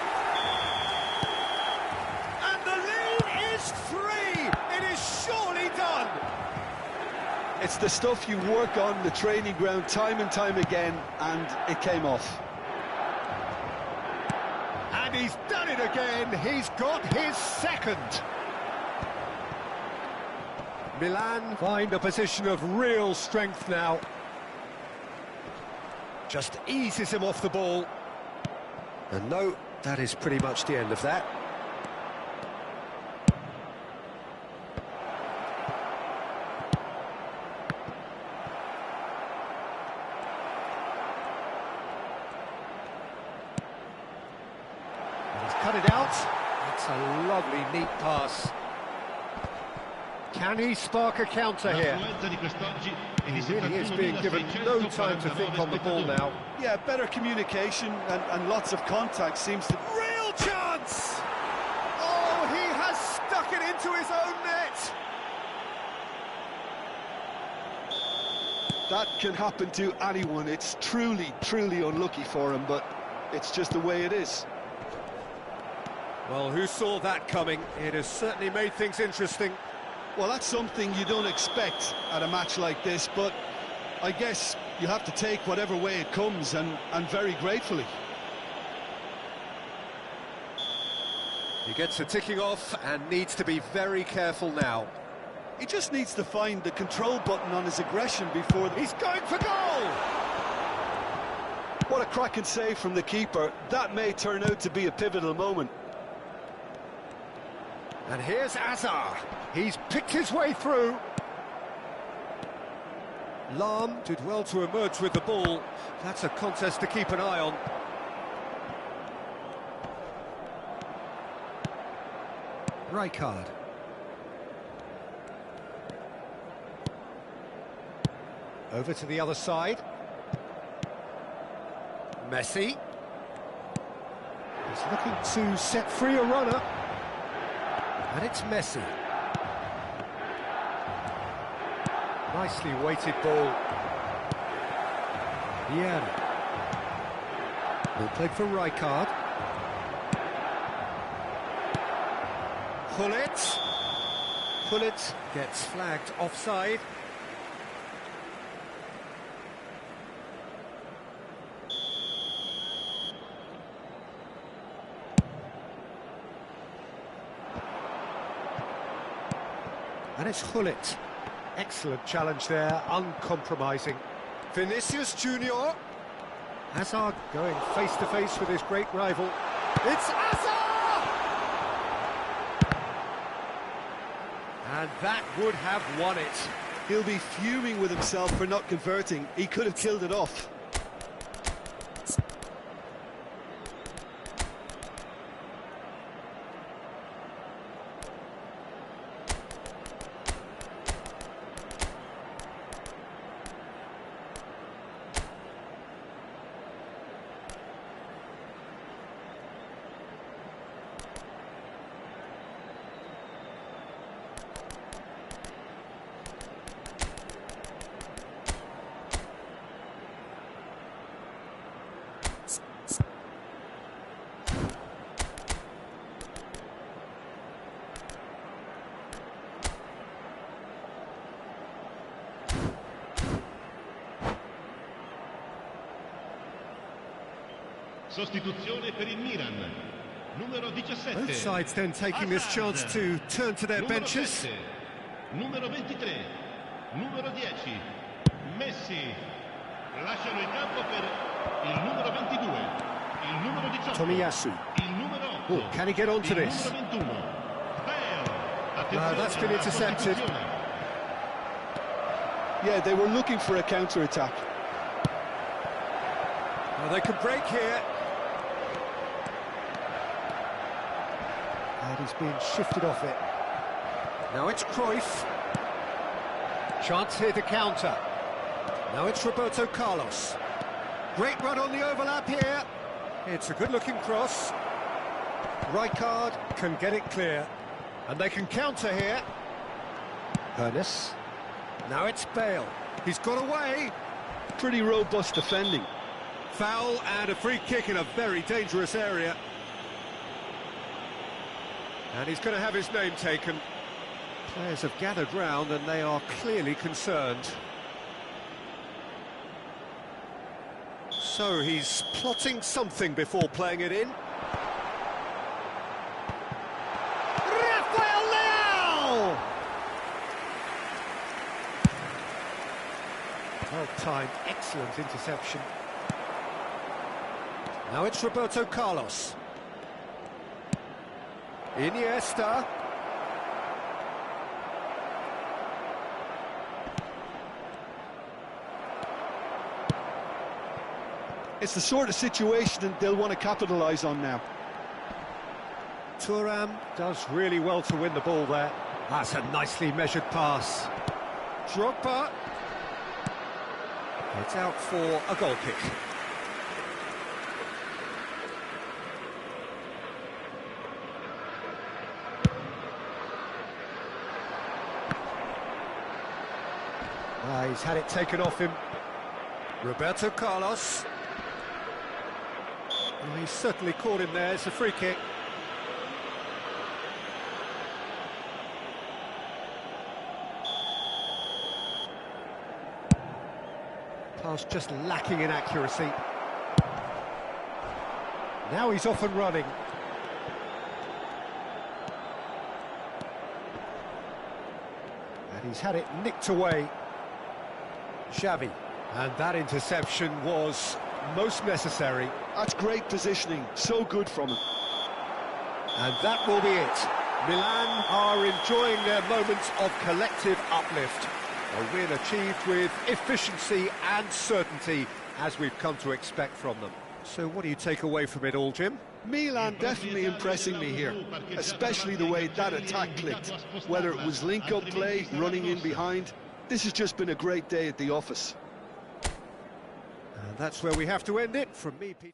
And the lead is 3. It is surely done. It's the stuff you work on the training ground time and time again, and it came off. And he's done it again. He's got his second. Milan find a position of real strength now. Just eases him off the ball. And no, that is pretty much the end of that. Cut it out. It's a lovely, neat pass. Can he spark a counter here? He really is being given no time to think on the ball now. Yeah, better communication and lots of contact seems to... Real chance! Oh, he has stuck it into his own net! That can happen to anyone. It's truly, truly unlucky for him, but it's just the way it is. Well, who saw that coming? It has certainly made things interesting. Well, that's something you don't expect at a match like this, but I guess you have to take whatever way it comes, and very gratefully. He gets a ticking off and needs to be very careful now. He just needs to find the control button on his aggression before... He's going for goal! What a cracking save from the keeper. That may turn out to be a pivotal moment. And here's Azar. He's picked his way through. Lahm did well to emerge with the ball. That's a contest to keep an eye on. Rijkaard. Over to the other side. Messi. He's looking to set free a runner. And it's Messi. Nicely weighted ball. Ian. Well played for Rijkaard. Gullit. Gullit gets flagged offside. And it's Gullit. Excellent challenge there, uncompromising. Vinicius Junior. Hazard going face-to-face with his great rival. It's Hazard! And that would have won it. He'll be fuming with himself for not converting. He could have killed it off. Sostituzione per il Milan. Numero 17. Both sides then taking this chance to turn to their benches. 7, numero 23. Numero 10. Messi. Lasciano il campo per il numero 22. Il numero 18. Tomiyasu. Il numero 8. Oh, can he get onto il this? numero 21. No, that's been intercepted. Yeah, they were looking for a counter-attack. Well, they could break here. And he's being shifted off it. Now it's Cruyff. Chance here to counter. Now it's Roberto Carlos. Great run on the overlap here. It's a good-looking cross. Rijkaard can get it clear. And they can counter here. Ernest. Now it's Bale. He's got away. Pretty robust defending. Foul and a free kick in a very dangerous area. And he's going to have his name taken. Players have gathered round and they are clearly concerned. So he's plotting something before playing it in. Rafael Leao! Well-timed, excellent interception. Now it's Roberto Carlos. Iniesta. It's the sort of situation that they'll want to capitalise on now. Thuram does really well to win the ball there. That's a nicely measured pass. Drogba. It's out for a goal kick. He's had it taken off him. Roberto Carlos. Well, he's certainly caught him there. It's a free kick. Pass just lacking in accuracy. Now he's off and running. And he's had it nicked away. Xavi. And that interception was most necessary. That's great positioning, so good from him. And that will be it. Milan are enjoying their moments of collective uplift. A win achieved with efficiency and certainty, as we've come to expect from them. So what do you take away from it all, Jim? Milan definitely impressing me here, especially the way that attack clicked. Whether it was link-up play, running in behind, this has just been a great day at the office. And that's where we have to end it. From me, Peter.